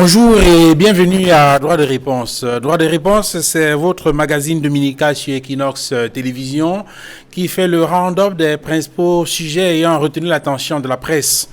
Bonjour et bienvenue à Droit de réponse. Droit de réponse, c'est votre magazine dominical sur Equinox Télévision qui fait le round-up des principaux sujets ayant retenu l'attention de la presse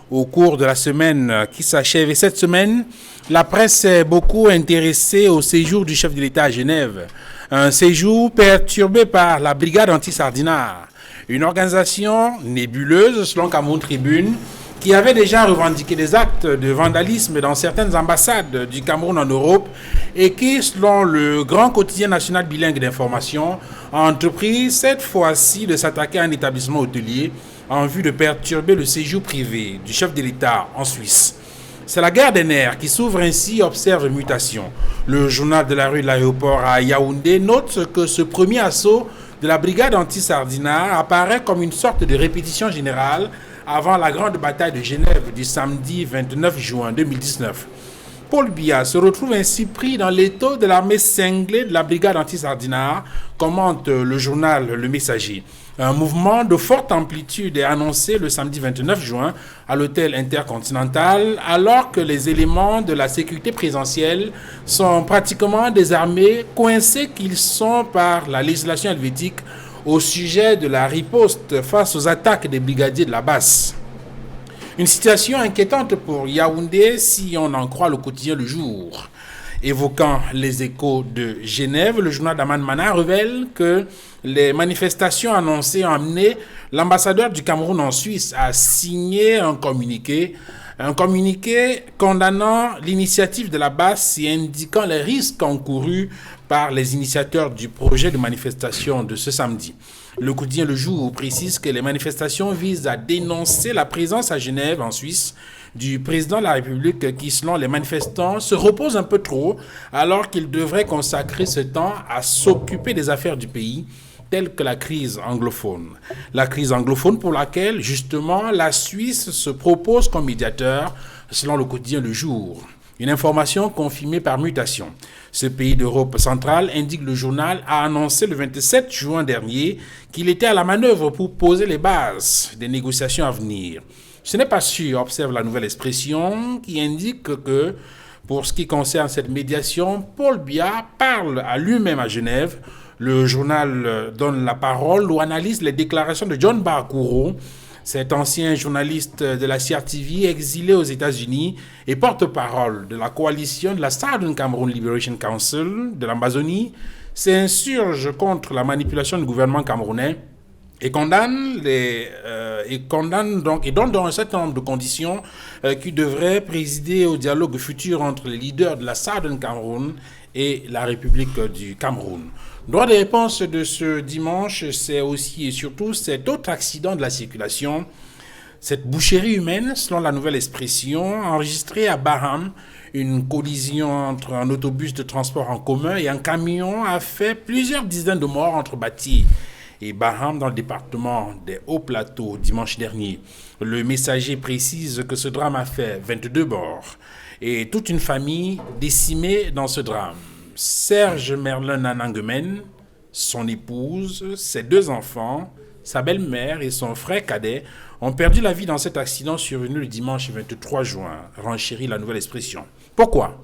au cours de la semaine qui s'achève. Et cette semaine, la presse s'est beaucoup intéressée au séjour du chef de l'État à Genève. Un séjour perturbé par la brigade anti-Sardinard, une organisation nébuleuse selon Cameroun Tribune, qui avait déjà revendiqué des actes de vandalisme dans certaines ambassades du Cameroun en Europe et qui, selon le grand quotidien national bilingue d'information, a entrepris cette fois-ci de s'attaquer à un établissement hôtelier en vue de perturber le séjour privé du chef de l'État en Suisse. C'est la guerre des nerfs qui s'ouvre ainsi, observe mutation. Le journal de la rue de l'aéroport à Yaoundé note que ce premier assaut de la brigade anti-Sardinard apparaît comme une sorte de répétition générale avant la grande bataille de Genève du samedi 29 juin 2019. Paul Biya se retrouve ainsi pris dans l'étau de l'armée cinglée de la brigade anti-Sardinard, commente le journal Le Messager. Un mouvement de forte amplitude est annoncé le samedi 29 juin à l'hôtel Intercontinental, alors que les éléments de la sécurité présidentielle sont pratiquement désarmés, coincés qu'ils sont par la législation helvétique au sujet de la riposte face aux attaques des brigadiers de la Basse. Une situation inquiétante pour Yaoundé si on en croit le quotidien Le Jour. Évoquant les échos de Genève, le journal d'Aman Mana révèle que les manifestations annoncées ont amené l'ambassadeur du Cameroun en Suisse à signer un communiqué condamnant l'initiative de la Basse et indiquant les risques encourus par les initiateurs du projet de manifestation de ce samedi. Le quotidien Le Jour précise que les manifestations visent à dénoncer la présence à Genève, en Suisse, du président de la République qui, selon les manifestants, se repose un peu trop alors qu'il devrait consacrer ce temps à s'occuper des affaires du pays, telles que la crise anglophone. La crise anglophone pour laquelle, justement, la Suisse se propose comme médiateur, selon le quotidien Le Jour. Une information confirmée par mutation. Ce pays d'Europe centrale, indique le journal, a annoncé le 27 juin dernier qu'il était à la manœuvre pour poser les bases des négociations à venir. Ce n'est pas sûr, observe la Nouvelle Expression, qui indique que, pour ce qui concerne cette médiation, Paul Biya parle à lui-même à Genève. Le journal donne la parole ou analyse les déclarations de John Bakouro, cet ancien journaliste de la CRTV exilé aux États-Unis et porte-parole de la coalition de la Southern Cameroon Liberation Council de l'Amazonie, s'insurge contre la manipulation du gouvernement camerounais et condamne donc un certain nombre de conditions qui devraient présider au dialogue futur entre les leaders de la Southern Cameroon et la République du Cameroun. Droit de réponse de ce dimanche, c'est aussi et surtout cet autre accident de la circulation, cette boucherie humaine, selon la Nouvelle Expression, enregistrée à Baham. Une collision entre un autobus de transport en commun et un camion a fait plusieurs dizaines de morts entre Bati et Baham dans le département des Hauts-Plateaux dimanche dernier. Le Messager précise que ce drame a fait 22 morts et toute une famille décimée dans ce drame. Serge Merlin Nanangemen, son épouse, ses deux enfants, sa belle-mère et son frère cadet ont perdu la vie dans cet accident survenu le dimanche 23 juin, renchérit la Nouvelle Expression. Pourquoi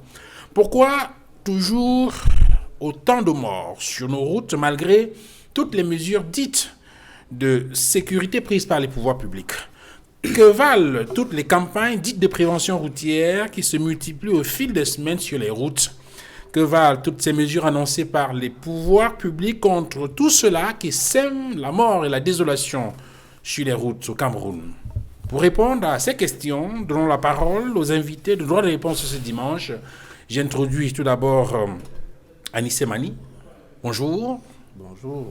toujours autant de morts sur nos routes malgré toutes les mesures dites de sécurité prises par les pouvoirs publics? Que valent toutes les campagnes dites de prévention routière qui se multiplient au fil des semaines sur les routes? Que valent toutes ces mesures annoncées par les pouvoirs publics contre tout cela qui sème la mort et la désolation sur les routes au Cameroun? Pour répondre à ces questions, donnons la parole aux invités de Droit de réponse ce dimanche. J'introduis tout d'abord Anissé Mani. Bonjour. Bonjour.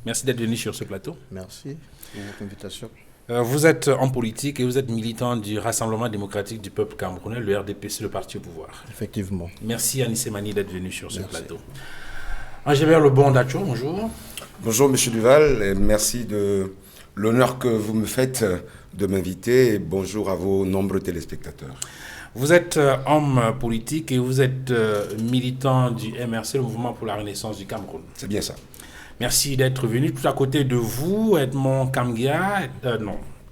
Merci d'être venu sur ce plateau. Merci pour votre invitation. Vous êtes en politique et vous êtes militant du Rassemblement démocratique du peuple camerounais, le RDPC, le parti au pouvoir. Effectivement. Merci Anissé Mani d'être venu sur ce plateau. Angébert Lebon Dacho, bonjour. Bonjour M. Duval, et merci de l'honneur que vous me faites de m'inviter et bonjour à vos nombreux téléspectateurs. Vous êtes homme politique et vous êtes militant du MRC, le Mouvement pour la Renaissance du Cameroun. C'est bien ça. Merci d'être venu. Tout à côté de vous, Edmond Kamgia,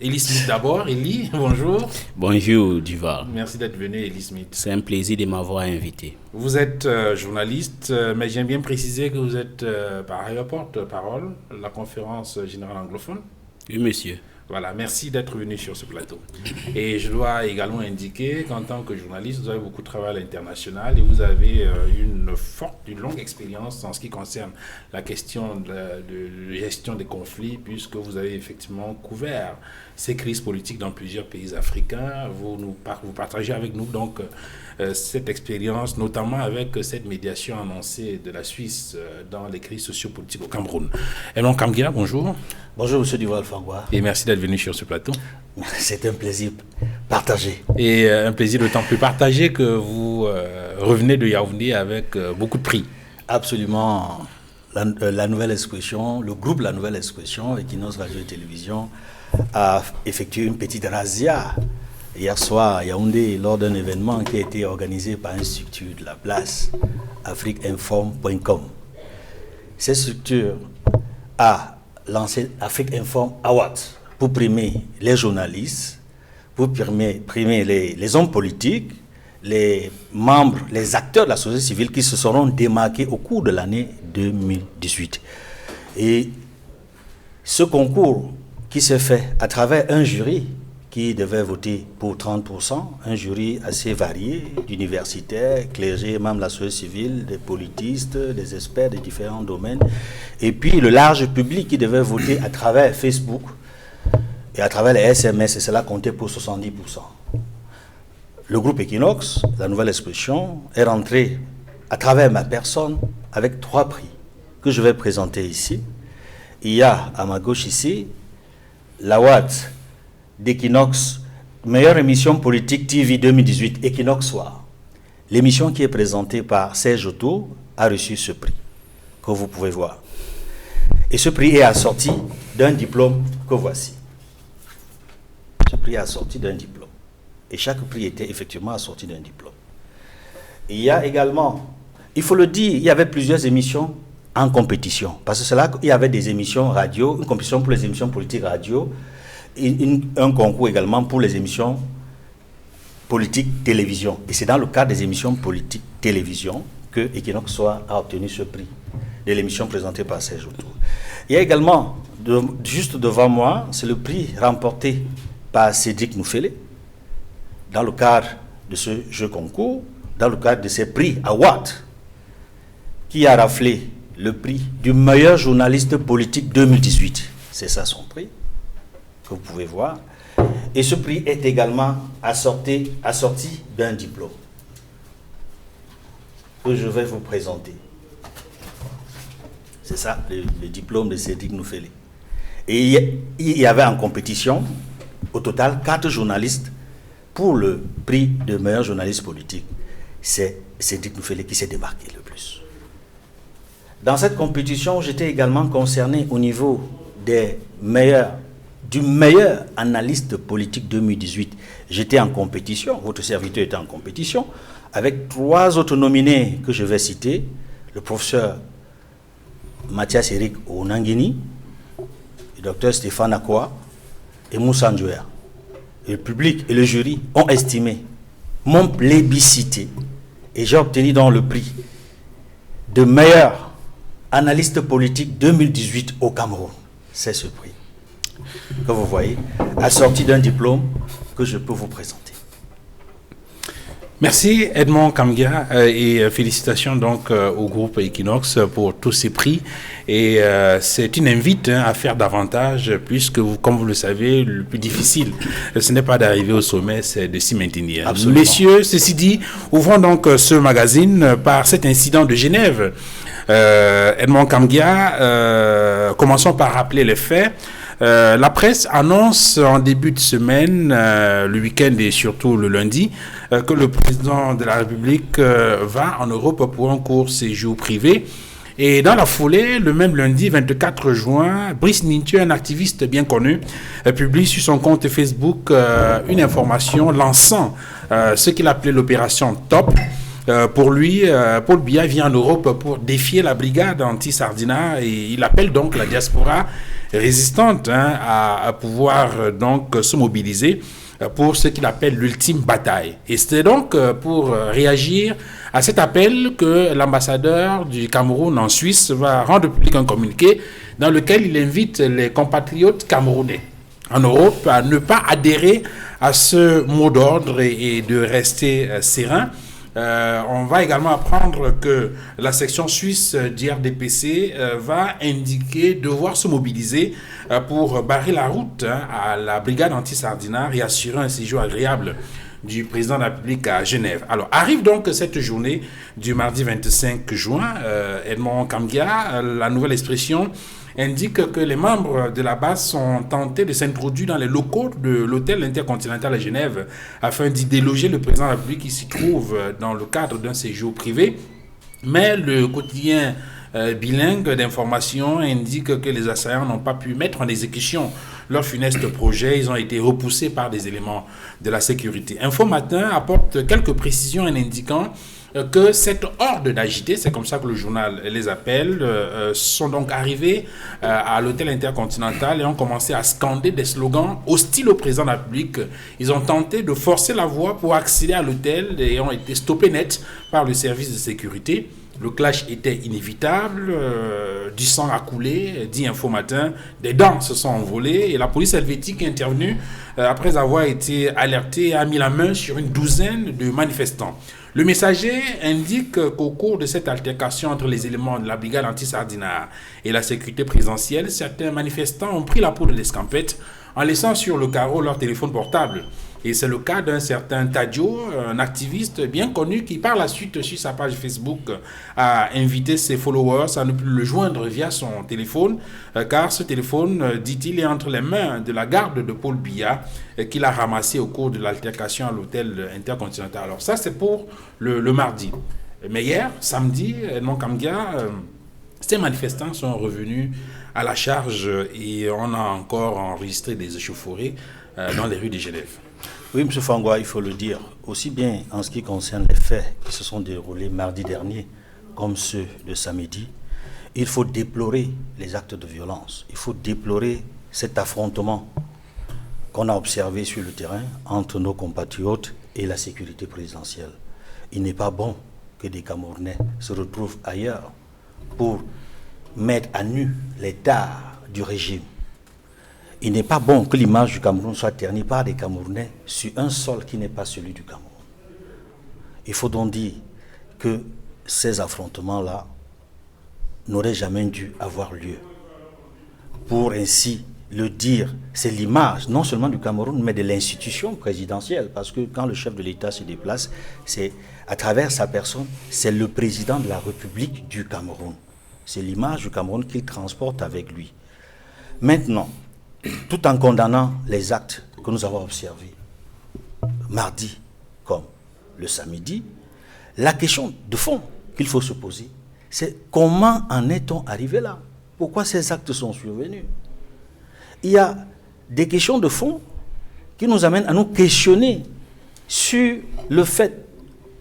Eli Smith d'abord. Eli, bonjour. Bonjour Duval. Merci d'être venu, Eli Smith. C'est un plaisir de m'avoir invité. Vous êtes journaliste, mais j'aime bien préciser que vous êtes par ailleurs porte-parole de la conférence générale anglophone. Oui, monsieur. Voilà, merci d'être venu sur ce plateau. Et je dois également indiquer qu'en tant que journaliste, vous avez beaucoup travaillé à l'international et vous avez une longue expérience en ce qui concerne la question de gestion des conflits, puisque vous avez effectivement couvert ces crises politiques dans plusieurs pays africains. Vous partagez avec nous donc cette expérience, notamment avec cette médiation annoncée de la Suisse dans les crises sociopolitiques au Cameroun. Elon Kamgia, bonjour. Bonjour, monsieur Duval Fangwa. Et merci d'être venu sur ce plateau. C'est un plaisir partagé. Et un plaisir d'autant plus partagé que vous revenez de Yaoundé avec beaucoup de prix. Absolument. La Nouvelle Expression, le groupe La Nouvelle Expression, Equinox Radio et Télévision, a effectué une petite razzia hier soir à Yaoundé lors d'un événement qui a été organisé par une structure de la place, afriqueinform.com. Cette structure a lancé Afrique Inform Award pour primer les journalistes, pour primer les hommes politiques, les membres, les acteurs de la société civile qui se seront démarqués au cours de l'année 2018. Et ce concours qui s'est fait à travers un jury qui devait voter pour 30%, un jury assez varié, d'universitaires, clergés, membres de la société civile, des politistes, des experts de différents domaines, et puis le large public qui devait voter à travers Facebook et à travers les SMS, et cela comptait pour 70%. Le groupe Equinox, La Nouvelle Expression, est rentré à travers ma personne avec 3 prix que je vais présenter ici. Il y a à ma gauche ici l'award d'Equinox, meilleure émission politique TV 2018, Equinox Soir. L'émission qui est présentée par Serge Otto a reçu ce prix, que vous pouvez voir. Et ce prix est assorti d'un diplôme que voici. Ce prix est assorti d'un diplôme. Et chaque prix était effectivement assorti d'un diplôme. Et il y a également, il faut le dire, il y avait plusieurs émissions en compétition. Parce que c'est là qu'il y avait des émissions radio, une compétition pour les émissions politiques radio, un concours également pour les émissions politiques télévision. Et c'est dans le cadre des émissions politiques télévision que Equinox Soir a obtenu ce prix de l'émission présentée par Serge Otto. Il y a également, juste devant moi, c'est le prix remporté par Cédric Noufélé dans le cadre de ce jeu concours, dans le cadre de ces prix Award, qui a raflé le prix du meilleur journaliste politique 2018. C'est ça son prix, que vous pouvez voir. Et ce prix est également assorti d'un diplôme que je vais vous présenter. C'est ça, le diplôme de Cédric Noufélé. Et il y avait en compétition, au total, 4 journalistes pour le prix de meilleur journaliste politique. C'est Cédric Noufélé qui s'est démarqué le plus. Dans cette compétition, j'étais également concerné au niveau du meilleur analyste politique 2018. J'étais en compétition, votre serviteur était en compétition, avec 3 autres nominés que je vais citer, le professeur Mathias Eric Onangini, le docteur Stéphane Akwa et Moussa Ndjouer. Le public et le jury ont estimé, m'ont plébiscité, et j'ai obtenu donc le prix de meilleur analyste politique 2018 au Cameroun. C'est ce prix que vous voyez, assorti d'un diplôme que je peux vous présenter. Merci Edmond Kamgia et félicitations donc au groupe Equinox pour tous ces prix. Et c'est une invite à faire davantage puisque, comme vous le savez, le plus difficile, ce n'est pas d'arriver au sommet, c'est de s'y maintenir. Absolument. Messieurs, ceci dit, ouvrons donc ce magazine par cet incident de Genève. Edmond Kamgia, commençons par rappeler les faits. La presse annonce en début de semaine, le week-end et surtout le lundi, que le président de la République va en Europe pour un court séjour privé. Et dans la foulée, le même lundi 24 juin, Brice Nintu, un activiste bien connu, publie sur son compte Facebook une information lançant ce qu'il appelait l'opération TOP, Pour lui, Paul Biya vient en Europe pour défier la brigade anti-Sardina et il appelle donc la diaspora résistante à pouvoir donc se mobiliser pour ce qu'il appelle l'ultime bataille. Et c'est donc pour réagir à cet appel que l'ambassadeur du Cameroun en Suisse va rendre public un communiqué dans lequel il invite les compatriotes camerounais en Europe à ne pas adhérer à ce mot d'ordre et de rester serein. On va également apprendre que la section suisse d'IRDPC va indiquer devoir se mobiliser pour barrer la route à la brigade anti-Sardina et assurer un séjour agréable du président de la République à Genève. Alors, arrive donc cette journée du mardi 25 juin. Edmond Kamgia, la nouvelle expression, indique que les membres de la base sont tentés de s'introduire dans les locaux de l'hôtel intercontinental à Genève afin d'y déloger le président de la République qui s'y trouve dans le cadre d'un séjour privé. Mais le quotidien bilingue d'information indique que les assaillants n'ont pas pu mettre en exécution leur funeste projet. Ils ont été repoussés par des éléments de la sécurité. Info Matin apporte quelques précisions en indiquant que cette horde d'agités, c'est comme ça que le journal les appelle, sont donc arrivés à l'hôtel intercontinental et ont commencé à scander des slogans hostiles au président de la République. Ils ont tenté de forcer la voie pour accéder à l'hôtel et ont été stoppés net par le service de sécurité. Le clash était inévitable, du sang a coulé, dit Info Matin, des dents se sont envolées et la police helvétique est intervenue après avoir été alertée et a mis la main sur une douzaine de manifestants. Le messager indique qu'au cours de cette altercation entre les éléments de la brigade anti-Sardina et la sécurité présidentielle, certains manifestants ont pris la peau de l'escampette en laissant sur le carreau leur téléphone portable. Et c'est le cas d'un certain Tadio, un activiste bien connu qui par la suite sur sa page Facebook a invité ses followers à ne plus le joindre via son téléphone, car ce téléphone, dit-il, est entre les mains de la garde de Paul Biya qu'il a ramassé au cours de l'altercation à l'hôtel intercontinental. Alors ça c'est pour le mardi. Mais hier, samedi, Edmond Kamgia, ces manifestants sont revenus à la charge et on a encore enregistré des échauffourées dans les rues de Genève. Oui, M. Fangwa, il faut le dire, aussi bien en ce qui concerne les faits qui se sont déroulés mardi dernier, comme ceux de samedi, il faut déplorer les actes de violence. Il faut déplorer cet affrontement qu'on a observé sur le terrain entre nos compatriotes et la sécurité présidentielle. Il n'est pas bon que des Camerounais se retrouvent ailleurs pour mettre à nu les tares du régime. Il n'est pas bon que l'image du Cameroun soit ternie par des Camerounais sur un sol qui n'est pas celui du Cameroun. Il faut donc dire que ces affrontements-là n'auraient jamais dû avoir lieu. Pour ainsi le dire, c'est l'image non seulement du Cameroun, mais de l'institution présidentielle. Parce que quand le chef de l'État se déplace, c'est à travers sa personne, c'est le président de la République du Cameroun. C'est l'image du Cameroun qu'il transporte avec lui. Maintenant, tout en condamnant les actes que nous avons observés mardi comme le samedi, la question de fond qu'il faut se poser, c'est comment en est-on arrivé là? Pourquoi ces actes sont survenus? Il y a des questions de fond qui nous amènent à nous questionner sur le fait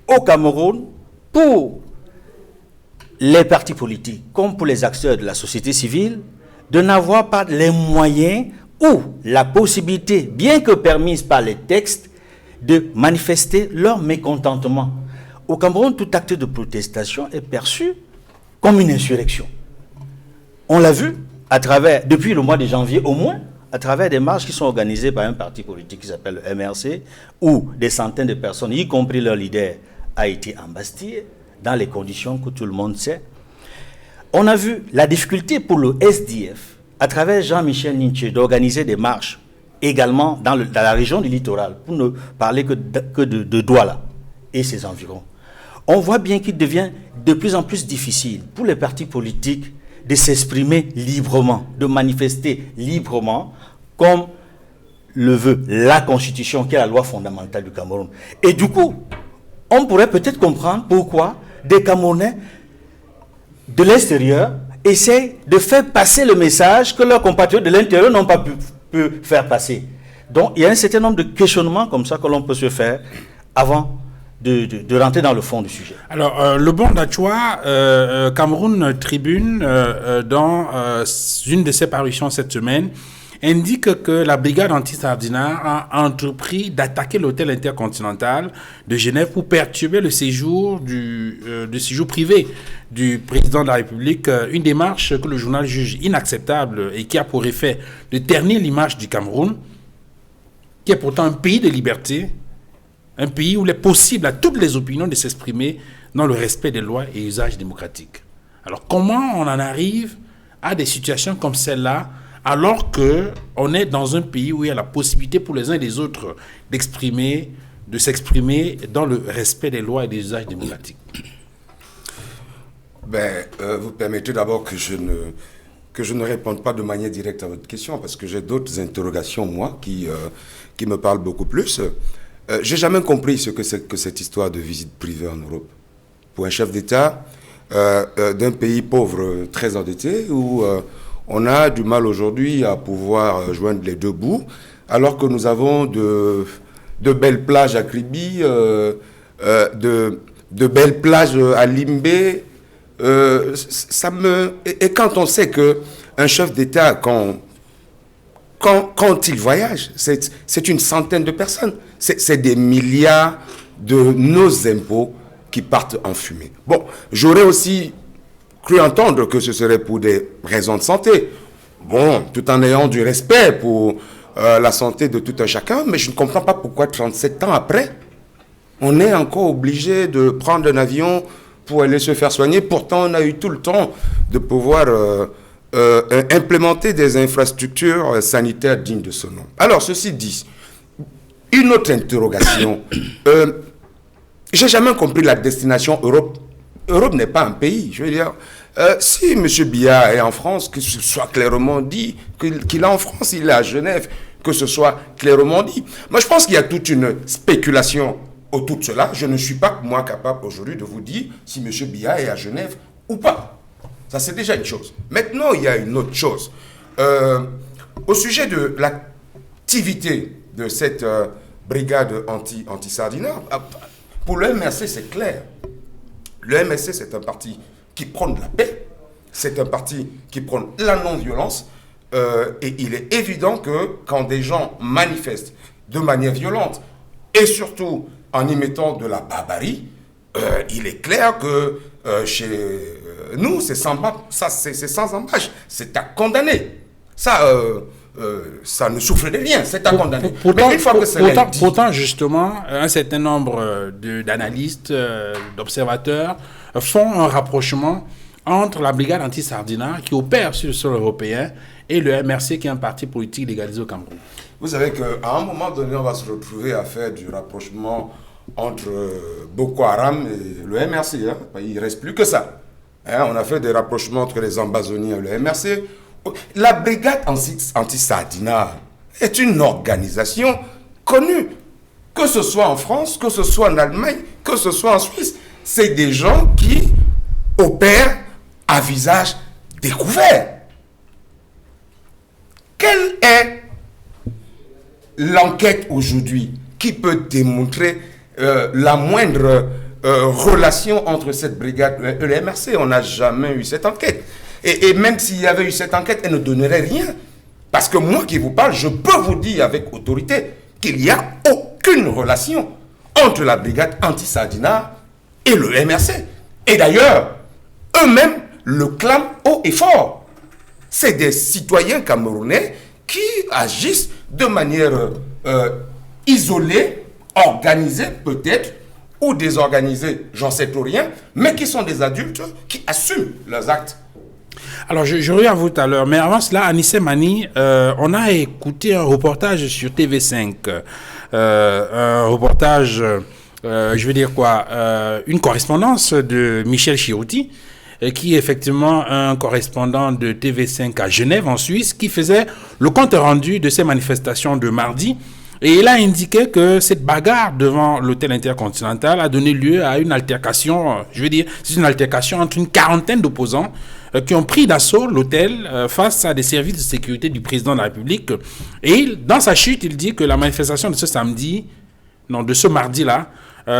au Cameroun, pour les partis politiques comme pour les acteurs de la société civile, de n'avoir pas les moyens ou la possibilité, bien que permise par les textes, de manifester leur mécontentement. Au Cameroun, tout acte de protestation est perçu comme une insurrection. On l'a vu à travers, depuis le mois de janvier au moins, à travers des marches qui sont organisées par un parti politique qui s'appelle le MRC, où des centaines de personnes, y compris leur leader, a été embastillé dans les conditions que tout le monde sait. On a vu la difficulté pour le SDF, à travers Jean-Michel Ninché, d'organiser des marches, également dans la région du littoral, pour ne parler que de Douala et ses environs. On voit bien qu'il devient de plus en plus difficile pour les partis politiques de s'exprimer librement, de manifester librement, comme le veut la Constitution, qui est la loi fondamentale du Cameroun. Et du coup, on pourrait peut-être comprendre pourquoi des Camerounais de l'extérieur essaient de faire passer le message que leurs compatriotes de l'intérieur n'ont pas pu faire passer. Donc, il y a un certain nombre de questionnements comme ça que l'on peut se faire avant de rentrer dans le fond du sujet. Alors, le bon d'Achua, Cameroun Tribune, dans une de ses parutions cette semaine, indique que la brigade anti-Sardina a entrepris d'attaquer l'hôtel intercontinental de Genève pour perturber le séjour privé du président de la République, une démarche que le journal juge inacceptable et qui a pour effet de ternir l'image du Cameroun, qui est pourtant un pays de liberté, un pays où il est possible à toutes les opinions de s'exprimer dans le respect des lois et usages démocratiques. Alors comment on en arrive à des situations comme celle-là, alors qu'on est dans un pays où il y a la possibilité pour les uns et les autres de s'exprimer dans le respect des lois et des usages démocratiques? Vous permettez d'abord que je ne réponde pas de manière directe à votre question, parce que j'ai d'autres interrogations, moi, qui me parlent beaucoup plus. J'ai jamais compris ce que c'est que cette histoire de visite privée en Europe. Pour un chef d'État d'un pays pauvre, très endetté, où on a du mal aujourd'hui à pouvoir joindre les deux bouts, alors que nous avons de belles plages à Kribi, de belles plages à Limbé. Et quand on sait qu'un chef d'État, quand il voyage, c'est une centaine de personnes. C'est des milliards de nos impôts qui partent en fumée. Bon, j'aurais aussi cru entendre que ce serait pour des raisons de santé. Bon, tout en ayant du respect pour la santé de tout un chacun, mais je ne comprends pas pourquoi 37 ans après, on est encore obligé de prendre un avion pour aller se faire soigner. Pourtant, on a eu tout le temps de pouvoir implémenter des infrastructures sanitaires dignes de ce nom. Alors, ceci dit, une autre interrogation. J'ai jamais compris la destination Europe. Europe n'est pas un pays. Je veux dire, si M. Biya est en France, que ce soit clairement dit qu'il est en France, il est à Genève, que ce soit clairement dit. Moi, je pense qu'il y a toute une spéculation autour de cela. Je ne suis pas, moi, capable aujourd'hui de vous dire si M. Biya est à Genève ou pas. Ça, c'est déjà une chose. Maintenant, il y a une autre chose. Au sujet de l'activité de cette brigade anti-Sardina, pour le MRC, c'est clair. Le MRC, c'est un parti qui prône la paix, c'est un parti qui prône la non-violence, et il est évident que quand des gens manifestent de manière violente, et surtout en y mettant de la barbarie, il est clair que chez nous, c'est sans embâche, c'est à condamner. Ça ne souffle de rien, c'est à condamner. Pourtant, justement, un certain nombre d'analystes, d'observateurs font un rapprochement entre la brigade anti-Sardina qui opère sur le sol européen et le MRC qui est un parti politique légalisé au Cameroun. Vous savez qu'à un moment donné, on va se retrouver à faire du rapprochement entre Boko Haram et le MRC. Il ne reste plus que ça. On a fait des rapprochements entre les ambazoniens et le MRC. La brigade anti-Sardina est une organisation connue, que ce soit en France, que ce soit en Allemagne, que ce soit en Suisse. C'est des gens qui opèrent à visage découvert. Quelle est l'enquête aujourd'hui qui peut démontrer la moindre relation entre cette brigade et le MRC? On n'a jamais eu cette enquête. Et même s'il y avait eu cette enquête, elle ne donnerait rien. Parce que moi qui vous parle, je peux vous dire avec autorité qu'il n'y a aucune relation entre la brigade anti-Sardina et le MRC. Et d'ailleurs, eux-mêmes le clament haut et fort. C'est des citoyens camerounais qui agissent de manière isolée, organisée peut-être, ou désorganisée, j'en sais plus rien, mais qui sont des adultes qui assument leurs actes. Alors, je reviens à vous tout à l'heure, mais avant cela, Anissé Mani, on a écouté un reportage sur TV5, un reportage, je veux dire quoi, une correspondance de Michel Chirouti, qui est effectivement un correspondant de TV5 à Genève, en Suisse, qui faisait le compte rendu de ces manifestations de mardi. Et il a indiqué que cette bagarre devant l'hôtel intercontinental a donné lieu à une altercation, je veux dire, c'est une altercation entre une quarantaine d'opposants qui ont pris d'assaut l'hôtel face à des services de sécurité du président de la République. Et dans sa chute, il dit que la manifestation de ce mardi-là,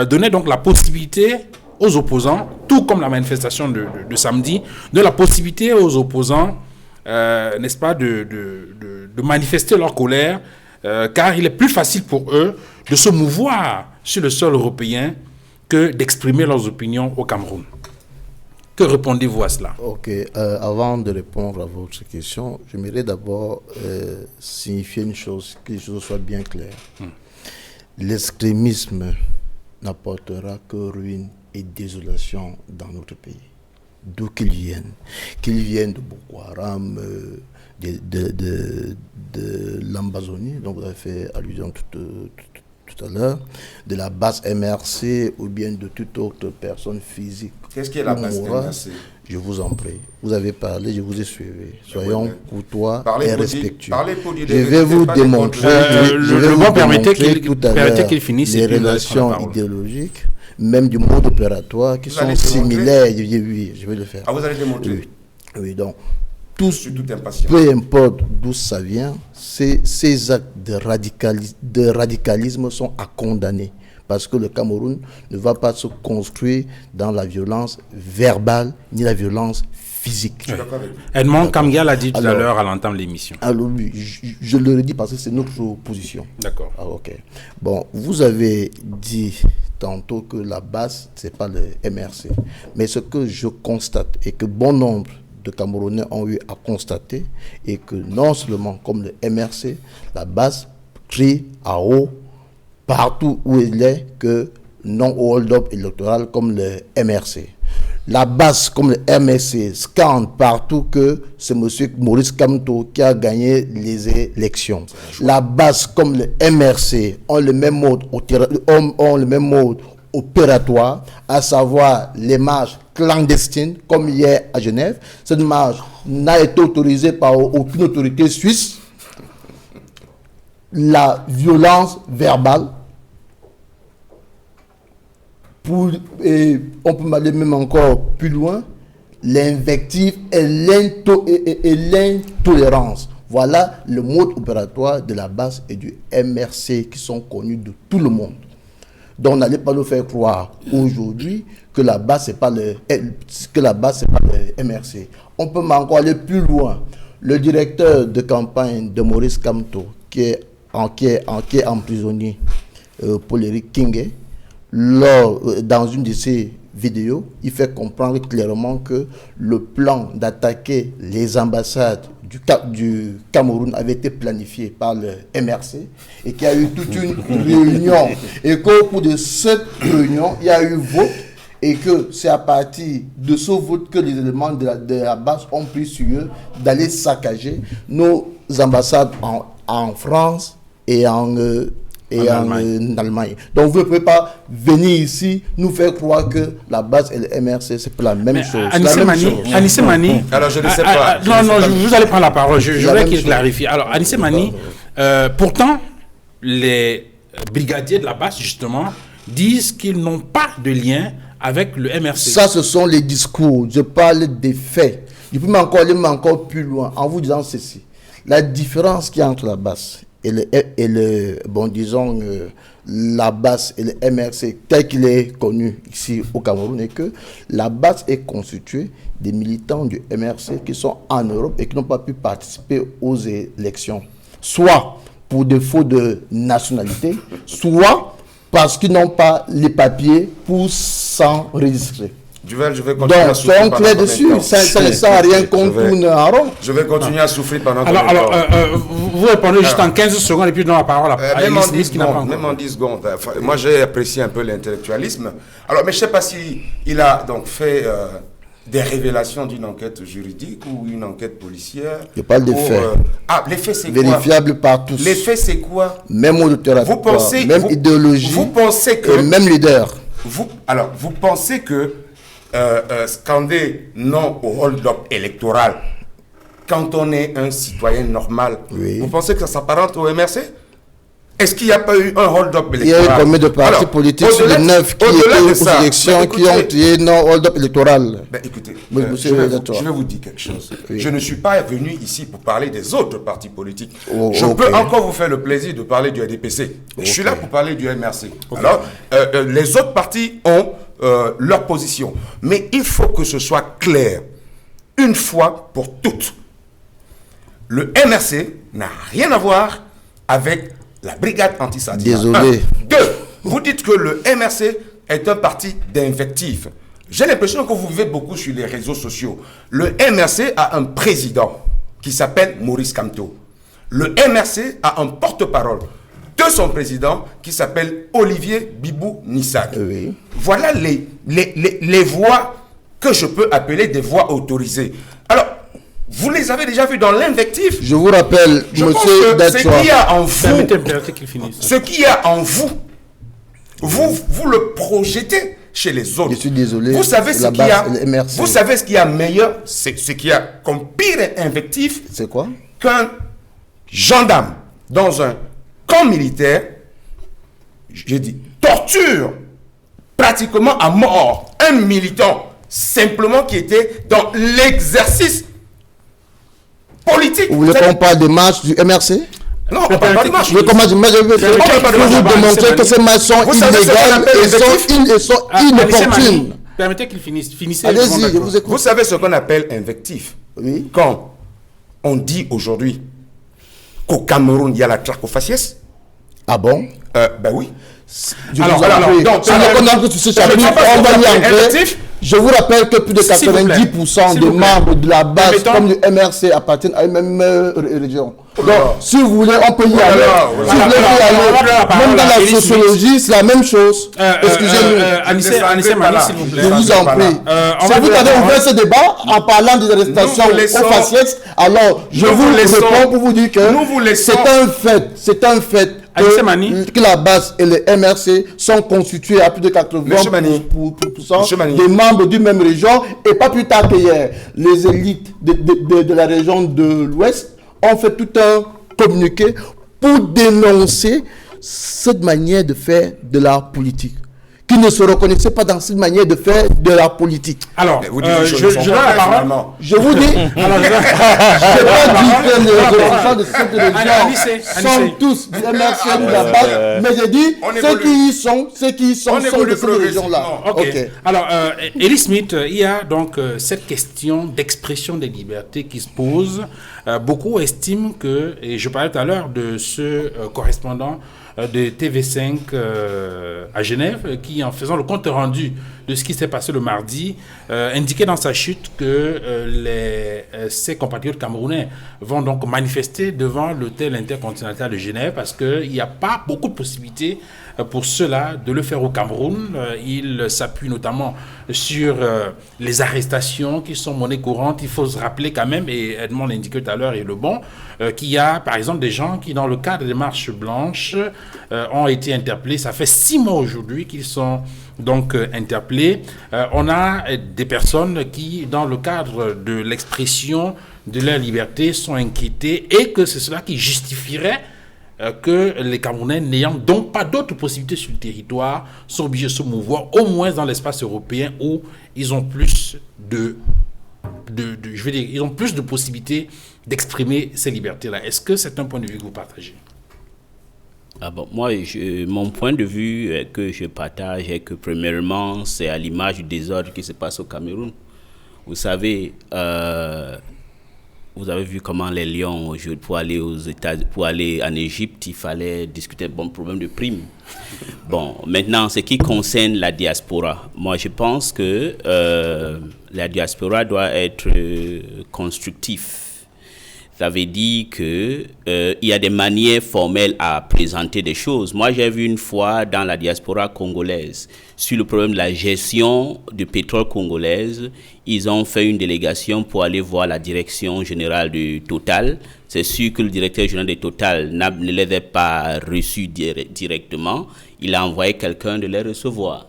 donnait donc la possibilité aux opposants, tout comme la manifestation de samedi, de la possibilité aux opposants, n'est-ce pas, de manifester leur colère, car il est plus facile pour eux de se mouvoir sur le sol européen que d'exprimer leurs opinions au Cameroun. Que répondez-vous à cela? Ok, avant de répondre à votre question, j'aimerais d'abord signifier une chose, que les choses soient bien claires. L'extrémisme n'apportera que ruine et désolation dans notre pays. D'où qu'ils viennent de Boko Haram, de l'Ambazonie, dont vous avez fait allusion tout à l'heure, de la base MRC ou bien de toute autre personne physique. Qu'est-ce qui est la base MRC? Je vous en prie. Vous avez parlé, je vous ai suivi. Soyons courtois et respectueux. Je vais vous démontrer. Le bon permettez qu'il finisse les relations idéologiques, même du mode opératoire, qui sont similaires. Oui, je vais le faire. Ah, vous allez démontrer? Oui, donc. Peu importe d'où ça vient, ces actes de radicalisme sont à condamner. Parce que le Cameroun ne va pas se construire dans la violence verbale ni la violence physique. Oui. Edmond Kamgia l'a dit tout à l'heure à l'entame de l'émission. Alors oui, je le redis parce que c'est notre position. D'accord. Ah, ok. Bon, vous avez dit tantôt que la base, c'est pas le MRC. Mais ce que je constate et que bon nombre de Camerounais ont eu à constater et que non seulement comme le MRC, la base crie à haut partout où il est que non au hold-up électoral comme le MRC. La base comme le MRC scande partout que c'est M. Maurice Kamto qui a gagné les élections. La base comme le MRC ont le même mode opératoire, à savoir les marches clandestines, comme hier à Genève. Cette marche n'a été autorisée par aucune autorité suisse. La violence verbale, et on peut aller même encore plus loin, l'invective et l'intolérance. Voilà le mode opératoire de la base et du MRC qui sont connus de tout le monde. Donc, n'allez pas nous faire croire aujourd'hui que la base, c'est pas le MRC. On peut encore aller plus loin. Le directeur de campagne de Maurice Kamto, qui est emprisonné, Paul-Éric Kingé, dans une de ses vidéos, il fait comprendre clairement que le plan d'attaquer les ambassades du Cameroun avait été planifié par le MRC et qu'il y a eu toute une réunion et qu'au cours de cette réunion, il y a eu vote et que c'est à partir de ce vote que les éléments de la base ont pris sur eux d'aller saccager nos ambassades en France et en Allemagne. Donc vous ne pouvez pas venir ici nous faire croire que la base et le MRC c'est pas la même chose. Anissé Mani. Alors je ne sais pas. Vous allez prendre la parole. Je voudrais qu'il clarifie. Alors Anissé Mani, pourtant les brigadiers de la base justement disent qu'ils n'ont pas de lien avec le MRC. Ça, ce sont les discours. Je parle des faits. Je peux aller encore plus loin en vous disant ceci. La différence qu'il y a entre la base la base et le MRC tel qu'il est connu ici au Cameroun est que la base est constituée des militants du MRC qui sont en Europe et qui n'ont pas pu participer aux élections, soit pour défaut de nationalité, soit parce qu'ils n'ont pas les papiers pour s'enregistrer. Duval, je vais continuer à souffrir pendant clair dessus, ça ne sert à rien qu'on tourne en rond. Je vais continuer à souffrir pendant vous répondez juste en 15 secondes et puis donnez la parole à même en 10 secondes, même en 10 secondes. Moi, j'ai apprécié un peu l'intellectualisme. Alors, mais je ne sais pas s'il a donc fait des révélations d'une enquête juridique ou une enquête policière. Je parle des faits. Les faits, c'est quoi? Vérifiables par tous. Les faits, c'est quoi? Même auditoire, même idéologie, vous pensez que, même leader. Vous pensez que scander non au hold-up électoral quand on est un citoyen normal, oui. Vous pensez que ça s'apparente au MRC? Est-ce qu'il n'y a pas eu un hold-up électoral? Il y a eu combien de partis politiques sur les 9 qui étaient aux élections qui ont eu non hold-up électoral? Écoutez, Oui, je vais vous dire quelque chose. Oui. Je ne suis pas venu ici pour parler des autres partis politiques. Je ok. peux encore vous faire le plaisir de parler du RDPC. Je suis là pour parler du MRC. Alors, les autres partis ont leur position. Mais il faut que ce soit clair, une fois pour toutes. Le MRC n'a rien à voir avec la brigade anti-Sadina. Désolé. 2. Vous dites que le MRC est un parti d'invectif. J'ai l'impression que vous vivez beaucoup sur les réseaux sociaux. Le MRC a un président qui s'appelle Maurice Kamto. Le MRC a un porte-parole de son président qui s'appelle Olivier Bibou Nissak. Oui. Voilà les voix que je peux appeler des voix autorisées. Alors, vous les avez déjà vues dans l'invectif. Je vous rappelle, Je pense monsieur que ce Dachoua. qu'il y a en vous, Permettez qu'il finisse. ce qu'il y a en vous, vous le projetez chez les autres. Je suis désolé, Vous savez ce la qu'il y a. base, le MRC. Vous savez ce qu'il y a meilleur, c'est ce qu'il y a comme pire invectif C'est quoi? qu'un gendarme dans un camp militaire, j'ai dit, torture pratiquement à mort un militant simplement qui était dans l'exercice politique. Vous voulez qu'on parle des marches du MRC? Non, on parle pas de marche. Je veux comment je vous démontrer que ces marches sont Vous savez ce qu'on illégales appelle et sont inopportunes. Permettez qu'il finisse. Finissez. Allez-y, je vous écoute. Vous savez ce qu'on appelle invectif. Oui. Quand on dit aujourd'hui qu'au Cameroun, il y a la traque aux faciès, Ah bon? ben oui. Je Alors, vous en prie. donc, Si on connaît sur ce chapitre, on va y entrer. Je vous rappelle que plus de S'il vous plaît. 90% S'il des vous plaît. membres de la base Permettons- comme du MRC appartiennent à une même région. Oh là là. Donc, si vous voulez, on peut y aller. là, oh là Si vous là. voulez y on va donner la aller, parole même dans à la Elie sociologie, c'est la même chose. Excusez-nous. Anissé Mani, s'il vous plaît. Je vous en prie. on Si va vous donner la avez parole. ouvert ce débat en parlant des arrestations Nous vous laissons- aux faciès, alors je nous vous vous laissons- réponds pour vous dire que nous vous laissons- c'est un fait Anissé Mani. que la base et le MRC sont constitués à plus de 80% Monsieur Mani. Monsieur Mani. des membres d'une même région, et pas plus tard qu'hier, les élites de la région de l'Ouest ont fait tout un communiqué pour dénoncer cette manière de faire de la politique, qui ne se reconnaissait pas dans cette manière de faire de la politique. Alors, Mais vous dites des choses je qui sont donne pas la vraies, parole. finalement. Je vous dis, Alors, je n'ai pas dit que les représentants de cette Anissé, région sont Anissé. tous du MRC de la base, mais j'ai dit on ceux évolue. qui y sont, sont évolue de cette région-là. progressivement. Ok. Alors, Elie Smith, il y a donc cette question d'expression des libertés qui se pose. Beaucoup estiment que, et je parlais tout à l'heure de ce correspondant de TV5 à Genève, qui, en faisant le compte rendu de ce qui s'est passé le mardi, indiquait dans sa chute que ses compatriotes camerounais vont donc manifester devant l'hôtel intercontinental de Genève parce qu'il n'y a pas beaucoup de possibilités pour cela de le faire au Cameroun. Il s'appuie notamment sur les arrestations qui sont monnaie courante. Il faut se rappeler quand même, et Edmond l'indiquait tout à l'heure, et le bon, qu'il y a par exemple des gens qui, dans le cadre des marches blanches, ont été interpellés. Ça fait 6 mois aujourd'hui qu'ils sont donc interpellés. On a des personnes qui, dans le cadre de l'expression de leur liberté, sont inquiétées, et que c'est cela qui justifierait que les Camerounais, n'ayant donc pas d'autres possibilités sur le territoire, sont obligés de se mouvoir, au moins dans l'espace européen où ils ont plus je veux dire, ils ont plus de possibilités d'exprimer ces libertés-là. Est-ce que c'est un point de vue que vous partagez? Ah bon, moi, mon point de vue que je partage est que, premièrement, c'est à l'image du désordre qui se passe au Cameroun. Vous savez, vous avez vu comment les Lions, pour aller aux États, pour aller en Égypte, il fallait discuter bon problème de primes. Bon, maintenant, ce qui concerne la diaspora, moi, je pense que la diaspora doit être constructive. Ça veut dire que il y a des manières formelles à présenter des choses. Moi, j'ai vu une fois dans la diaspora congolaise, sur le problème de la gestion du pétrole congolaise, ils ont fait une délégation pour aller voir la direction générale de Total. C'est sûr que le directeur général de Total ne les avait pas reçus directement. Il a envoyé quelqu'un de les recevoir.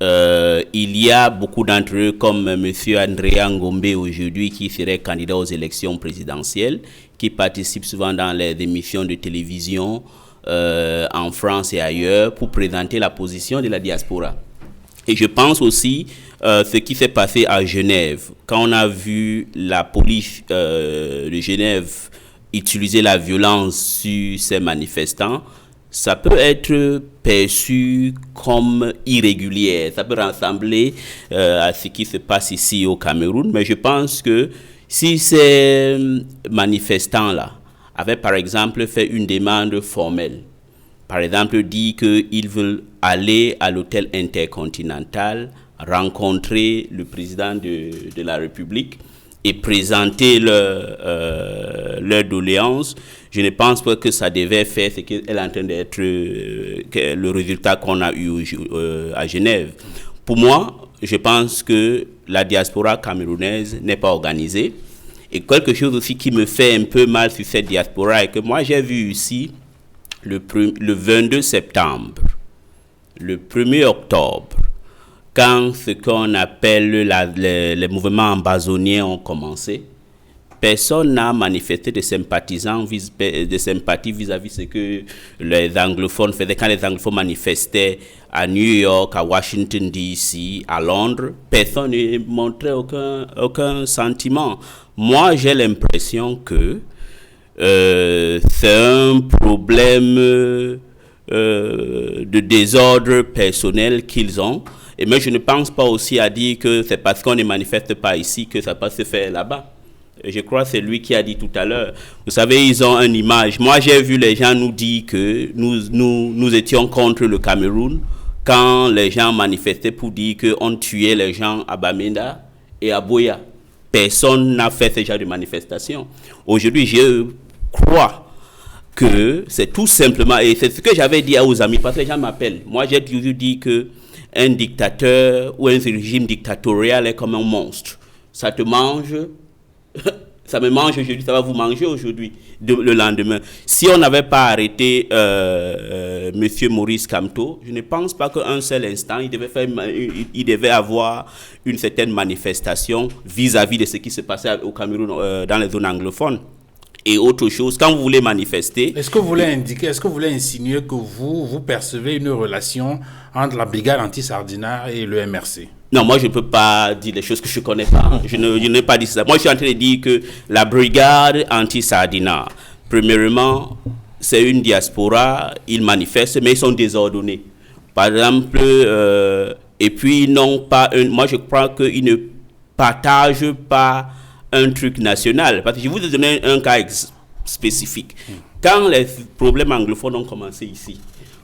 Il y a beaucoup d'entre eux comme M. Andrea Ngombe aujourd'hui qui serait candidat aux élections présidentielles, qui participe souvent dans les émissions de télévision en France et ailleurs pour présenter la position de la diaspora. Et je pense aussi ce qui s'est passé à Genève, quand on a vu la police de Genève utiliser la violence sur ces manifestants, ça peut être perçu comme irrégulier, ça peut ressembler à ce qui se passe ici au Cameroun, mais je pense que si ces manifestants-là avaient par exemple fait une demande formelle, par exemple dit qu'ils veulent aller à l'hôtel intercontinental, rencontrer le président de la République et présenter leur doléance, je ne pense pas que ça devait faire ce qu'elle est en train d'être le résultat qu'on a eu à Genève. Pour moi, je pense que la diaspora camerounaise n'est pas organisée. Et quelque chose aussi qui me fait un peu mal sur cette diaspora est que moi j'ai vu ici le 22 septembre, le 1er octobre, quand ce qu'on appelle les mouvements ambazoniens ont commencé, personne n'a manifesté de sympathie vis-à-vis de ce que les anglophones faisaient. Quand les anglophones manifestaient à New York, à Washington DC, à Londres, personne ne montrait aucun sentiment. Moi, j'ai l'impression que c'est un problème de désordre personnel qu'ils ont. Mais je ne pense pas aussi à dire que c'est parce qu'on ne manifeste pas ici que ça peut se faire là-bas. Je crois que c'est lui qui a dit tout à l'heure. Vous savez, ils ont une image. Moi, j'ai vu les gens nous dire que nous étions contre le Cameroun quand les gens manifestaient pour dire qu'on tuait les gens à Bamenda et à Boya. Personne n'a fait ce genre de manifestation. Aujourd'hui, je crois que c'est tout simplement, et c'est ce que j'avais dit aux amis, parce que les gens m'appellent. Moi, j'ai toujours dit que un dictateur ou un régime dictatorial est comme un monstre. Ça te mange, ça me mange aujourd'hui, ça va vous manger aujourd'hui, le lendemain. Si on n'avait pas arrêté Monsieur Maurice Kamto, je ne pense pas qu'un seul instant, il devait avoir une certaine manifestation vis-à-vis de ce qui se passait au Cameroun dans les zones anglophones. Et autre chose, quand vous voulez manifester... Est-ce que vous voulez insinuer que vous percevez une relation entre la brigade anti-Sardinat et le MRC? Non, moi je ne peux pas dire des choses que je ne connais pas. Je n'ai pas dit ça. Moi je suis en train de dire que la brigade anti-Sardinat, premièrement, c'est une diaspora, ils manifestent, mais ils sont désordonnés. Par exemple, et puis ils n'ont pas... moi je crois qu'ils ne partagent pas un truc national. Parce que je vous ai donné un cas spécifique. Quand les problèmes anglophones ont commencé ici,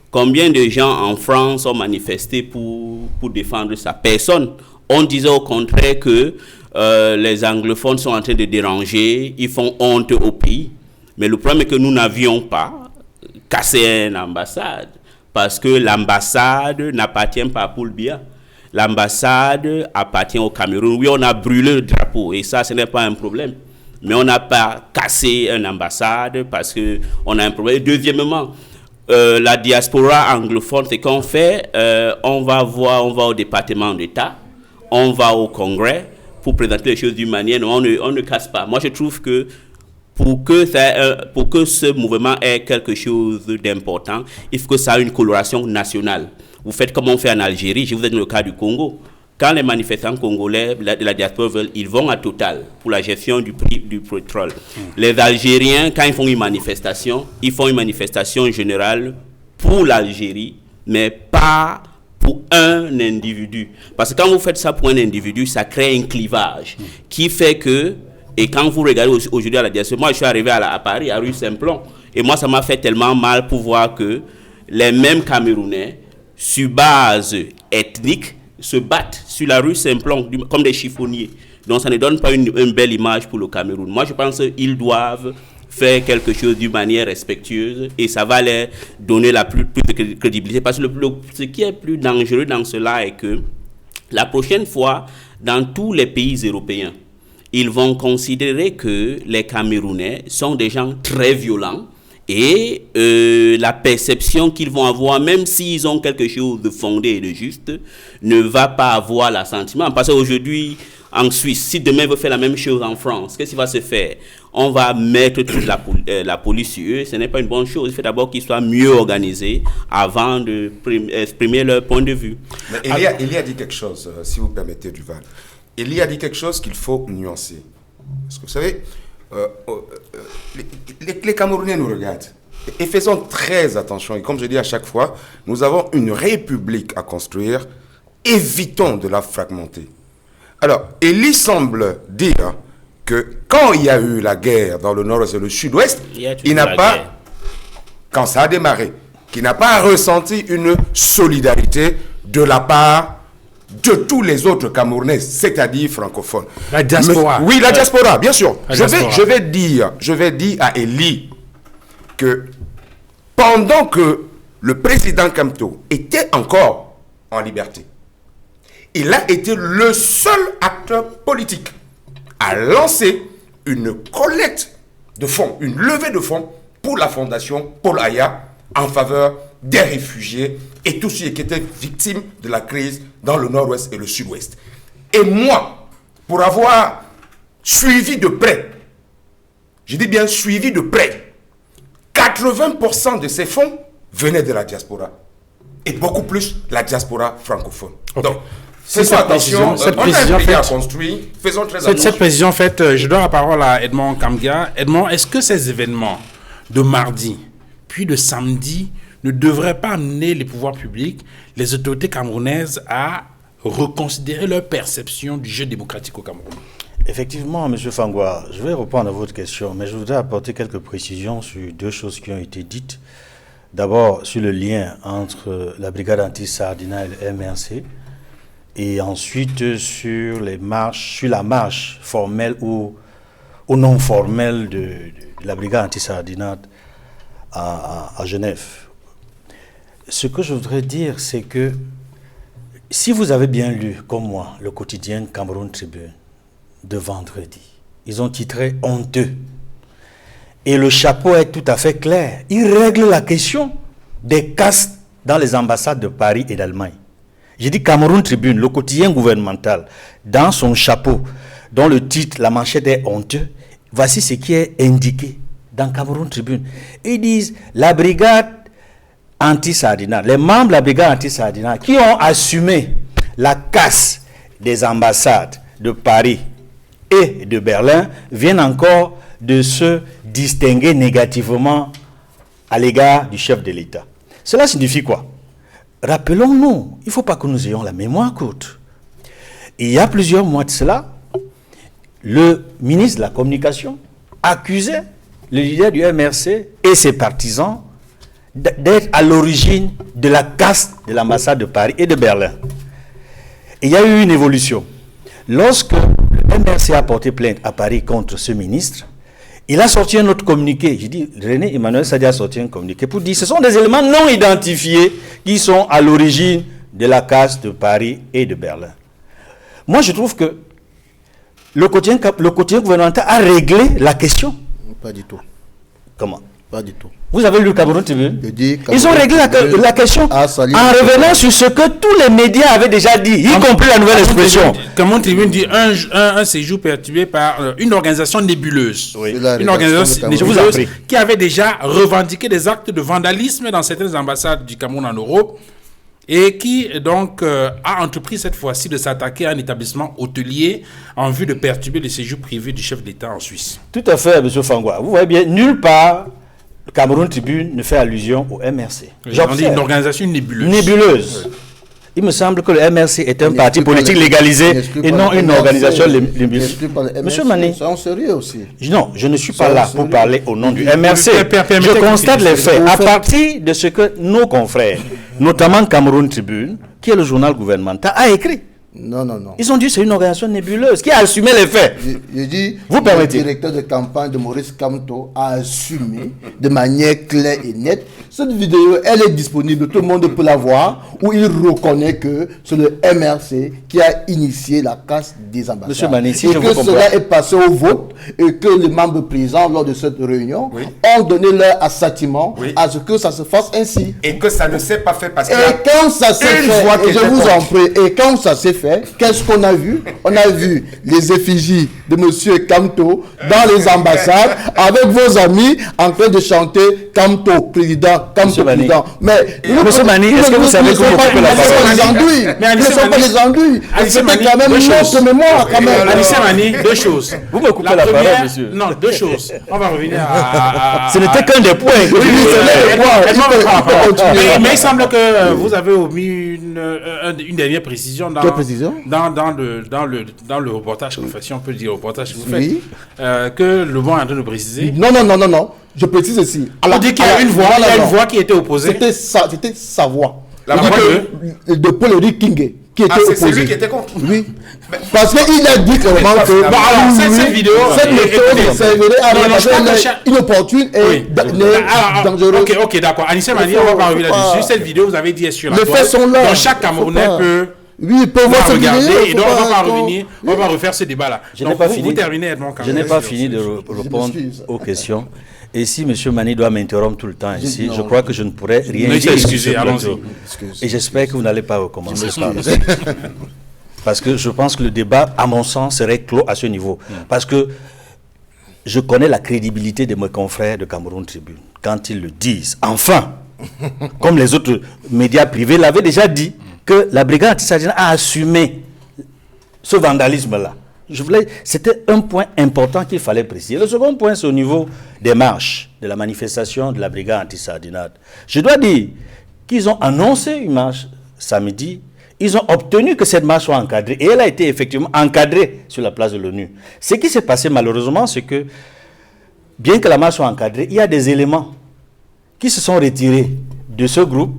combien de gens en France ont manifesté pour défendre ça? Personne. On disait au contraire que les anglophones sont en train de déranger, ils font honte au pays. Mais le problème est que nous n'avions pas cassé une ambassade, parce que l'ambassade n'appartient pas à Paul-Biya. L'ambassade appartient au Cameroun. Oui, on a brûlé le drapeau et ça, ce n'est pas un problème. Mais on n'a pas cassé une ambassade parce qu'on a un problème. Et deuxièmement, la diaspora anglophone, c'est qu'on fait, on va au département d'État, on va au Congrès pour présenter les choses d'une manière, on ne casse pas. Moi, je trouve que pour que ce mouvement ait quelque chose d'important, il faut que ça ait une coloration nationale. Vous faites comme on fait en Algérie, je vous ai donné le cas du Congo. Quand les manifestants congolais de la diaspora veulent, ils vont à Total pour la gestion du prix du pétrole. Les Algériens, quand ils font une manifestation générale pour l'Algérie, mais pas pour un individu. Parce que quand vous faites ça pour un individu, ça crée un clivage qui fait que, et quand vous regardez aujourd'hui à la diaspora, moi je suis arrivé à Paris, à rue Simplon, et moi ça m'a fait tellement mal pour voir que les mêmes Camerounais, sur base ethnique, se battent sur la rue Simplon comme des chiffonniers. Donc ça ne donne pas une belle image pour le Cameroun. Moi je pense qu'ils doivent faire quelque chose d'une manière respectueuse et ça va leur donner la plus de crédibilité. Parce que ce qui est plus dangereux dans cela est que la prochaine fois, dans tous les pays européens, ils vont considérer que les Camerounais sont des gens très violents. Et la perception qu'ils vont avoir, même s'ils ont quelque chose de fondé et de juste, ne va pas avoir l'assentiment. Parce qu'aujourd'hui, en Suisse, si demain veut faire la même chose en France, qu'est-ce qui va se faire? on va mettre toute la police sur eux. Ce n'est pas une bonne chose. Il faut d'abord qu'ils soient mieux organisés avant de exprimer leur point de vue. Mais Elie a dit quelque chose, si vous permettez, Duval. Elie a dit quelque chose qu'il faut nuancer. Parce que vous savez, les Camerounais nous regardent. Et faisons très attention. Et comme je dis à chaque fois, nous avons une république à construire. Évitons de la fragmenter. Alors, Elie semble dire que quand il y a eu la guerre dans le nord-ouest et le sud-ouest, il n'a pas, quand ça a démarré, qu'il n'a pas ressenti une solidarité de la part de tous les autres Camerounais, c'est-à-dire francophones. La diaspora. Oui, la diaspora, bien sûr. Je vais dire à Elie que pendant que le président Kamto était encore en liberté, il a été le seul acteur politique à lancer une collecte de fonds, une levée de fonds pour la fondation Paul Aya en faveur des réfugiés et tous ceux qui étaient victimes de la crise dans le nord-ouest et le sud-ouest. Et moi, pour avoir suivi de près, je dis bien suivi de près, 80% de ces fonds venaient de la diaspora. Et beaucoup plus la diaspora francophone. Okay. Donc, faisons attention, cette on a un pays à construire, faisons très attention. Cette précision faite, je donne la parole à Edmond Kamga. Edmond, est-ce que ces événements de mardi, puis de samedi, ne devraient pas amener les pouvoirs publics, les autorités camerounaises à reconsidérer leur perception du jeu démocratique au Cameroun? Effectivement, M. Fangwa, je vais répondre à votre question, mais je voudrais apporter quelques précisions sur deux choses qui ont été dites. D'abord, sur le lien entre la brigade anti-Sardina et le MRC, et ensuite sur la marche formelle ou non formelle de la brigade anti-Sardina à Genève. Ce que je voudrais dire, c'est que si vous avez bien lu, comme moi, le quotidien Cameroun Tribune de vendredi, ils ont titré « Honteux ». Et le chapeau est tout à fait clair. Il règle la question des castes dans les ambassades de Paris et d'Allemagne. J'ai dit Cameroun Tribune, le quotidien gouvernemental, dans son chapeau, dont le titre, la manchette est honteux. Voici ce qui est indiqué dans Cameroun Tribune. Ils disent la brigade anti-Sardina, les membres de la brigade anti-Sardina qui ont assumé la casse des ambassades de Paris et de Berlin viennent encore de se distinguer négativement à l'égard du chef de l'État. Cela signifie quoi? Rappelons-nous, il ne faut pas que nous ayons la mémoire courte. Il y a plusieurs mois de cela, le ministre de la Communication accusait le leader du MRC et ses partisans d'être à l'origine de la casse de l'ambassade de Paris et de Berlin. Et il y a eu une évolution. Lorsque le MRC a porté plainte à Paris contre ce ministre, il a sorti un autre communiqué. J'ai dit, René Emmanuel Sadi a sorti un communiqué pour dire que ce sont des éléments non identifiés qui sont à l'origine de la casse de Paris et de Berlin. Moi, je trouve que le quotidien gouvernemental a réglé la question. Pas du tout. Comment? Pas du tout. Vous avez lu le Cameroun TV? Ils ont réglé la question en revenant sur ce que tous les médias avaient déjà dit, y compris la nouvelle expression. Cameroun Tribune dit un séjour perturbé par une organisation nébuleuse. Oui. Une organisation nébuleuse qui avait déjà revendiqué des actes de vandalisme dans certaines ambassades du Cameroun en Europe et qui donc a entrepris cette fois-ci de s'attaquer à un établissement hôtelier en vue de perturber le séjour privé du chef d'État en Suisse. Tout à fait, M. Fangwa. Vous voyez bien, nulle part le Cameroun Tribune ne fait allusion au MRC. On dit une organisation nébuleuse. Nébuleuse. Il me semble que le MRC est un parti politique légalisé et non une organisation nébuleuse. Monsieur Mané, c'est en sérieux aussi. Non, je ne suis pas là pour parler au nom du MRC. Je constate les faits à partir de ce que nos confrères, notamment Cameroun Tribune, qui est le journal gouvernemental, a écrit. Non. Ils ont dit que c'est une organisation nébuleuse qui a assumé les faits. Je dis, vous permettez. Le directeur de campagne de Maurice Kamto a assumé de manière claire et nette. Cette vidéo, elle est disponible, tout le monde peut la voir. où il reconnaît que c'est le MRC qui a initié la casse des ambassades. Monsieur Mani, si et je que vous comprends. cela est passé au vote et que les membres présents lors de cette réunion ont donné leur assentiment à ce que ça se fasse ainsi. Et que ça ne s'est pas fait parce que... Et quand ça s'est une voix fait, qui et je était vous contre. en prie, et quand ça s'est fait, qu'est-ce qu'on a vu? On a vu les effigies de monsieur Kamto dans les ambassades avec vos amis en train de chanter Kamto, président, Kamto, Mani. président. Mais Monsieur Mani, est-ce que vous savez que vous coupez la parole? Mais ne sont pas les andouilles. Anissé C'était Mani, quand même deux notre choses. mémoire, quand même. Anissé Mani, deux choses. Vous me coupez la parole, monsieur. Non, deux choses. On va revenir à... Ce n'était qu'un des points. Oui, c'est le point. Mais il semble que vous avez omis une dernière précision dans, Quelle précision? dans le reportage que vous faites, si on peut dire reportage que vous faites, Oui. que le bon est en train de préciser. Non. Je précise ici. On dit qu'il y a une voix, il y a une voix qui était opposée. C'était sa voix. La voix de Paul-Éric Kingé qui était c'est opposé. lui qui était contre. Oui. Parce qu'il a dit clairement que Bon, alors, cette vidéo, cette méthode servirait à non, je crois que inopportune et dangereuse. Ok, d'accord. Anissé Mani, on va pas revenir là-dessus. Cette vidéo, vous avez dit, est sur la Les toile. faits sont là. Donc chaque Camerounais peut... Oui, il peut On va voir cette regarder vidéo. et donc on va pas revenir, on va refaire ce débat-là. Je n'ai Donc pas vous fini. terminez, Edmond Kambale. Je n'ai pas fini de répondre m'excuse. aux questions. Et si M. Mani doit m'interrompre tout le temps ici, non, je crois que je ne pourrais rien Veuillez dire. s'excuser, sur ce allons-y. plateau. Et j'espère que vous n'allez pas recommencer par là. Parce que je pense que le débat, à mon sens, serait clos à ce niveau. Parce que je connais la crédibilité de mes confrères de Cameroun Tribune. Quand ils le disent, enfin, comme les autres médias privés l'avaient déjà dit, que la brigade anti-Sardinat a assumé ce vandalisme-là. C'était un point important qu'il fallait préciser. Le second point, c'est au niveau des marches, de la manifestation de la brigade anti-Sardinat. Je dois dire qu'ils ont annoncé une marche samedi. Ils ont obtenu que cette marche soit encadrée. Et elle a été effectivement encadrée sur la place de l'ONU. Ce qui s'est passé malheureusement, c'est que, bien que la marche soit encadrée, il y a des éléments qui se sont retirés de ce groupe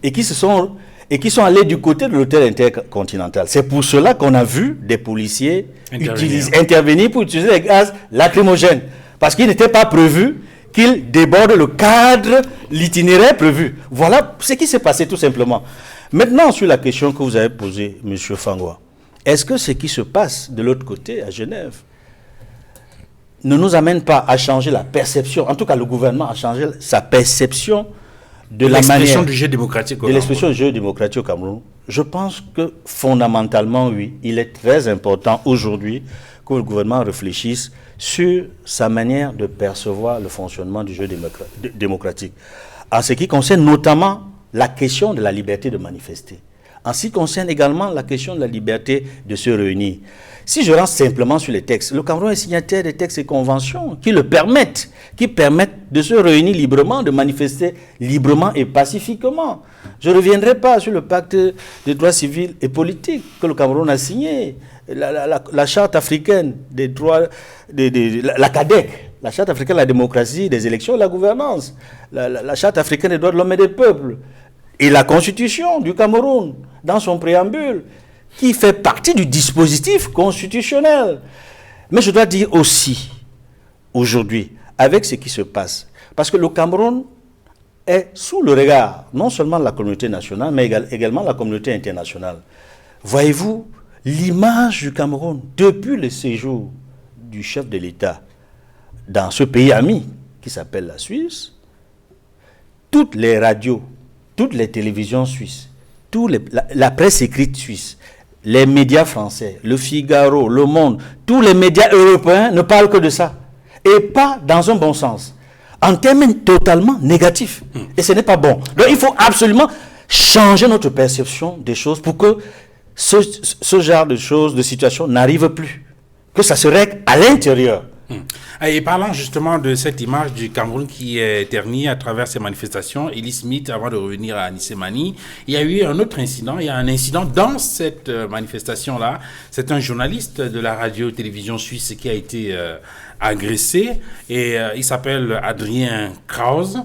et qui sont allés du côté de l'hôtel intercontinental. C'est pour cela qu'on a vu des policiers intervenir pour utiliser les gaz lacrymogènes. Parce qu'il n'était pas prévu qu'ils débordent le cadre, l'itinéraire prévu. Voilà ce qui s'est passé tout simplement. Maintenant, sur la question que vous avez posée, M. Fangwa, est-ce que ce qui se passe de l'autre côté, à Genève, ne nous amène pas à changer la perception, en tout cas le gouvernement a changé sa perception de la manière... L'expression du jeu démocratique au de l'expression du jeu démocratique au Cameroun. Je pense que fondamentalement, oui, il est très important aujourd'hui que le gouvernement réfléchisse sur sa manière de percevoir le fonctionnement du jeu démocratique. En ce qui concerne notamment la question de la liberté de manifester. En ce qui concerne également la question de la liberté de se réunir. Si je rentre simplement sur les textes, le Cameroun est signataire des textes et conventions qui permettent de se réunir librement, de manifester librement et pacifiquement. Je ne reviendrai pas sur le pacte des droits civils et politiques que le Cameroun a signé, la charte africaine des droits, la CADEC, la charte africaine de la démocratie, des élections et de la gouvernance, la charte africaine des droits de l'homme et des peuples, et la constitution du Cameroun, dans son préambule, qui fait partie du dispositif constitutionnel. Mais je dois dire aussi, aujourd'hui, avec ce qui se passe, parce que le Cameroun est sous le regard, non seulement de la communauté nationale, mais également de la communauté internationale. Voyez-vous, l'image du Cameroun, depuis le séjour du chef de l'État dans ce pays ami, qui s'appelle la Suisse, toutes les radios, toutes les télévisions suisses, la presse écrite suisse, les médias français, le Figaro, le Monde, tous les médias européens ne parlent que de ça. Et pas dans un bon sens. En termes totalement négatifs. Et ce n'est pas bon. Donc il faut absolument changer notre perception des choses pour que ce genre de choses, de situations n'arrive plus. Que ça se règle à l'intérieur. Et parlant justement de cette image du Cameroun qui est ternie à travers ces manifestations, Elie Smith, avant de revenir à Anissé Mani, il y a eu un autre incident. Il y a un incident dans cette manifestation-là. C'est un journaliste de la radio-télévision suisse qui a été agressé. Et il s'appelle Adrien Krause,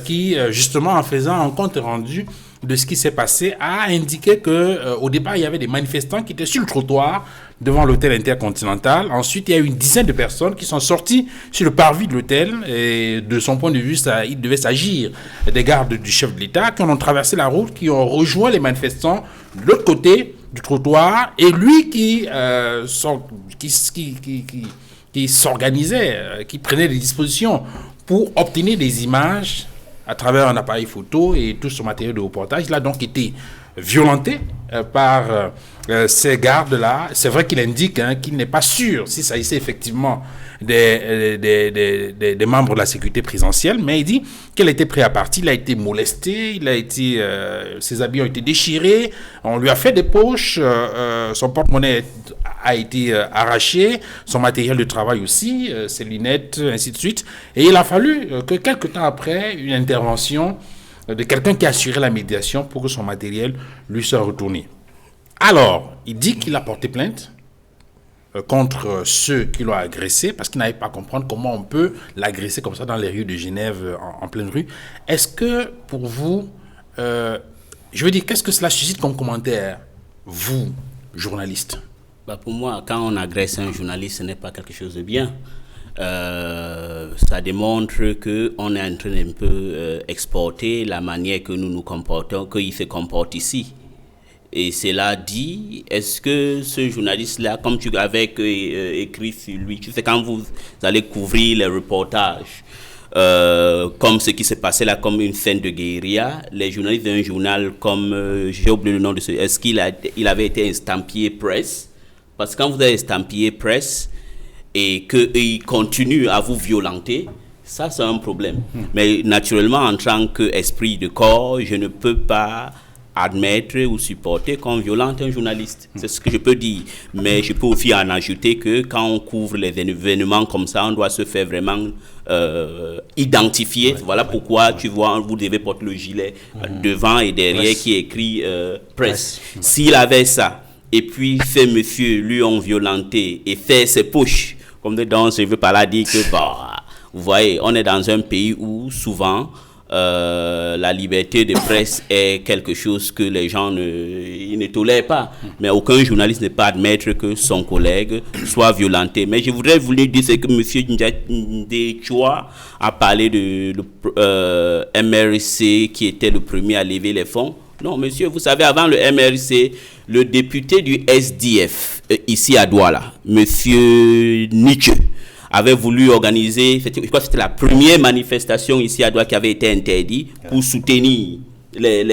qui, justement, en faisant un compte rendu de ce qui s'est passé, a indiqué que au départ, il y avait des manifestants qui étaient sur le trottoir devant l'hôtel Intercontinental. Ensuite, il y a eu une dizaine de personnes qui sont sorties sur le parvis de l'hôtel. Et de son point de vue, il devait s'agir des gardes du chef de l'État qui ont traversé la route, qui ont rejoint les manifestants de l'autre côté du trottoir. Et lui qui s'organisait, qui prenait des dispositions pour obtenir des images à travers un appareil photo et tout son matériel de reportage. Il a donc été violenté par ces gardes-là. C'est vrai qu'il indique qu'il n'est pas sûr si ça s'agissait effectivement des membres de la sécurité présidentielle, mais il dit qu'il a été pris à partie, il a été molesté, ses habits ont été déchirés, on lui a fait des poches, son porte-monnaie a été arraché, son matériel de travail aussi, ses lunettes, ainsi de suite. Et il a fallu que quelque temps après, une intervention de quelqu'un qui a assuré la médiation pour que son matériel lui soit retourné. Alors, il dit qu'il a porté plainte contre ceux qui l'ont agressé parce qu'il n'avait pas à comprendre comment on peut l'agresser comme ça dans les rues de Genève en pleine rue. Est-ce que pour vous, je veux dire, qu'est-ce que cela suscite comme commentaire, vous, journaliste? Pour moi, quand on agresse un journaliste, ce n'est pas quelque chose de bien. Ça démontre qu'on est en train d'un peu exporter la manière que nous nous comportons, qu'il se comporte ici. Et cela dit, est-ce que ce journaliste-là, comme tu avais écrit sur lui, tu sais, quand vous allez couvrir les reportages, comme ce qui s'est passé là, comme une scène de guérilla, les journalistes d'un journal comme, j'ai oublié le nom de ce, est-ce qu'il avait été estampillé presse? Parce que quand vous avez estampillé presse et qu'il continue à vous violenter, ça c'est un problème. Mais naturellement, en tant qu'esprit de corps, je ne peux pas admettre ou supporter qu'on violente un journaliste. C'est ce que je peux dire. Mais je peux aussi en ajouter que quand on couvre les événements comme ça, on doit se faire vraiment identifier. Voilà pourquoi tu vois, vous devez porter le gilet devant et derrière qui est écrit presse. S'il avait ça, et puis ces messieurs lui ont violenté et fait ses poches, comme dedans, je veux pas là dire que, vous voyez, on est dans un pays où souvent la liberté de presse est quelque chose que les gens ne tolèrent pas. Mais aucun journaliste ne peut admettre que son collègue soit violenté. Mais je voudrais vous dire que M. Ndechua a parlé de MRC qui était le premier à lever les fonds. Non, monsieur, vous savez, avant le MRC, le député du SDF, ici à Douala, monsieur Nietzsche, avait voulu organiser, je crois que c'était la première manifestation ici à Douala qui avait été interdite pour soutenir les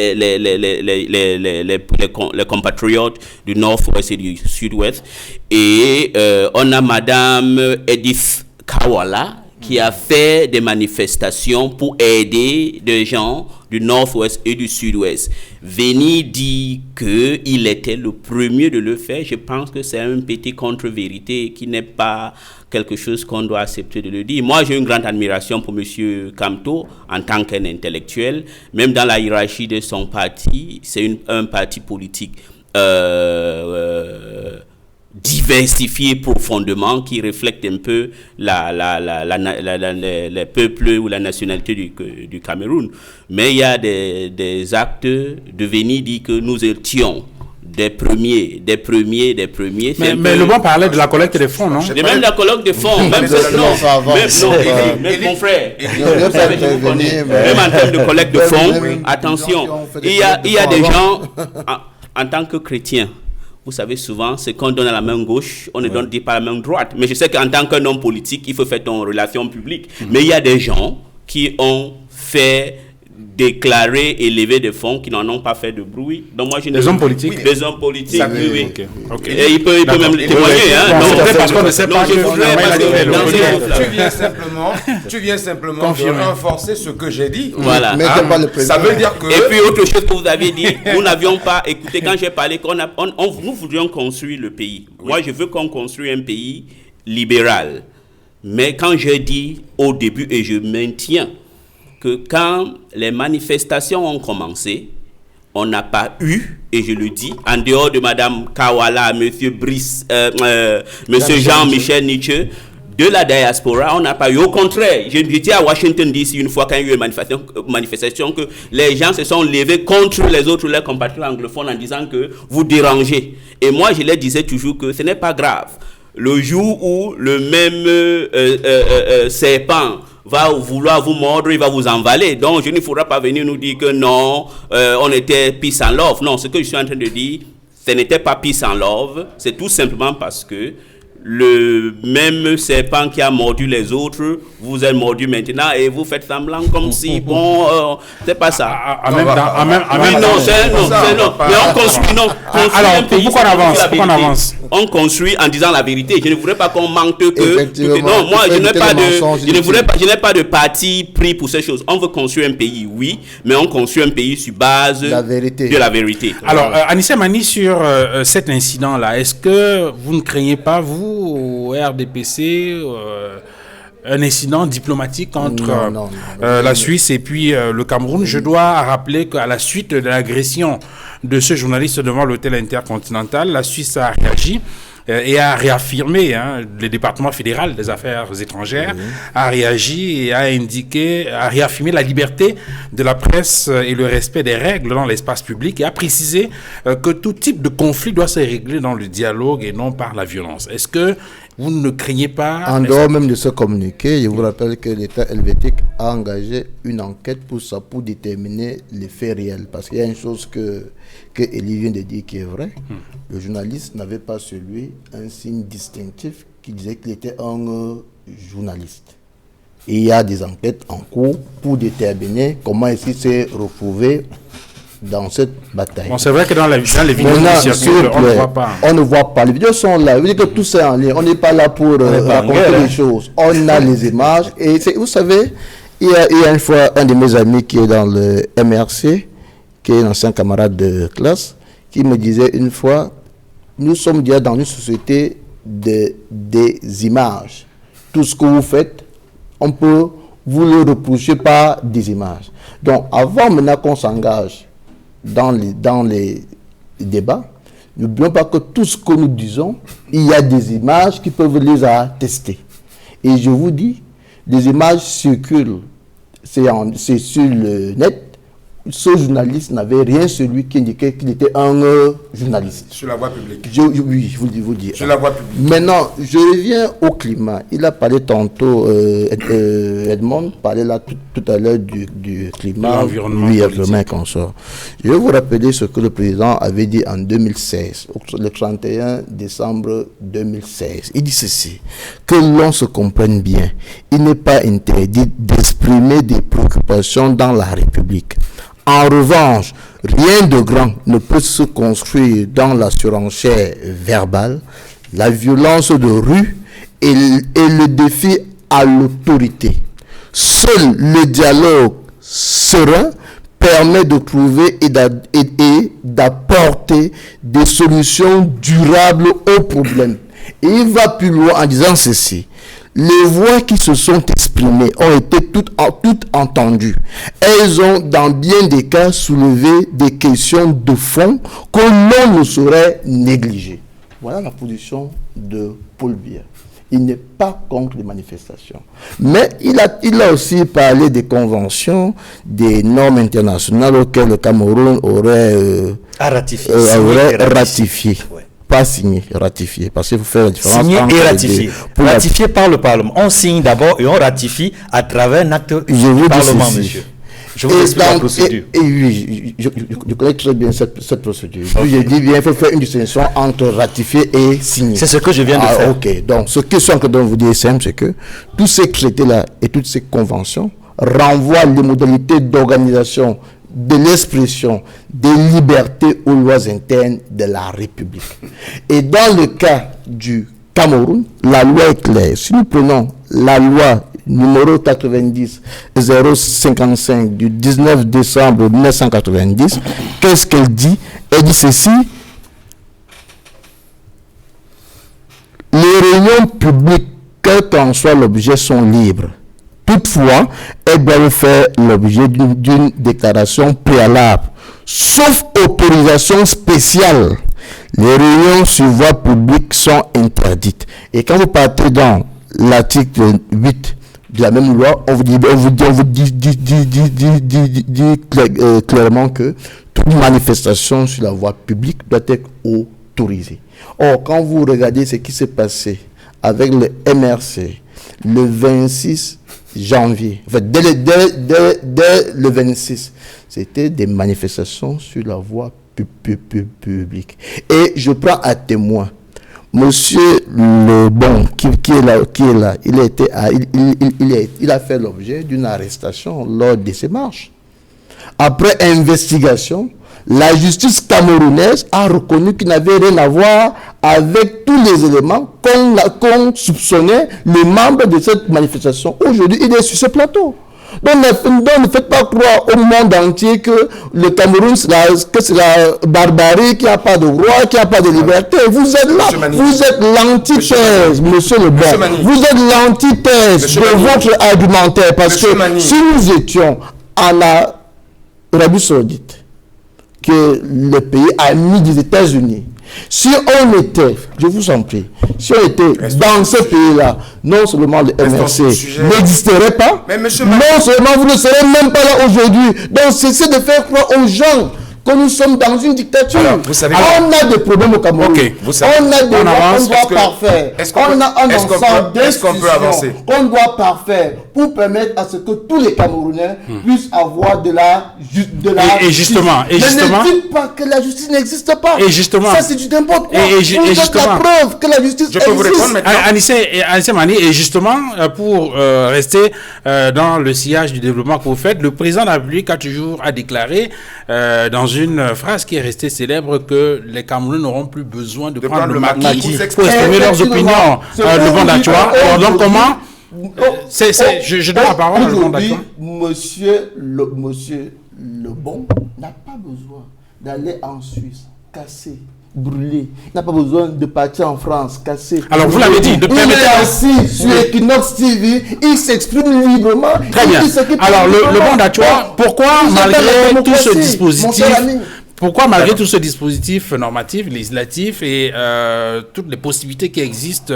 compatriotes du Nord-Ouest et du Sud-Ouest. Et on a madame Edith Kawala qui a fait des manifestations pour aider des gens du Nord-Ouest et du Sud-Ouest. Venir dire qu'il était le premier de le faire, je pense que c'est un petit contre-vérité qui n'est pas quelque chose qu'on doit accepter de le dire. Moi, j'ai une grande admiration pour M. Kamto en tant qu'un intellectuel. Même dans la hiérarchie de son parti, c'est un parti politique diversifié profondément, qui reflète un peu les peuples ou la nationalité du Cameroun. Mais il y a des actes de venir dire que nous étions des premiers. Mais le bon parlait de la collecte des fonds, non? Et même la collecte des fonds, même mon frère, même en termes de collecte de fonds, attention, il y a des gens, en tant que chrétiens, vous savez, souvent, ce qu'on donne à la main gauche, on ne donne pas à la main droite. Mais je sais qu'en tant qu'un homme politique, il faut faire ton relation publique. Mais il y a des gens qui ont fait déclarer et lever des fonds qui n'en ont pas fait de bruit. Donc moi, des hommes politiques? Des hommes politiques, oui. Okay. Et il peut même le témoigner. Parce qu'on ne sait pas tu viens simplement de renforcer ce que j'ai dit. Voilà. Ça veut dire que... Et puis autre chose que vous avez dit, nous n'avions pas écouté quand j'ai parlé, nous voulions construire le pays. Moi, je veux qu'on construise un pays libéral. Mais quand j'ai dit au début, et je maintiens, que quand les manifestations ont commencé, on n'a pas eu, et je le dis, en dehors de Mme Kawala, M. Brice, M. Jean-Michel Nietzsche, de la diaspora, on n'a pas eu. Au contraire, j'étais à Washington DC une fois quand il y a eu une manifestation que les gens se sont levés contre les autres, les compatriotes anglophones en disant que vous dérangez. Et moi, je leur disais toujours que ce n'est pas grave. Le jour où le même serpent va vouloir vous mordre, il va vous envaler. Donc, je ne faudra pas venir nous dire que non, on était peace and love. Non, ce que je suis en train de dire, ce n'était pas peace and love. C'est tout simplement parce que le même serpent qui a mordu les autres vous a mordu maintenant et vous faites semblant comme si, bon, c'est pas ça. Non, mais on construit, alors, pourquoi on avance? On construit en disant la vérité. Je ne voudrais pas qu'on manque que... Non, moi, je n'ai pas de parti pris pour ces choses. On veut construire un pays, oui, mais on construit un pays sur base de la vérité. Alors, Anissé Mani, sur cet incident-là, est-ce que vous ne craignez pas, vous, au RDPC, un incident diplomatique entre la Suisse et puis le Cameroun? Je dois rappeler qu'à la suite de l'agression de ce journaliste devant l'hôtel Intercontinental, la Suisse a réagi et a réaffirmé, le département fédéral des affaires étrangères a réagi et a réaffirmé la liberté de la presse et le respect des règles dans l'espace public et a précisé que tout type de conflit doit se régler dans le dialogue et non par la violence. Est-ce que vous ne craignez pas... En dehors même de ce communiqué, je vous rappelle que l'État helvétique a engagé une enquête pour déterminer les faits réels. Parce qu'il y a une chose que Elie vient de dire qui est vraie. Le journaliste n'avait pas sur lui un signe distinctif qui disait qu'il était un journaliste. Et il y a des enquêtes en cours pour déterminer comment il s'est retrouvé dans cette bataille. Bon, c'est vrai que dans les vidéos qui circulent, on ne voit pas. On ne voit pas. Les vidéos sont là. Vous dites que tout c'est en ligne. On n'est pas là pour raconter les choses. On a les images. Et vous savez, il y a une fois un de mes amis qui est dans le MRC, qui est un ancien camarade de classe, qui me disait une fois, nous sommes déjà dans une société des images. Tout ce que vous faites, on peut vous le reprocher par des images. Donc, avant maintenant qu'on s'engage dans les débats, n'oublions pas que tout ce que nous disons, il y a des images qui peuvent les attester. Et je vous dis, les images circulent, c'est sur le net. Ce journaliste n'avait rien sur lui qui indiquait qu'il était un journaliste. Sur la voie publique. Oui, je vous dis. Sur la voie publique. Maintenant, je reviens au climat. Il a parlé tantôt, Edmond parlait là tout à l'heure du climat, l'environnement qu'on sort. Je vais vous rappeler ce que le président avait dit en 2016, le 31 décembre 2016. Il dit ceci, que l'on se comprenne bien, il n'est pas interdit d'exprimer des préoccupations dans la République. En revanche, rien de grand ne peut se construire dans la surenchère verbale, la violence de rue et le défi à l'autorité. Seul le dialogue serein permet de trouver et d'apporter des solutions durables aux problèmes. Et il va plus loin en disant ceci. Les voix qui se sont exprimées ont été toutes entendues. Elles ont, dans bien des cas, soulevé des questions de fond que l'on ne saurait négliger. Voilà la position de Paul Biya. Il n'est pas contre les manifestations. Mais il a aussi parlé des conventions, des normes internationales auxquelles le Cameroun aurait ratifié. Ouais. Pas signé, ratifié, parce qu'il faut faire la différence. Signé et ratifié. Ratifié par le Parlement. On signe d'abord et on ratifie à travers un acte du Parlement, monsieur. Je vous explique la procédure. Oui, je connais très bien cette procédure. Okay. Je dis bien, il faut faire une distinction entre ratifier et signer. C'est ce que je viens de faire. Ok, donc ce que je suis en train de vous dire, c'est que tous ces traités-là et toutes ces conventions renvoient les modalités d'organisation de l'expression des libertés aux lois internes de la République. Et dans le cas du Cameroun, la loi est claire. Si nous prenons la loi numéro 90-055 du 19 décembre 1990, qu'est-ce qu'elle dit? Elle dit ceci: les réunions publiques, quel qu'en soit l'objet, sont libres. Toutefois, elles doivent faire l'objet d'une déclaration préalable, sauf autorisation spéciale. Les réunions sur voie publique sont interdites. Et quand vous partez dans l'article 8 de la même loi, on vous dit clairement que toute manifestation sur la voie publique doit être autorisée. Or, quand vous regardez ce qui s'est passé avec le MRC le 26 janvier, en fait, dès le 26, c'était des manifestations sur la voie publique. Et je prends à témoin Monsieur Lebon, qui est là, il a fait l'objet d'une arrestation lors de ses marches. Après investigation, la justice camerounaise a reconnu qu'il n'avait rien à voir avec tous les éléments qu'on soupçonnait les membres de cette manifestation. Aujourd'hui, il est sur ce plateau. Donc ne faites pas croire au monde entier que le Cameroun, c'est la barbarie, qu'il n'y a pas de roi, qu'il n'y a pas de liberté. Vous êtes là, vous êtes l'antithèse, monsieur le bon. Vous êtes l'antithèse de votre argumentaire. Parce que si nous étions en Arabie Saoudite, que le pays ami des États-Unis, si on était, je vous en prie, si on était dans ce pays-là, non seulement le MRC n'existerait pas, non seulement vous ne serez même pas là aujourd'hui. Donc cessez de faire croire aux gens que nous sommes dans une dictature. Alors, vous savez, on a des problèmes au Cameroun. Okay, on a des lois qu'on doit parfaire. On a un ensemble d'institutions qu'on doit parfaire pour permettre à ce que tous les Camerounais puissent avoir de la et justement, ne dites pas que la justice n'existe pas. Et justement, ça c'est du n'importe quoi. Et justement, la preuve que la justice existe. Je peux vous répondre maintenant. Anissé Mani, et justement, pour rester dans le sillage du développement que vous faites, le président de la République a déclaré dans une phrase qui est restée célèbre que les Camerounais n'auront plus besoin de prendre le maquis pour exprimer leurs opinions devant l'Actua. Alors donc comment je donne la parole à aujourd'hui, monsieur Lebon n'a pas besoin d'aller en Suisse, casser, brûler. Il n'a pas besoin de partir en France, casser. Alors vous l'avez dit, il est assis sur Equinox TV, il s'exprime librement. Très bien. Alors le bon d'Actua, pourquoi malgré tout ce dispositif, malgré tout ce dispositif normatif, législatif et toutes les possibilités qui existent,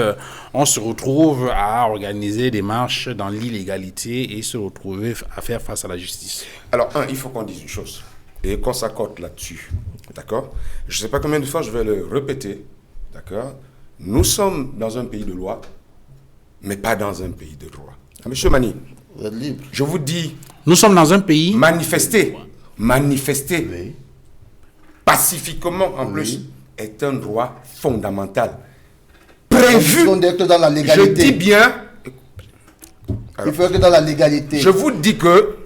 on se retrouve à organiser des marches dans l'illégalité et se retrouver à faire face à la justice? Alors, il faut qu'on dise une chose et qu'on s'accorde là-dessus. D'accord? Je ne sais pas combien de fois je vais le répéter. D'accord? Nous sommes dans un pays de loi, mais pas dans un pays de droit. Monsieur Mani, vous êtes libre. Je vous dis... Nous sommes dans un pays... Manifester oui. Pacifiquement en plus est un droit fondamental. Prévu... dans la légalité. Je dis bien... Alors, il faut que dans la légalité. Je vous dis que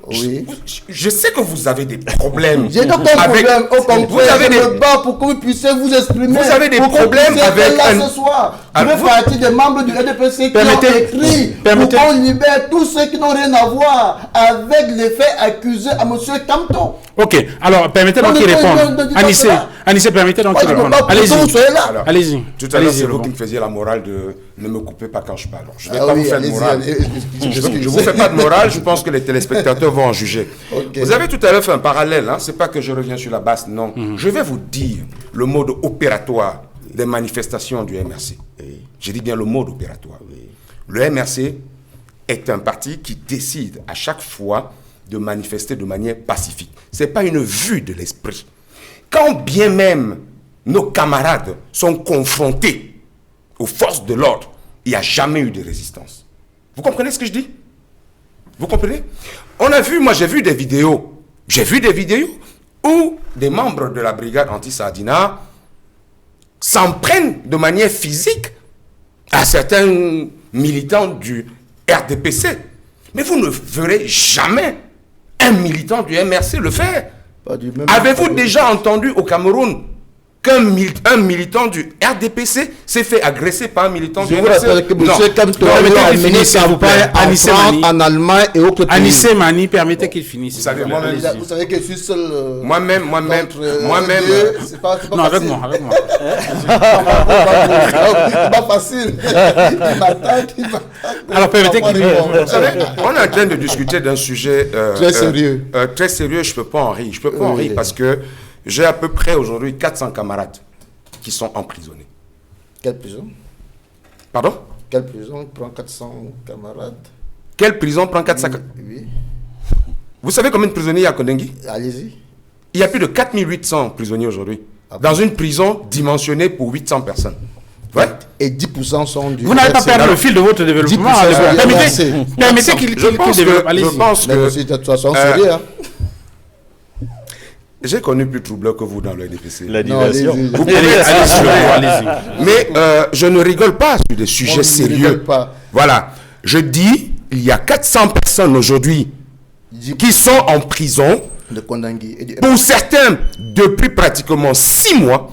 je sais que vous avez des problèmes. J'ai aucun problème. Au contraire, je me bats pour que vous puissiez vous exprimer. Vous avez des problèmes avec ce soir. Je fais partie des membres du RDPC qui ont écrit pour qu'on libère tous ceux qui n'ont rien à voir avec les faits accusés à M. Kamto. Ok, alors permettez donc qu'il réponde. Anissé, permettez donc qu'il réponde. Allez-y. Tout à l'heure, c'est vous qui me faisiez la morale de ne me coupez pas quand je parle. Je ne vais pas vous faire de morale. Je ne vous fais pas de morale, je pense que les téléspectateurs vont en juger. Okay. Vous avez tout à l'heure fait un parallèle, ce n'est pas que je reviens sur la base, non. Je vais vous dire le mode opératoire des manifestations du MRC. Je dis bien le mode opératoire. Le MRC est un parti qui décide à chaque fois de manifester de manière pacifique. Ce n'est pas une vue de l'esprit. Quand bien même nos camarades sont confrontés aux forces de l'ordre, il n'y a jamais eu de résistance. Vous comprenez ce que je dis? Vous comprenez? J'ai vu des vidéos où des membres de la brigade anti-Sardina s'en prennent de manière physique à certains militants du RDPC. Mais vous ne verrez jamais un militant du MRC le faire. Avez-vous déjà entendu au Cameroun qu'un militant du RDPC s'est fait agresser par un militant du MRC? Je vous rappelle que M. Kamto a mené campagne en France, en Allemagne et autres pays. Anissé Mani, permettez qu'il finisse. Vous savez que je suis seul... Moi-même... Non, avec moi. C'est pas facile. Il m'attaque. Alors, permettez qu'il finisse. Vous savez, on est en train de discuter d'un sujet... très sérieux. Très sérieux, je ne peux pas en rire. Parce que j'ai à peu près aujourd'hui 400 camarades qui sont emprisonnés. Quelle prison? Pardon? Quelle prison prend 400 camarades? Quelle prison prend 400 Oui. Vous savez combien de prisonniers il y a à Kondengui? Allez-y. Il y a plus de 4800 prisonniers aujourd'hui. Dans une prison dimensionnée pour 800 personnes. Ouais. Et 10% sont du... Vous n'avez pas perdu le fil de votre développement. 10% Permettez qu'il développe. Je pense Mais que aussi, de toute façon, sérieux, hein. j'ai connu plus troubleur que vous dans le NDPC. La Non, diversion. allez-y. Vous pouvez allez-y. Mais je ne rigole pas sur des sujets Moi, je ne sérieux. rigole pas. Voilà. Je dis, il y a 400 personnes aujourd'hui qui sont en prison, De Kondengui. pour certains depuis pratiquement 6 mois,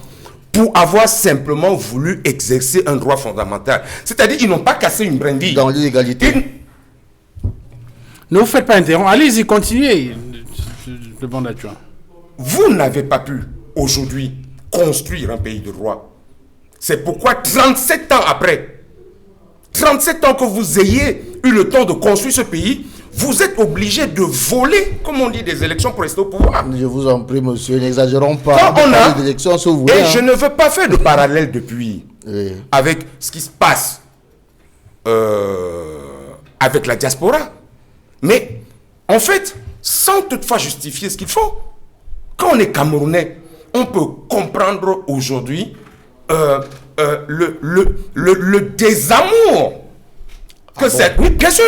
pour avoir simplement voulu exercer un droit fondamental. C'est-à-dire qu'ils n'ont pas cassé une brindille. Dans l'illégalité. Ne vous faites pas interrompre. Allez-y, continuez. Le bon adjoint. Vous n'avez pas pu, aujourd'hui, construire un pays de droit. C'est pourquoi 37 ans après, 37 ans que vous ayez eu le temps de construire ce pays, vous êtes obligé de voler, comme on dit, des élections pour rester au pouvoir. Je vous en prie, monsieur, n'exagérons pas. Quand on a... Les élections, si vous voulez, Et hein. je ne veux pas faire de parallèle depuis Oui. avec ce qui se passe avec la diaspora. Mais, en fait, sans toutefois justifier ce qu'il faut, quand on est Camerounais, on peut comprendre aujourd'hui le désamour que c'est. Oui, bien sûr.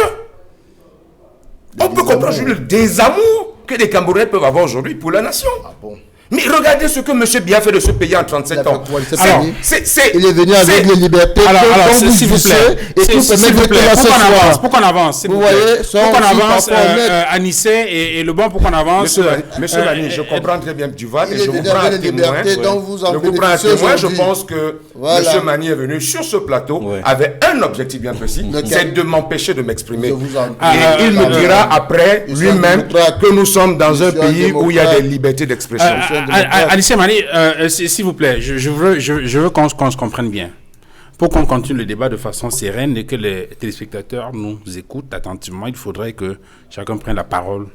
On peut comprendre le désamour que les Camerounais peuvent avoir aujourd'hui pour la nation. Ah bon. Mais regardez ce que M. Biya fait de ce pays en 37 ans. Alors, il est venu avec les libertés. Alors, vous s'il vous plaît, et tout s'il vous plaît, pour qu'on avance, vous voyez, pour qu'on avance, Anissé et le bon pour qu'on avance. Monsieur Lani, je comprends très bien Duval et je vous est prends à venu témoin. liberté, donc vous en Je vous prends à bénéficiez témoin. Je aujourd'hui. pense que Voilà. Monsieur Mani est venu sur ce plateau Ouais. avec un objectif bien précis, Lequel? c'est de m'empêcher de m'exprimer. Je vous en prie. Et il me dira après Nous sommes lui-même démocrates. que nous sommes dans un Nous sommes pays où il y a démocrates. des libertés d'expression. Anissé Mani, s'il vous plaît, je veux qu'on se comprenne bien. Pour qu'on continue le débat de façon sereine et que les téléspectateurs nous écoutent attentivement, il faudrait que chacun prenne la parole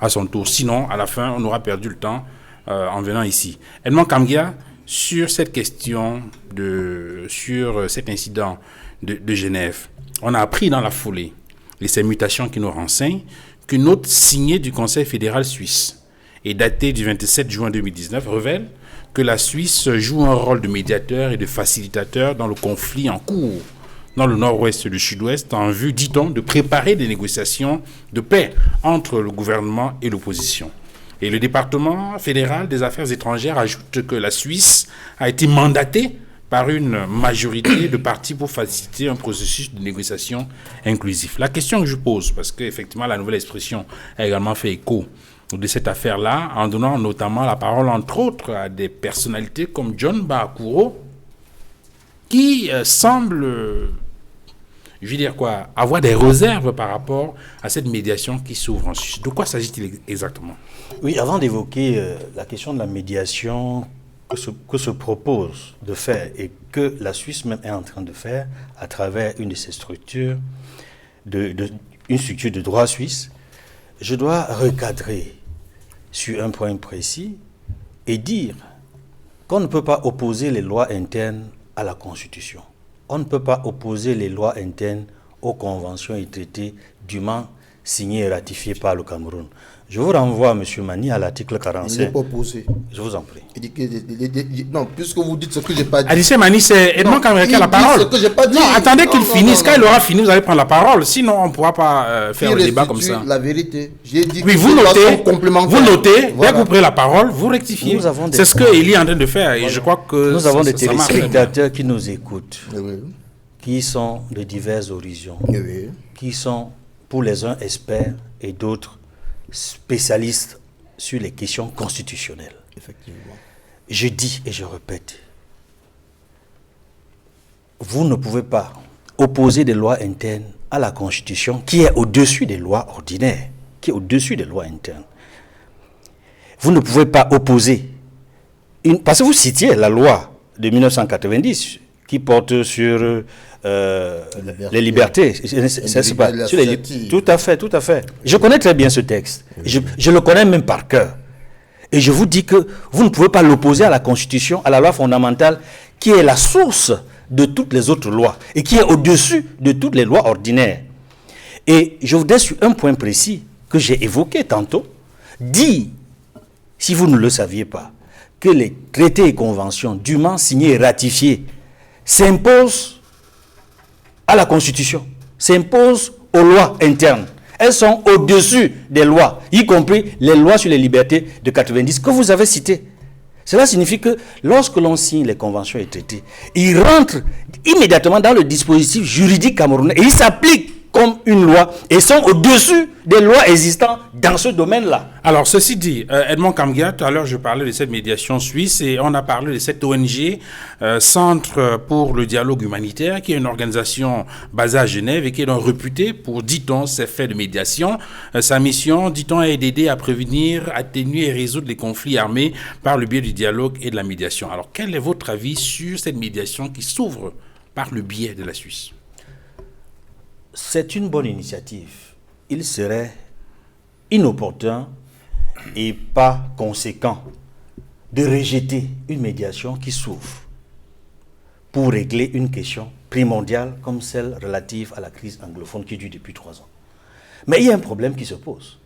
à son tour. Sinon, à la fin, on aura perdu le temps en venant ici. Edmond Kamgia, sur cette question, sur cet incident de Genève, on a appris dans la foulée, et ces mutations qui nous renseignent, qu'une note signée du Conseil fédéral suisse et datée du 27 juin 2019 révèle que la Suisse joue un rôle de médiateur et de facilitateur dans le conflit en cours dans le nord-ouest et le sud-ouest en vue, dit-on, de préparer des négociations de paix entre le gouvernement et l'opposition. Et le département fédéral des affaires étrangères ajoute que la Suisse a été mandatée par une majorité de partis pour faciliter un processus de négociation inclusif. La question que je pose, parce qu'effectivement la nouvelle expression a également fait écho de cette affaire-là, en donnant notamment la parole, entre autres, à des personnalités comme John Bahakuro, qui semblent, je veux dire quoi, avoir des réserves par rapport à cette médiation qui s'ouvre en Suisse. De quoi s'agit-il exactement? Oui, avant d'évoquer la question de la médiation que se propose de faire et que la Suisse même est en train de faire à travers une de ses structures, une structure de droit suisse, je dois recadrer sur un point précis et dire qu'on ne peut pas opposer les lois internes à la Constitution. On ne peut pas opposer les lois internes aux conventions et traités dûment signés et ratifiés par le Cameroun. Je vous renvoie, M. Mani, à l'article 45. Il n'est pas opposé. Je vous en prie. Il dit que, non, puisque vous dites ce que je n'ai pas dit. Anissé Mani, c'est Edmond Kamgia qui a la il dit parole. ce que j'ai pas dit. Non, attendez qu'il Non, finisse. non, Quand non. il aura fini, vous allez prendre la parole. Sinon, on ne pourra pas faire Il le débat comme ça. restitue la vérité. J'ai dit Oui, que vous ces lois notez, sont complémentaires. dès Voilà. que vous prenez la parole, vous rectifiez. Nous avons des- C'est ce que Élie est en train de faire. Et je crois que Nous avons des ça marche très bien. téléspectateurs qui nous écoutent, Oui, qui sont de divers horizons, oui. qui sont pour les uns experts et d'autres spécialistes sur les questions constitutionnelles. Effectivement. Je dis et je répète, vous ne pouvez pas opposer des lois internes à la Constitution qui est au-dessus des lois ordinaires, qui est au-dessus des lois internes. Vous ne pouvez pas opposer, parce que vous citiez la loi de 1990 qui porte sur les libertés. C'est pas, sur les, tout à fait, tout à fait. Je connais très bien ce texte. Je le connais même par cœur. Et je vous dis que vous ne pouvez pas l'opposer à la Constitution, à la loi fondamentale, qui est la source de toutes les autres lois et qui est au-dessus de toutes les lois ordinaires. Et je voudrais sur un point précis que j'ai évoqué tantôt, dire, si vous ne le saviez pas, que les traités et conventions dûment signés et ratifiés s'imposent à la Constitution, s'imposent aux lois internes. Elles sont au-dessus des lois, y compris les lois sur les libertés de 90 que vous avez citées. Cela signifie que lorsque l'on signe les conventions et traités, ils rentrent immédiatement dans le dispositif juridique camerounais et ils s'appliquent comme une loi et sont au-dessus des lois existantes dans ce domaine-là. Alors, ceci dit, Edmond Kamgia, tout à l'heure, je parlais de cette médiation suisse et on a parlé de cette ONG, Centre pour le dialogue humanitaire, qui est une organisation basée à Genève et qui est donc réputée pour, dit-on, ses faits de médiation. Sa mission, dit-on, est d'aider à prévenir, atténuer et résoudre les conflits armés par le biais du dialogue et de la médiation. Alors, quel est votre avis sur cette médiation qui s'ouvre par le biais de la Suisse? C'est une bonne initiative. Il serait inopportun et pas conséquent de rejeter une médiation qui s'ouvre pour régler une question primordiale comme celle relative à la crise anglophone qui dure depuis 3 ans. Mais il y a un problème qui se pose.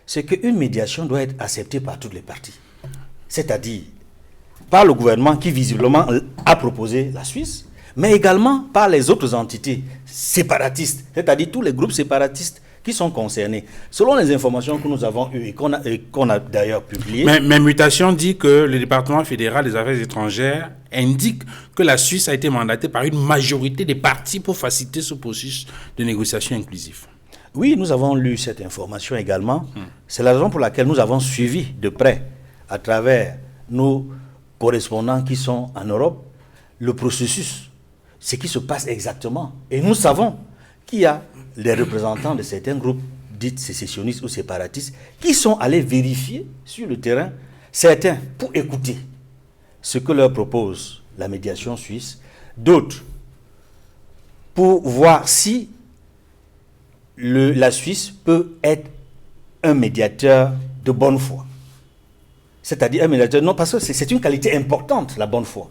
C'est qu'une médiation doit être acceptée par toutes les parties. C'est-à-dire par le gouvernement qui visiblement a proposé la Suisse, mais également par les autres entités séparatistes, c'est-à-dire tous les groupes séparatistes qui sont concernés. Selon les informations que nous avons eues et qu'on a d'ailleurs publiées... Mais Mutation dit que le département fédéral des affaires étrangères indique que la Suisse a été mandatée par une majorité des partis pour faciliter ce processus de négociation inclusif. Oui, nous avons lu cette information également. C'est la raison pour laquelle nous avons suivi de près, à travers nos correspondants qui sont en Europe, le processus, ce qui se passe exactement. Et nous savons qu'il y a les représentants de certains groupes dits sécessionnistes ou séparatistes qui sont allés vérifier sur le terrain, certains pour écouter ce que leur propose la médiation suisse, d'autres pour voir si la Suisse peut être un médiateur de bonne foi. C'est-à-dire un médiateur, non, parce que c'est une qualité importante, la bonne foi.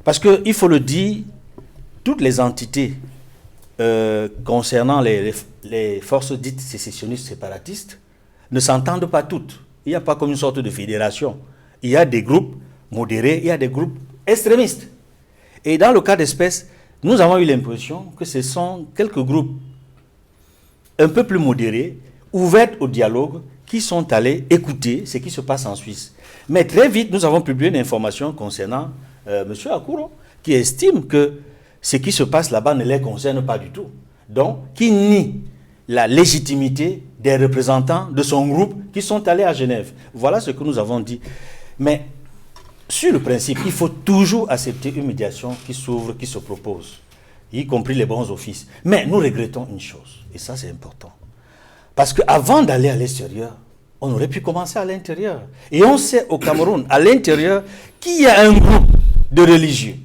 Parce qu'il faut le dire, toutes les entités concernant les forces dites sécessionnistes séparatistes ne s'entendent pas toutes. Il n'y a pas comme une sorte de fédération. Il y a des groupes modérés, il y a des groupes extrémistes. Et dans le cas d'espèce, nous avons eu l'impression que ce sont quelques groupes un peu plus modérés, ouverts au dialogue, qui sont allés écouter ce qui se passe en Suisse. Mais très vite, nous avons publié une information concernant M. Akuro, qui estime que ce qui se passe là-bas ne les concerne pas du tout. Donc, qui nie la légitimité des représentants de son groupe qui sont allés à Genève. Voilà ce que nous avons dit. Mais, sur le principe, il faut toujours accepter une médiation qui s'ouvre, qui se propose, y compris les bons offices. Mais nous regrettons une chose, et ça c'est important. Parce qu'avant d'aller à l'extérieur, on aurait pu commencer à l'intérieur. Et on sait au Cameroun, à l'intérieur, qu'il y a un groupe de religieux,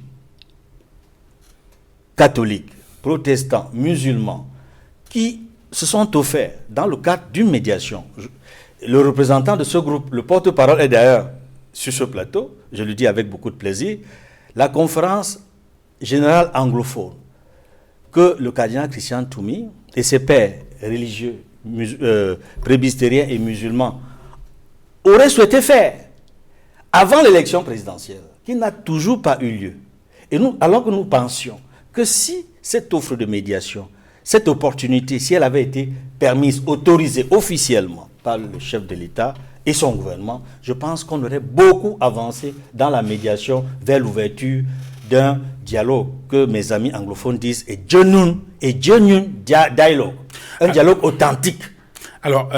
catholiques, protestants, musulmans, qui se sont offerts dans le cadre d'une médiation. Le représentant de ce groupe, le porte-parole est d'ailleurs sur ce plateau, je le dis avec beaucoup de plaisir, la conférence générale anglophone que le cardinal Christian Toumi et ses pairs religieux, presbytériens et musulmans auraient souhaité faire avant l'élection présidentielle, qui n'a toujours pas eu lieu. Et nous, alors que nous pensions que si cette offre de médiation, cette opportunité, si elle avait été permise, autorisée officiellement par le chef de l'État et son gouvernement, je pense qu'on aurait beaucoup avancé dans la médiation vers l'ouverture d'un dialogue que mes amis anglophones disent est genuine dialogue, un dialogue authentique. Alors,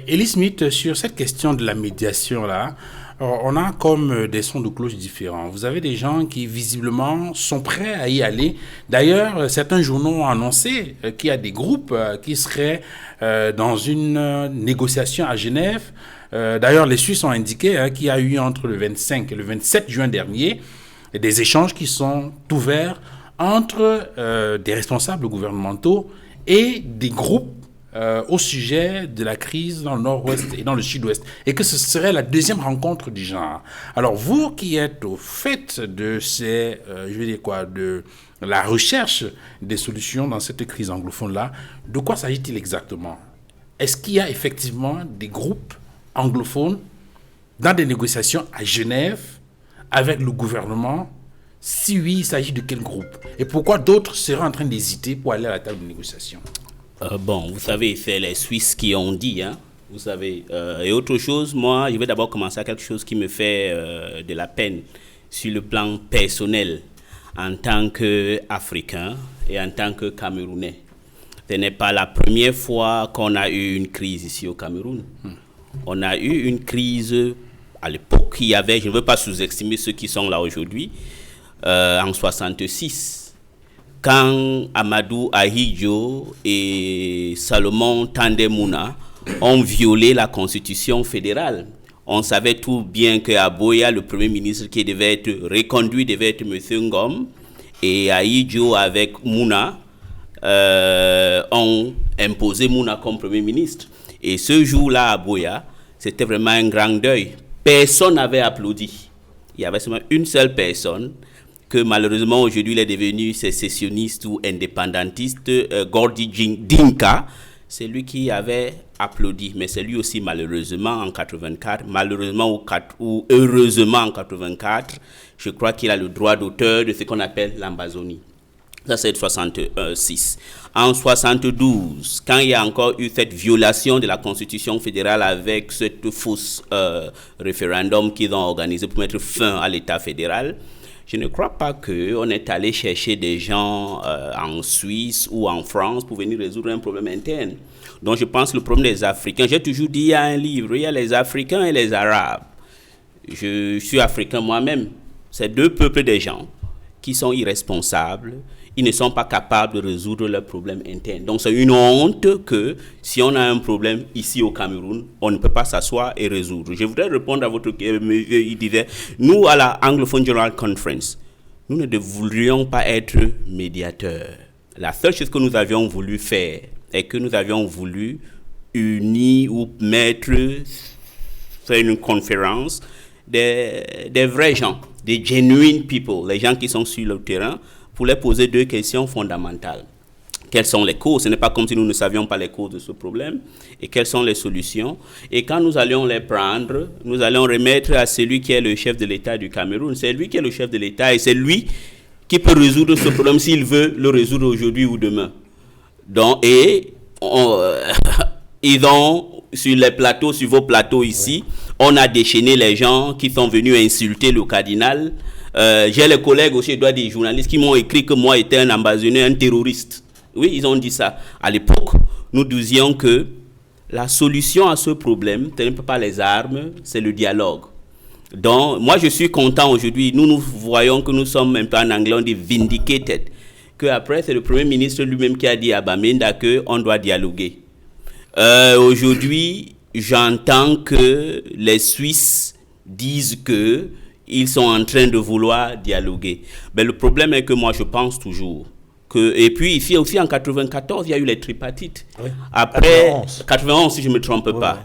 Elie Smith, sur cette question de la médiation-là, on a comme des sons de cloche différents. Vous avez des gens qui, visiblement, sont prêts à y aller. D'ailleurs, certains journaux ont annoncé qu'il y a des groupes qui seraient dans une négociation à Genève. D'ailleurs, les Suisses ont indiqué qu'il y a eu entre le 25 et le 27 juin dernier des échanges qui sont ouverts entre des responsables gouvernementaux et des groupes au sujet de la crise dans le nord-ouest et dans le sud-ouest, et que ce serait la deuxième rencontre du genre. Alors vous qui êtes au fait de ces, de la recherche des solutions dans cette crise anglophone-là, de quoi s'agit-il exactement? Est-ce qu'il y a effectivement des groupes anglophones dans des négociations à Genève avec le gouvernement? Si oui, il s'agit de quel groupe? Et pourquoi d'autres seraient en train d'hésiter pour aller à la table de négociation? Bon, vous savez, c'est les Suisses qui ont dit, hein, vous savez. Et autre chose, moi, je vais d'abord commencer à quelque chose qui me fait de la peine sur le plan personnel en tant qu'Africain et en tant que Camerounais. Ce n'est pas la première fois qu'on a eu une crise ici au Cameroun. On a eu une crise à l'époque, il y avait, je ne veux pas sous-estimer ceux qui sont là aujourd'hui, en 1966, quand Amadou Ahidjo et Salomon Tandemuna ont violé la constitution fédérale. On savait tout bien qu'à Boya, le premier ministre qui devait être reconduit devait être M. Ngom, et Ahidjo avec Mouna ont imposé Mouna comme premier ministre. Et ce jour-là à Boya, c'était vraiment un grand deuil. Personne n'avait applaudi. Il y avait seulement une seule personne que malheureusement aujourd'hui il est devenu sécessionniste ou indépendantiste, Gordy Dinka. C'est lui qui avait applaudi, mais c'est lui aussi malheureusement en 84, malheureusement ou heureusement en 84, je crois qu'il a le droit d'auteur de ce qu'on appelle l'Ambazonie. Ça, c'est 66. En 72, quand il y a encore eu cette violation de la Constitution fédérale avec cette fausse référendum qu'ils ont organisé pour mettre fin à l'État fédéral, je ne crois pas qu'on est allé chercher des gens en Suisse ou en France pour venir résoudre un problème interne. Donc je pense que le problème des Africains, j'ai toujours dit, il y a un livre, il y a les Africains et les Arabes. Je suis Africain moi-même. C'est deux peuples des gens qui sont irresponsables. Ils ne sont pas capables de résoudre leurs problèmes internes. Donc c'est une honte que si on a un problème ici au Cameroun, on ne peut pas s'asseoir et résoudre. Je voudrais répondre à votre question. Il disait, nous à la Anglophone General Conference, nous ne voulions pas être médiateurs. La seule chose que nous avions voulu faire est que nous avions voulu unir ou faire une conférence des vrais gens, des genuine people, les gens qui sont sur le terrain, pour les poser deux questions fondamentales. Quelles sont les causes? Ce n'est pas comme si nous ne savions pas les causes de ce problème. Et quelles sont les solutions? Et quand nous allions les prendre, nous allons remettre à celui qui est le chef de l'État du Cameroun. C'est lui qui est le chef de l'État et c'est lui qui peut résoudre ce problème s'il veut le résoudre aujourd'hui ou demain. Donc, ils ont, sur les plateaux, sur vos plateaux ici, on a déchaîné les gens qui sont venus insulter le cardinal. J'ai les collègues aussi, des journalistes qui m'ont écrit que moi j'étais un ambassadeur, un terroriste. Oui, ils ont dit ça. À l'époque, nous disions que la solution à ce problème, ce n'est pas les armes, c'est le dialogue. Donc, moi je suis content aujourd'hui, nous voyons que nous sommes un peu en anglais, on dit vindicated. Qu'après, c'est le Premier ministre lui-même qui a dit à Bamenda qu'on doit dialoguer. Aujourd'hui, j'entends que les Suisses disent que ils sont en train de vouloir dialoguer. Mais le problème est que moi, je pense toujours que... Et puis, ici aussi, en 94, il y a eu les tripartites. Oui. Après, 91, si je ne me trompe pas.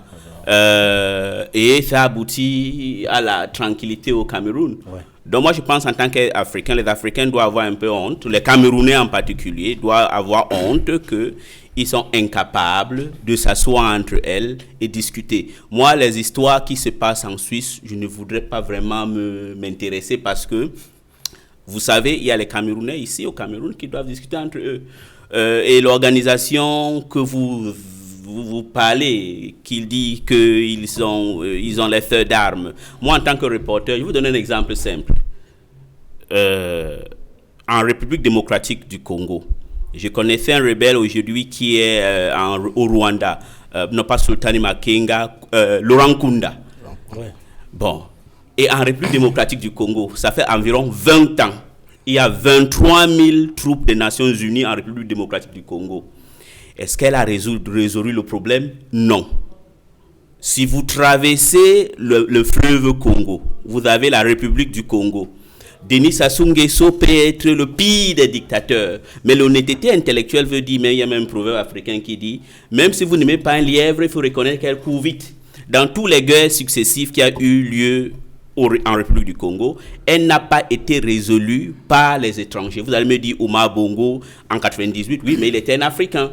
Et ça aboutit à la tranquillité au Cameroun. Oui. Donc moi, je pense en tant qu'Africain, les Africains doivent avoir un peu honte, les Camerounais en particulier, doivent avoir honte qu'ils sont incapables de s'asseoir entre elles et discuter. Moi, les histoires qui se passent en Suisse, je ne voudrais pas vraiment m'intéresser parce que, vous savez, il y a les Camerounais ici au Cameroun qui doivent discuter entre eux. Et l'organisation que vous parlez, qu'il dit qu'ils ont les feux d'armes. Moi, en tant que reporter, je vais vous donner un exemple simple. En République démocratique du Congo, je connaissais un rebelle aujourd'hui qui est au Rwanda, non pas Sultani Makenga, Laurent Kunda. Ouais. Bon. Et en République démocratique du Congo, ça fait environ 20 ans. Il y a 23 000 troupes des Nations Unies en République démocratique du Congo. Est-ce qu'elle a résolu le problème? Non. Si vous traversez le fleuve Congo, vous avez la République du Congo. Denis Sassou Nguesso peut être le pire des dictateurs. Mais l'honnêteté intellectuelle veut dire, mais il y a même un proverbe africain qui dit, même si vous n'aimez pas un lièvre, il faut reconnaître qu'elle court vite. Dans tous les guerres successives qui a eu lieu en République du Congo, elle n'a pas été résolue par les étrangers. Vous allez me dire, Omar Bongo, en 98, oui, mais il était un Africain.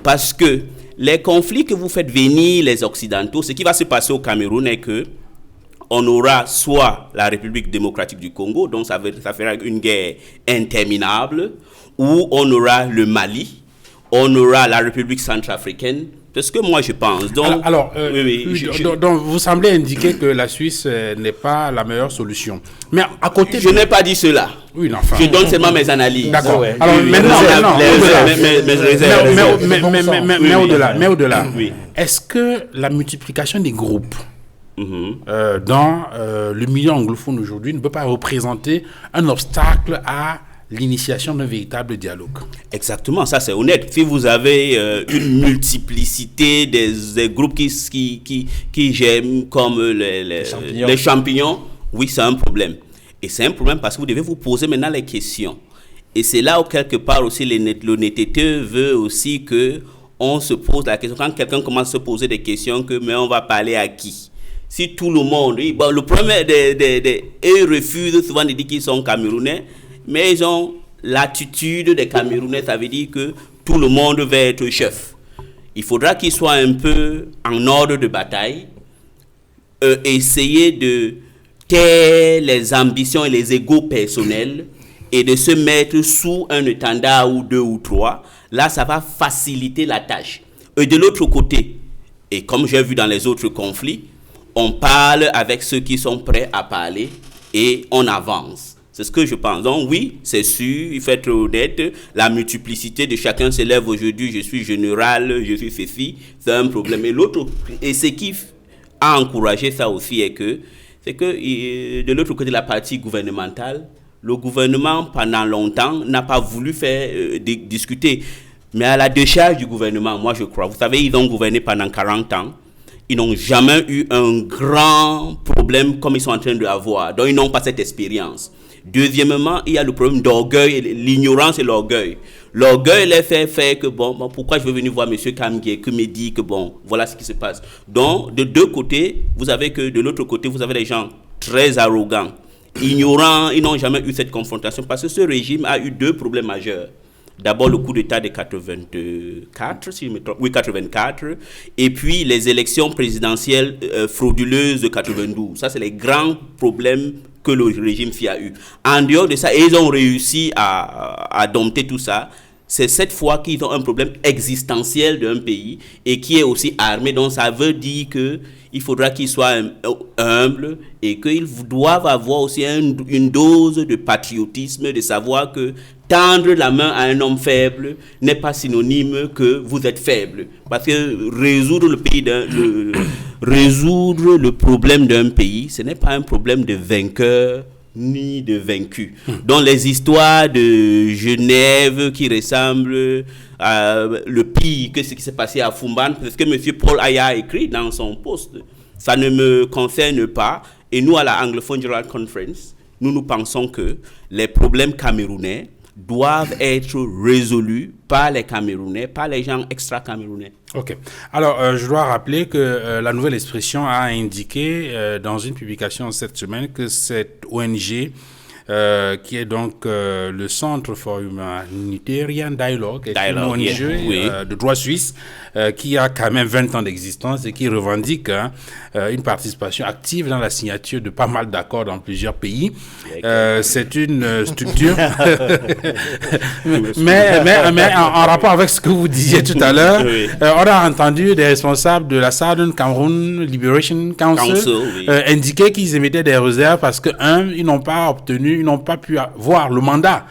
Parce que les conflits que vous faites venir les Occidentaux, ce qui va se passer au Cameroun est que on aura soit la République démocratique du Congo, donc ça fera une guerre interminable, ou on aura le Mali, on aura la République centrafricaine. C'est ce que moi je pense. Donc, donc vous semblez indiquer que la Suisse n'est pas la meilleure solution. Mais à côté je n'ai pas dit cela. Oui, non, enfin, je donne seulement mes analyses. D'accord. Alors mais au-delà, oui. Est-ce que la multiplication des groupes dans le milieu anglophone aujourd'hui ne peut pas représenter un obstacle à l'initiation d'un véritable dialogue? Exactement, ça c'est honnête. Si vous avez une multiplicité des groupes qui j'aime comme les champignons, oui, c'est un problème. Et c'est un problème parce que vous devez vous poser maintenant les questions. Et c'est là où quelque part aussi l'honnêteté veut aussi que on se pose la question. Quand quelqu'un commence à se poser des questions, mais on va parler à qui? Si tout le monde, bon, le problème ils refusent souvent de dire qu'ils sont Camerounais, mais ils ont l'attitude des Camerounais, ça veut dire que tout le monde va être chef. Il faudra qu'ils soient un peu en ordre de bataille, essayer de taire les ambitions et les égos personnels et de se mettre sous un étendard ou deux ou trois. Là, ça va faciliter la tâche. Et de l'autre côté, et comme j'ai vu dans les autres conflits, on parle avec ceux qui sont prêts à parler et on avance. C'est ce que je pense. Donc oui, c'est sûr, il faut être honnête, la multiplicité de chacun s'élève aujourd'hui, je suis général, je suis ceci, c'est un problème. Et l'autre, et ce qui a encouragé ça aussi c'est que de l'autre côté de la partie gouvernementale, le gouvernement pendant longtemps n'a pas voulu faire discuter. Mais à la décharge du gouvernement, moi je crois, vous savez, ils ont gouverné pendant 40 ans. Ils n'ont jamais eu un grand problème comme ils sont en train de l'avoir. Donc, ils n'ont pas cette expérience. Deuxièmement, il y a le problème d'orgueil, l'ignorance et l'orgueil. L'orgueil les fait que, bon, pourquoi je veux venir voir M. Kamgue qui me dit que, bon, voilà ce qui se passe. Donc, de deux côtés, vous avez que de l'autre côté, vous avez des gens très arrogants, ignorants, ils n'ont jamais eu cette confrontation parce que ce régime a eu deux problèmes majeurs. D'abord le coup d'État de 84, si je me trompe, oui 84, et puis les élections présidentielles frauduleuses de 92. Ça, c'est les grands problèmes que le régime FI a eu. En dehors de ça, ils ont réussi à dompter tout ça. C'est cette fois qu'ils ont un problème existentiel d'un pays et qui est aussi armé. Donc ça veut dire qu'il faudra qu'ils soient humbles et qu'ils doivent avoir aussi une dose de patriotisme, de savoir que tendre la main à un homme faible n'est pas synonyme que vous êtes faible. Parce que résoudre le problème d'un pays, ce n'est pas un problème de vainqueur ni de vaincu. Donc les histoires de Genève qui ressemblent à le pire que ce qui s'est passé à Fumban, c'est ce que M. Paul Aya a écrit dans son post. Ça ne me concerne pas. Et nous, à la Anglophone General Conference, nous pensons que les problèmes camerounais doivent être résolus par les Camerounais, par les gens extra-camerounais. Ok. Alors, je dois rappeler que la Nouvelle Expression a indiqué dans une publication cette semaine que cette ONG, qui est donc le Centre for Humanitarian Dialogue, une ONG de droit suisse, qui a quand même 20 ans d'existence et qui revendique une participation active dans la signature de pas mal d'accords dans plusieurs pays. C'est une structure, mais en rapport avec ce que vous disiez tout à l'heure, on a entendu des responsables de la Southern Cameroon Liberation Council indiquer qu'ils émettaient des réserves parce que, ils n'ont pas pu avoir le mandat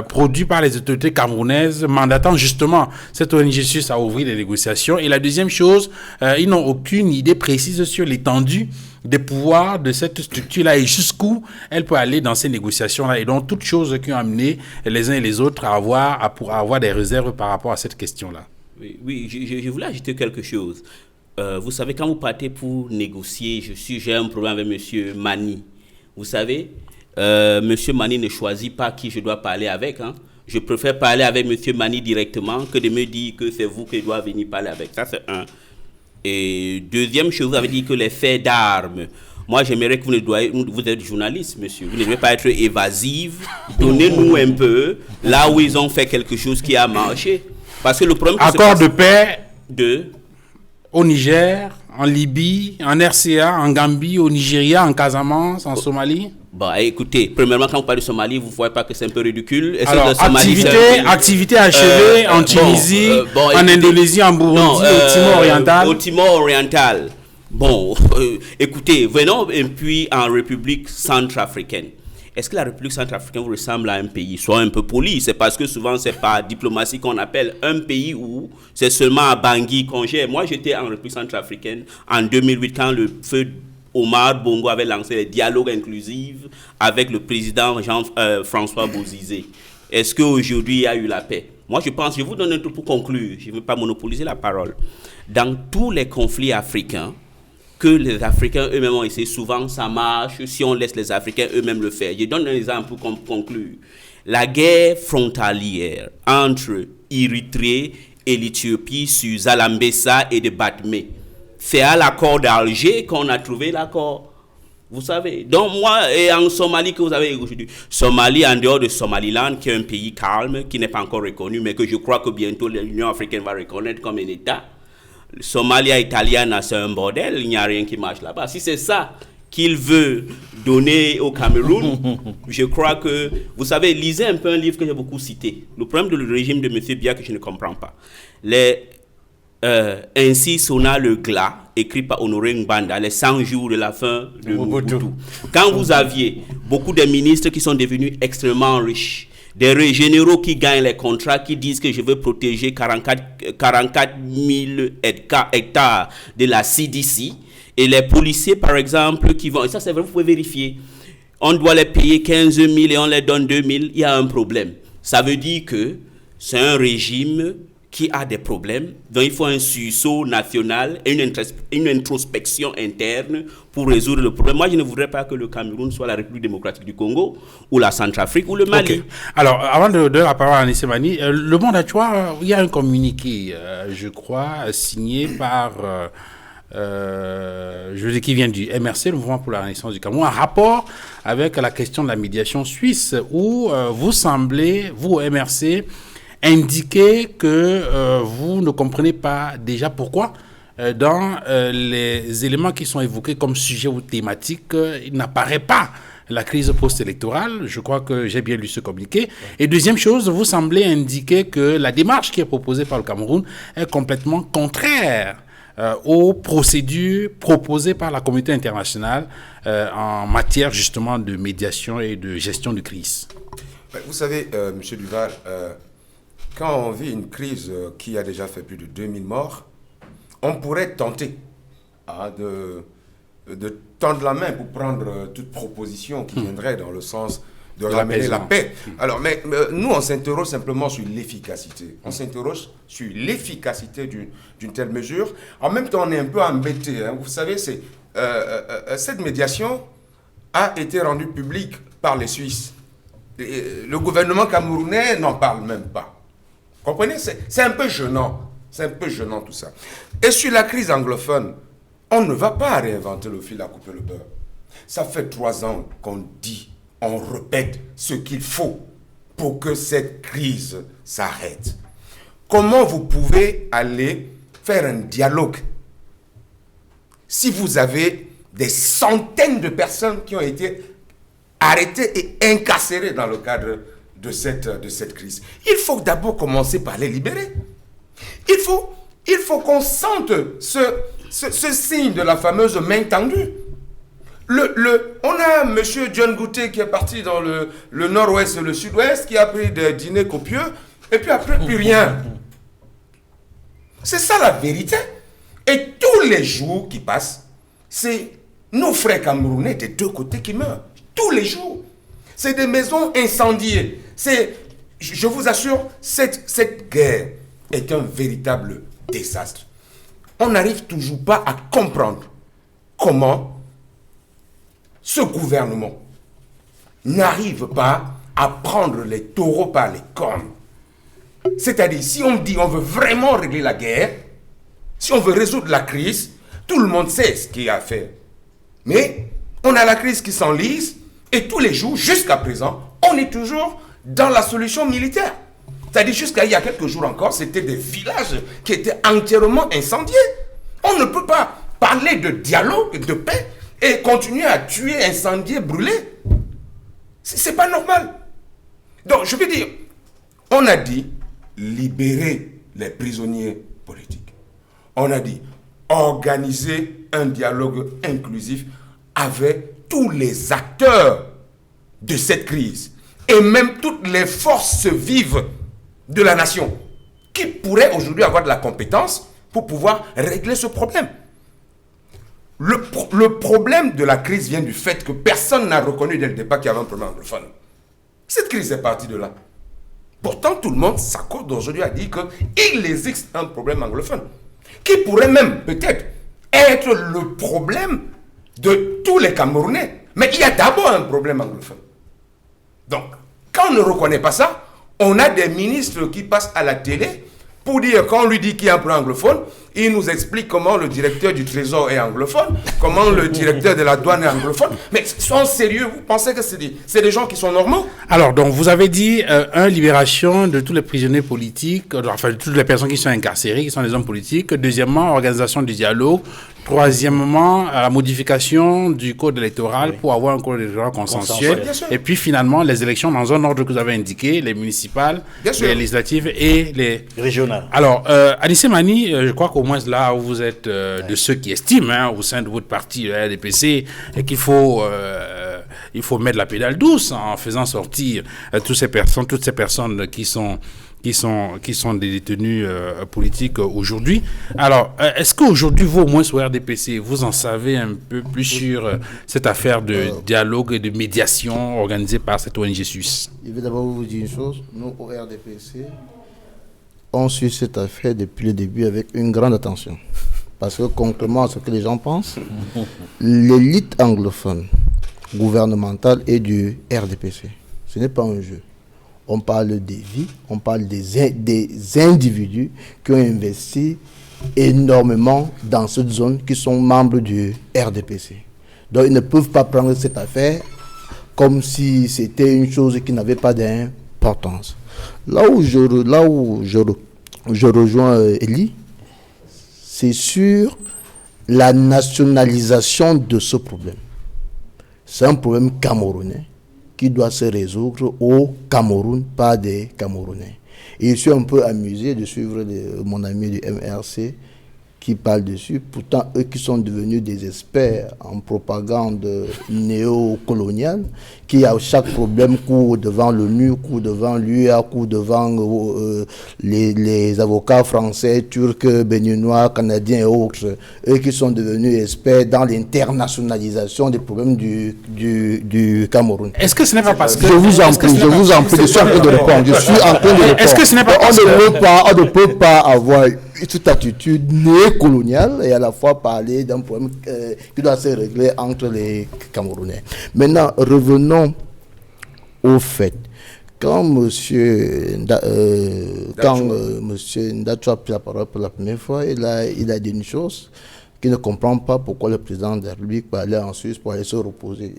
produit par les autorités camerounaises mandatant justement cette ONG suisse à ouvrir les négociations. Et la deuxième chose, ils n'ont aucune idée précise sur l'étendue des pouvoirs de cette structure-là et jusqu'où elle peut aller dans ces négociations-là. Et donc, toutes choses qui ont amené les uns et les autres à avoir des réserves par rapport à cette question-là. Oui, je voulais ajouter quelque chose. Vous savez, quand vous partez pour négocier, j'ai un problème avec M. Mani. Vous savez, Monsieur Mani ne choisit pas qui je dois parler avec. Hein. Je préfère parler avec Monsieur Mani directement que de me dire que c'est vous qui dois venir parler avec. Ça, c'est un. Et deuxième chose, vous avez dit que les faits d'armes. Moi, j'aimerais que vous êtes journaliste, monsieur. Vous ne devez pas être évasive. Donnez-nous un peu là où ils ont fait quelque chose qui a marché. Parce que le problème... Accord de paix au Niger, en Libye, en RCA, en Gambie, au Nigeria, en Casamance, en Somalie. Bah, écoutez, premièrement, quand vous parlez de Somalie, vous ne voyez pas que c'est un peu ridicule. Alors, activité achevée en Tunisie, en Indonésie, en Burundi, au Timor oriental. Au Timor oriental. Bon, écoutez, venons et puis en République centrafricaine. Est-ce que la République centrafricaine vous ressemble à un pays? Soit un peu poli, c'est parce que souvent c'est par diplomatie qu'on appelle un pays où c'est seulement à Bangui qu'on gère. Moi j'étais en République centrafricaine en 2008 quand le feu Omar Bongo avait lancé les dialogues inclusifs avec le président Jean-François Bozizé. Est-ce qu'aujourd'hui il y a eu la paix? Moi je pense, je vous donne un truc pour conclure, je ne veux pas monopoliser la parole. Dans tous les conflits africains, que les Africains eux-mêmes ont essayé, souvent ça marche si on laisse les Africains eux-mêmes le faire. Je donne un exemple pour conclure. La guerre frontalière entre Érythrée et l'Éthiopie sur Zalambessa et de Batmé, c'est à l'accord d'Alger qu'on a trouvé l'accord. Vous savez. Donc moi, et en Somalie que vous avez aujourd'hui, Somalie en dehors de Somaliland, qui est un pays calme, qui n'est pas encore reconnu, mais que je crois que bientôt l'Union africaine va reconnaître comme un État. Somalia italiana, c'est un bordel, il n'y a rien qui marche là-bas. Si c'est ça qu'il veut donner au Cameroun, je crois que, vous savez, lisez un peu un livre que j'ai beaucoup cité. Le problème du régime de M. Biya que je ne comprends pas. Ainsi sonna le glas, écrit par Honoré Ngbanda, les 100 jours de la fin de Mobutu. Quand vous aviez beaucoup de ministres qui sont devenus extrêmement riches, des généraux qui gagnent les contrats, qui disent que je veux protéger 44 000 hectares de la CDC, et les policiers, par exemple, qui vont... Et ça, c'est vrai, vous pouvez vérifier. On doit les payer 15 000 et on les donne 2 000. Il y a un problème. Ça veut dire que c'est un régime qui a des problèmes, donc il faut un sursaut national et une introspection interne pour résoudre le problème. Moi, je ne voudrais pas que le Cameroun soit la République démocratique du Congo, ou la Centrafrique, ou le Mali. Okay. Alors, avant de donner la parole à Anissé Mani, le Monde Actuel, il y a un communiqué, je crois, signé par... je dis qui vient du MRC, le Mouvement pour la Renaissance du Cameroun, un rapport avec la question de la médiation suisse, où vous semblez, vous, MRC, indiquer que vous ne comprenez pas déjà pourquoi dans les éléments qui sont évoqués comme sujet ou thématique, il n'apparaît pas la crise post-électorale. Je crois que j'ai bien lu ce communiqué. Et deuxième chose, vous semblez indiquer que la démarche qui est proposée par le Cameroun est complètement contraire aux procédures proposées par la communauté internationale en matière justement de médiation et de gestion de crise. Vous savez, M. Duval, quand on vit une crise qui a déjà fait plus de 2000 morts, on pourrait tenter de tendre la main pour prendre toute proposition qui viendrait dans le sens de ramener la paix. Alors, mais nous, on s'interroge simplement sur l'efficacité. On s'interroge sur l'efficacité d'une telle mesure. En même temps, on est un peu embêté. Hein. Vous savez, cette médiation a été rendue publique par les Suisses. Et le gouvernement camerounais n'en parle même pas. Comprenez? C'est un peu gênant. C'est un peu gênant tout ça. Et sur la crise anglophone, on ne va pas réinventer le fil à couper le beurre. Ça fait 3 ans qu'on dit, on répète ce qu'il faut pour que cette crise s'arrête. Comment vous pouvez aller faire un dialogue si vous avez des centaines de personnes qui ont été arrêtées et incarcérées dans le cadre de cette crise? Il faut d'abord commencer par les libérer. Il faut qu'on sente ce signe de la fameuse main tendue. On a M. John Gouté qui est parti dans le nord-ouest et le sud-ouest, qui a pris des dîners copieux, et puis après, plus rien. C'est ça la vérité. Et tous les jours qui passent, c'est nos frères camerounais des deux côtés qui meurent. Tous les jours. C'est des maisons incendiées. Je vous assure, cette guerre est un véritable désastre. On n'arrive toujours pas à comprendre comment ce gouvernement n'arrive pas à prendre les taureaux par les cornes. C'est-à-dire, si on dit on veut vraiment régler la guerre, si on veut résoudre la crise, tout le monde sait ce qu'il y a à faire. Mais on a la crise qui s'enlise et tous les jours, jusqu'à présent, on est toujours dans la solution militaire. C'est-à-dire, jusqu'à il y a quelques jours encore, c'était des villages qui étaient entièrement incendiés. On ne peut pas parler de dialogue, de paix et continuer à tuer, incendier, brûler. C'est pas normal. Donc, je veux dire, on a dit libérer les prisonniers politiques. On a dit organiser un dialogue inclusif avec tous les acteurs de cette crise et même toutes les forces vives de la nation qui pourraient aujourd'hui avoir de la compétence pour pouvoir régler ce problème. Le problème de la crise vient du fait que personne n'a reconnu dès le départ qu'il y avait un problème anglophone. Cette crise est partie de là. Pourtant, tout le monde s'accorde aujourd'hui à dire qu'il existe un problème anglophone qui pourrait même peut-être être le problème de tous les Camerounais. Mais il y a d'abord un problème anglophone. Donc, quand on ne reconnaît pas ça, on a des ministres qui passent à la télé pour dire, quand on lui dit qu'il y a un problème anglophone, il nous explique comment le directeur du Trésor est anglophone, comment le directeur de la douane est anglophone. Mais soyons sérieux, vous pensez que c'est des gens qui sont normaux? Alors, donc, vous avez dit, libération de tous les prisonniers politiques, enfin, de toutes les personnes qui sont incarcérées, qui sont des hommes politiques. Deuxièmement, organisation du dialogue. Troisièmement, la modification du code électoral pour avoir un code électoral consensuel. Et puis finalement, les élections dans un ordre que vous avez indiqué, les municipales, les législatives et les régionales. Alors, Anissé Mani, je crois qu'au moins là, vous êtes de ceux qui estiment, au sein de votre parti, le RDPC, qu'il faut mettre la pédale douce en faisant sortir toutes ces personnes qui sont des détenus politiques aujourd'hui. Alors, est-ce qu'aujourd'hui, vous, au moins sur RDPC, vous en savez un peu plus sur cette affaire de dialogue et de médiation organisée par cette ONG suisse? Je vais d'abord vous dire une chose. Nous, au RDPC, on suit cette affaire depuis le début avec une grande attention. Parce que, contrairement à ce que les gens pensent, l'élite anglophone gouvernementale est du RDPC. Ce n'est pas un jeu. On parle des vies, on parle des individus qui ont investi énormément dans cette zone, qui sont membres du RDPC. Donc ils ne peuvent pas prendre cette affaire comme si c'était une chose qui n'avait pas d'importance. Là où je rejoins Elie, c'est sur la nationalisation de ce problème. C'est un problème camerounais qui doit se résoudre au Cameroun par des Camerounais. Et je suis un peu amusé de suivre mon ami du MRC qui parle dessus. Pourtant, eux qui sont devenus des experts en propagande néocoloniale, qui à chaque problème courent devant l'ONU, courent devant l'UA, courent devant les avocats français, turcs, béninois, canadiens et autres. Eux qui sont devenus experts dans l'internationalisation des problèmes du Cameroun. Est-ce que ce n'est pas parce que... Je vous en prie, je suis en train de répondre. Est-ce que ce n'est pas parce que... On ne peut pas avoir cette attitude néocoloniale et à la fois parler d'un problème qui doit se régler entre les Camerounais. Maintenant, revenons au fait. Quand monsieur Ndacho a pris la parole pour la première fois, il a dit une chose qu'il ne comprend pas pourquoi le président de la République va aller en Suisse pour aller se reposer.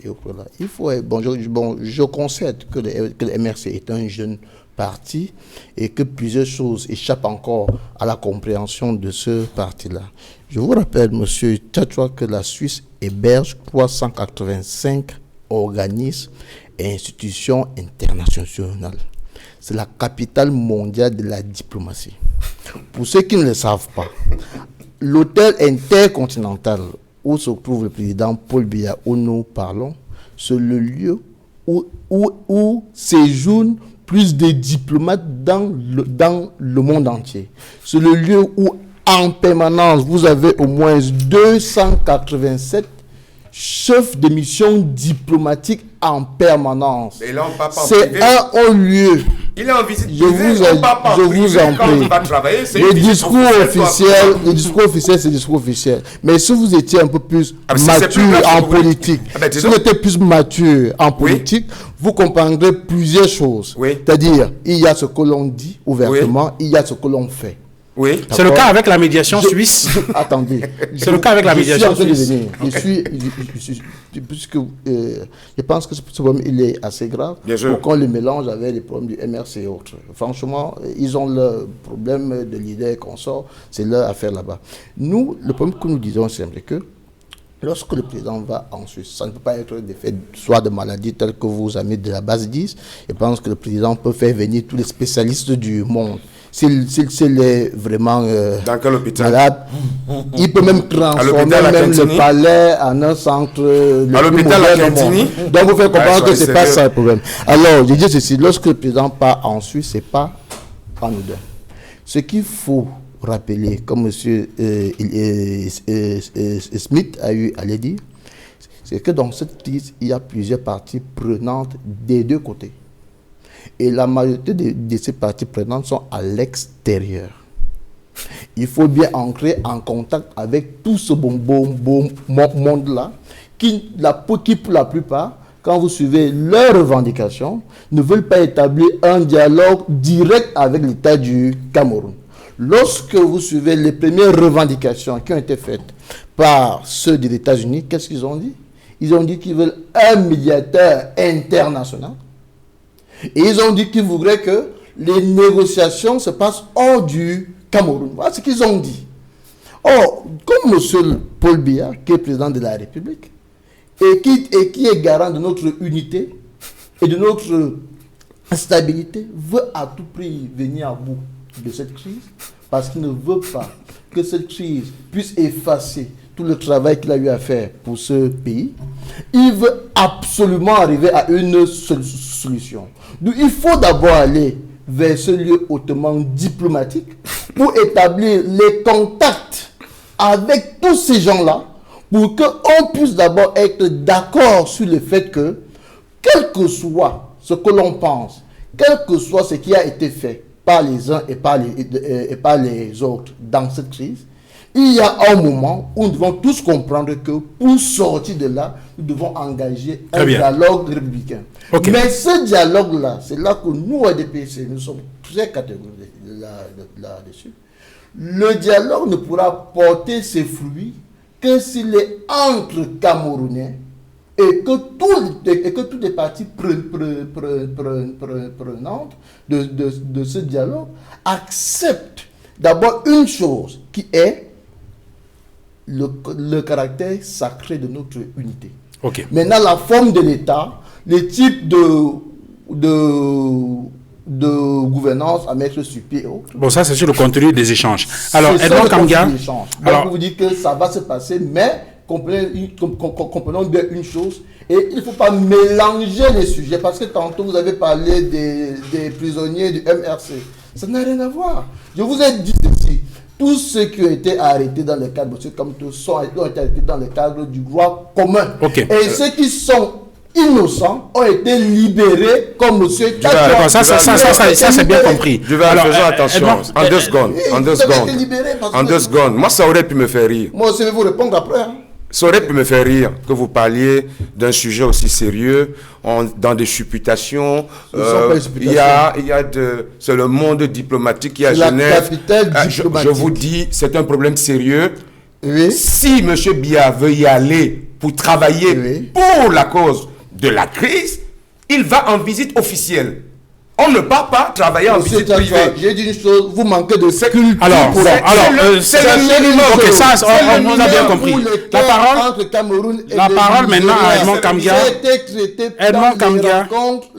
Il faut, je concède que le MRC est un jeune parti et que plusieurs choses échappent encore à la compréhension de ce parti-là. Je vous rappelle, monsieur Tchatchoua, que la Suisse héberge 385 organismes et institutions internationales. C'est la capitale mondiale de la diplomatie. Pour ceux qui ne le savent pas, l'hôtel intercontinental où se trouve le président Paul Biya, où nous parlons, c'est le lieu où séjournent plus de diplomates dans le monde entier. C'est le lieu où, en permanence, vous avez au moins 287 chefs de mission diplomatiques en permanence. C'est un haut lieu Il est en visite Je privée, vous on part pas je privé vous en quand prie. il va travailler. C'est Le une visite discours officiel, le discours officiel, c'est le discours officiel. Mais si vous étiez un peu plus Ah, mais c'est plus mature grave en que vous voulez. politique, Ah, ben, dis si vous donc. étiez plus mature en politique, vous comprendrez plusieurs choses. Oui. C'est-à-dire, il y a ce que l'on dit ouvertement, il y a ce que l'on fait. Oui. C'est le cas avec la médiation suisse. Attendez. C'est le cas avec la médiation suisse. Puisque je pense que ce problème il est assez grave. Bien sûr. Pour qu'on le mélange avec les problèmes du MRC et autres. Franchement, ils ont leur problème de leader qu'on sort, c'est leur affaire là-bas. Nous, le problème que nous disons, c'est que lorsque le président va en Suisse, ça ne peut pas être des faits soit de maladies telles que vos amis de la base disent. Je pense que le président peut faire venir tous les spécialistes du monde. S'il est vraiment Dans quel hôpital? malade, il peut même transformer l'hôpital même Cantini? le palais en un centre le À plus l'hôpital moderne au Cantini? monde. Donc vous faites comprendre Ouais, que c'est soyez pas sérieux. ça le problème. Alors, je dis ceci, lorsque le président part en Suisse, c'est pas anodin. Ce qu'il faut rappeler, comme M. Smith a eu à le dire, c'est que dans cette crise, il y a plusieurs parties prenantes des deux côtés. Et la majorité de ces parties prenantes sont à l'extérieur. Il faut bien entrer en contact avec tout ce bon monde-là, qui pour la plupart, quand vous suivez leurs revendications, ne veulent pas établir un dialogue direct avec l'État du Cameroun. Lorsque vous suivez les premières revendications qui ont été faites par ceux des États-Unis, qu'est-ce qu'ils ont dit? Ils ont dit qu'ils veulent un médiateur international. Et ils ont dit qu'ils voudraient que les négociations se passent hors du Cameroun. Voilà ce qu'ils ont dit. Or, comme M. Paul Biya, qui est président de la République, et qui est garant de notre unité et de notre stabilité, veut à tout prix venir à bout de cette crise, parce qu'il ne veut pas que cette crise puisse effacer tout le travail qu'il a eu à faire pour ce pays. Il veut absolument arriver à une solution. Donc, il faut d'abord aller vers ce lieu hautement diplomatique pour établir les contacts avec tous ces gens-là, pour qu'on puisse d'abord être d'accord sur le fait que, quel que soit ce que l'on pense, quel que soit ce qui a été fait par les uns et par les autres dans cette crise, il y a un moment où nous devons tous comprendre que pour sortir de là, nous devons engager un dialogue républicain. Okay. Mais ce dialogue-là, c'est là que nous, à DPC, nous sommes très catégoriques là-dessus. Le dialogue ne pourra porter ses fruits que s'il est entre Camerounais et que toutes les parties prenantes de ce dialogue acceptent d'abord une chose qui est le caractère sacré de notre unité. Okay. Maintenant, la forme de l'État, les types de gouvernance à mettre sur pied et autres. Bon, ça, c'est sur le contenu des échanges. Alors, Edmond Kamga. Donc, vous dites que ça va se passer, mais comprenons bien une chose, et il ne faut pas mélanger les sujets, parce que tantôt, vous avez parlé des prisonniers du MRC. Ça n'a rien à voir. Je vous ai dit ceci. Tous ceux qui ont été arrêtés dans le cadre, comme tous, ont été arrêtés dans le cadre du droit commun. Okay. Et ceux qui sont innocents ont été libérés comme monsieur. D'accord, ça c'est bien compris. Je vais faire attention. En 2 secondes. En 2 secondes. Moi, ça aurait pu me faire rire. Moi aussi, je vais vous répondre après. Hein. Ça aurait pu me faire rire que vous parliez d'un sujet aussi sérieux, dans des supputations. Il y a c'est le monde diplomatique qui est à Genève. Je vous dis, c'est un problème sérieux. Oui. Si M. Biya veut y aller pour travailler pour la cause de la crise, il va en visite officielle. On ne part pas travailler en visite privée. J'ai dit une chose, vous manquez de culture. Alors, c'est le minimum. Ok, ça, on a bien compris. La parole maintenant à Edmond Kamga. Edmond Kamga.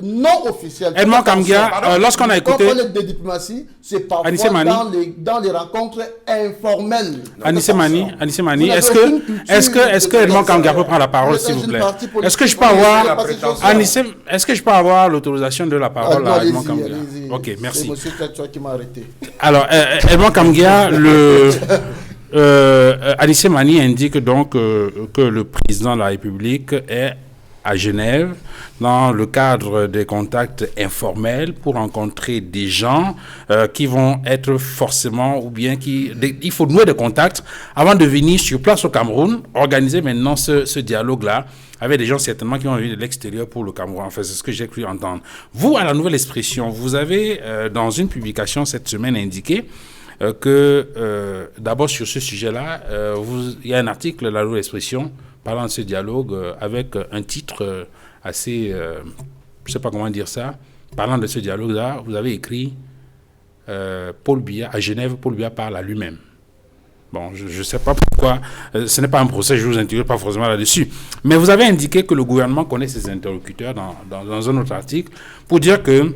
Non officielles. Edmond Kamga, lorsqu'on a écouté. Quand on parle de diplomatie, c'est parfois dans les rencontres informelles. Anissé Mani, est-ce que Edmond Kamga peut prendre la parole, s'il vous plaît? Est-ce que je peux avoir l'autorisation de la parole à Edmond Kamga? Ok, merci. C'est monsieur Tchoua qui m'a arrêté. Alors, Edmond Kamga, Anissé Mani indique donc que le président de la République est à Genève dans le cadre des contacts informels pour rencontrer des gens qui vont être forcément, ou bien il faut nouer des contacts avant de venir sur place au Cameroun, organiser maintenant ce dialogue-là avec des gens certainement qui ont venir de l'extérieur pour le Cameroun. Enfin, c'est ce que j'ai cru entendre. Vous, à la Nouvelle Expression, vous avez, dans une publication cette semaine, indiqué que, d'abord sur ce sujet-là, il y a un article de la Nouvelle Expression parlant de ce dialogue avec un titre assez, je ne sais pas comment dire ça, parlant de ce dialogue-là, vous avez écrit Paul Biya, à Genève, Paul Biya parle à lui-même. Bon, je ne sais pas pourquoi, ce n'est pas un procès, je ne vous interroge pas forcément là-dessus. Mais vous avez indiqué que le gouvernement connaît ses interlocuteurs dans un autre article pour dire que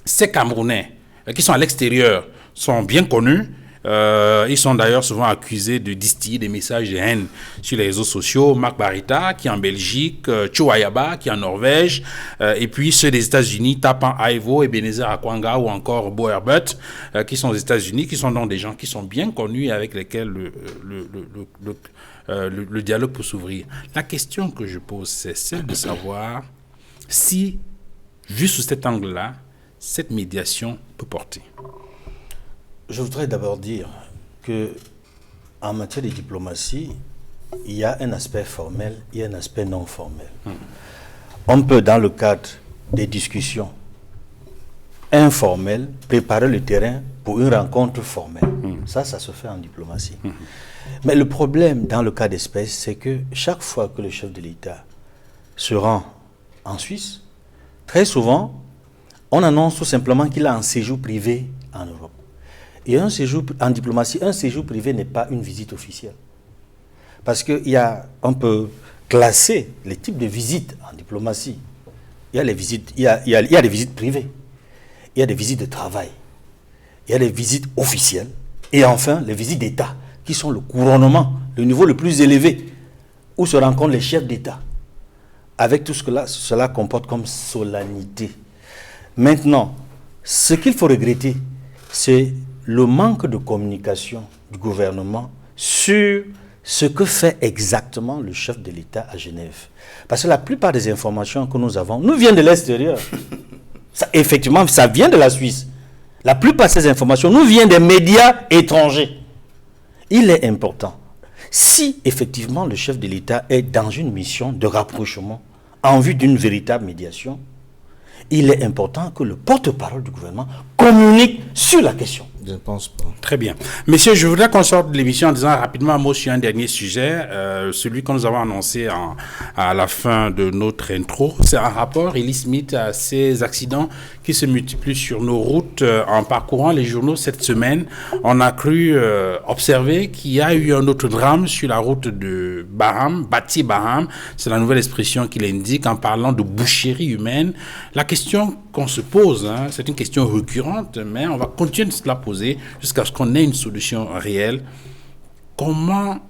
ces Camerounais qui sont à l'extérieur sont bien connus. Ils sont d'ailleurs souvent accusés de distiller des messages de haine sur les réseaux sociaux. Marc Barita, qui est en Belgique, Chouayaba, qui est en Norvège, et puis ceux des États-Unis, Tapan Aivo, Ebenezer Akwanga ou encore Bo Herbert, qui sont aux États-Unis, qui sont donc des gens qui sont bien connus et avec lesquels le dialogue peut s'ouvrir. La question que je pose, c'est celle de savoir si, vu sous cet angle-là, cette médiation peut porter. Je voudrais d'abord dire que en matière de diplomatie, il y a un aspect formel, il y a un aspect non formel. On peut, dans le cadre des discussions informelles, préparer le terrain pour une rencontre formelle. Ça se fait en diplomatie. Mais le problème, dans le cas d'espèce, c'est que chaque fois que le chef de l'État se rend en Suisse, très souvent, on annonce tout simplement qu'il a un séjour privé en Europe. Et un séjour en diplomatie, un séjour privé n'est pas une visite officielle. Parce qu'on peut classer les types de visites en diplomatie. Il y a les visites, il y a des visites privées, il y a des visites de travail, il y a des visites officielles, et enfin les visites d'État, qui sont le couronnement, le niveau le plus élevé, où se rencontrent les chefs d'État, avec tout ce que cela comporte comme solennité. Maintenant, ce qu'il faut regretter, c'est le manque de communication du gouvernement sur ce que fait exactement le chef de l'État à Genève. Parce que la plupart des informations que nous avons nous viennent de l'extérieur. Effectivement, ça vient de la Suisse. La plupart de ces informations nous viennent des médias étrangers. Il est important, si effectivement le chef de l'État est dans une mission de rapprochement en vue d'une véritable médiation, il est important que le porte-parole du gouvernement communique sur la question. Je ne pense pas. Très bien. Messieurs, je voudrais qu'on sorte de l'émission en disant rapidement un mot sur un dernier sujet, celui que nous avons annoncé à la fin de notre intro. C'est un rapport, Ellie Smith, à ces accidents qui se multiplient sur nos routes. En parcourant les journaux cette semaine, on a cru observer qu'il y a eu un autre drame sur la route de Baham, Bati Baham. C'est la nouvelle expression qu'il indique en parlant de boucherie humaine. La question qu'on se pose, c'est une question récurrente, mais on va continuer de se la poser jusqu'à ce qu'on ait une solution réelle. Comment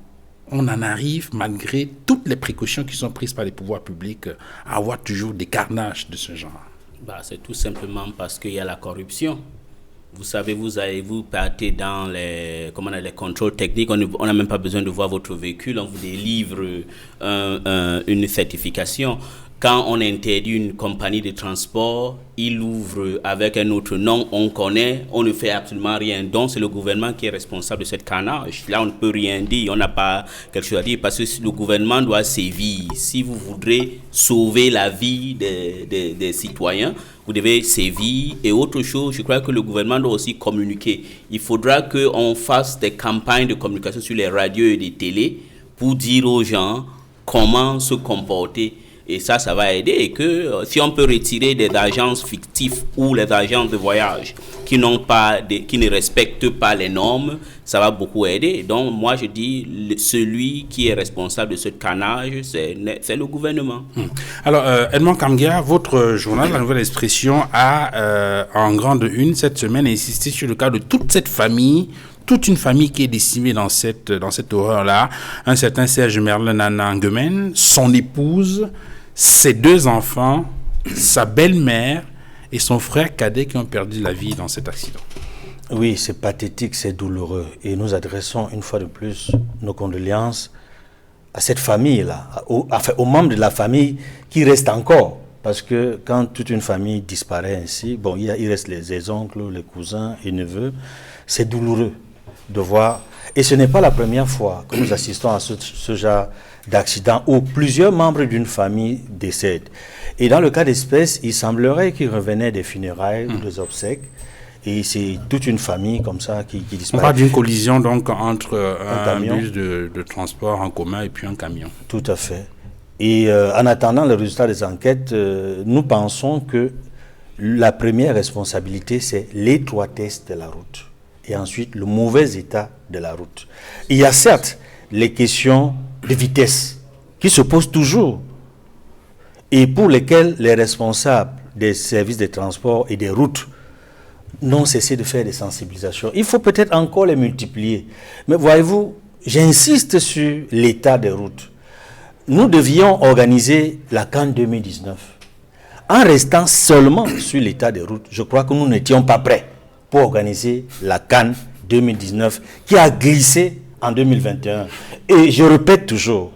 on en arrive, malgré toutes les précautions qui sont prises par les pouvoirs publics, à avoir toujours des carnages de ce genre? C'est tout simplement parce qu'il y a la corruption. Vous savez, vous partez dans les contrôles techniques, on n'a même pas besoin de voir votre véhicule, on vous délivre une certification. Quand on interdit une compagnie de transport, il ouvre avec un autre nom, on connaît, on ne fait absolument rien. Donc, c'est le gouvernement qui est responsable de cette carnage. Là, on ne peut rien dire, on n'a pas quelque chose à dire parce que le gouvernement doit sévir. Si vous voudrez sauver la vie des citoyens, vous devez sévir. Et autre chose, je crois que le gouvernement doit aussi communiquer. Il faudra qu'on fasse des campagnes de communication sur les radios et les télés pour dire aux gens comment se comporter. Et ça va aider. Et que si on peut retirer des agences fictives ou les agences de voyage qui ne respectent pas les normes, ça va beaucoup aider. Donc, moi, je dis, celui qui est responsable de ce carnage, c'est le gouvernement. Alors, Edmond Kamgia, votre journal, La Nouvelle Expression, a en grande une cette semaine insisté sur le cas de toute cette famille, toute une famille qui est décimée dans cette horreur-là. Un certain Serge Merlin Nana Nguemen, son épouse, ses 2 enfants, sa belle-mère et son frère cadet qui ont perdu la vie dans cet accident. Oui, c'est pathétique, c'est douloureux. Et nous adressons une fois de plus nos condoléances à cette famille-là, aux membres de la famille qui restent encore. Parce que quand toute une famille disparaît ainsi, bon, il reste les oncles, les cousins et neveux, c'est douloureux de voir. Et ce n'est pas la première fois que nous assistons à ce genre d'accident où plusieurs membres d'une famille décèdent. Et dans le cas d'espèce, il semblerait qu'il revenait des funérailles ou des obsèques. Et c'est toute une famille comme ça qui disparaît. On parle d'une collision donc entre un camion. bus de transport en commun et puis un camion. Tout à fait. Et en attendant le résultat des enquêtes, nous pensons que la première responsabilité, c'est l'étroitesse de la route. Et ensuite, le mauvais état de la route. Il y a certes les questions de vitesse qui se posent toujours et pour lesquelles les responsables des services de transport et des routes n'ont cessé de faire des sensibilisations. Il faut peut-être encore les multiplier. Mais voyez-vous, j'insiste sur l'état des routes. Nous devions organiser la CAN 2019. En restant seulement sur l'état des routes, je crois que nous n'étions pas prêts pour organiser la CAN 2019 qui a glissé en 2021. Et je répète toujours,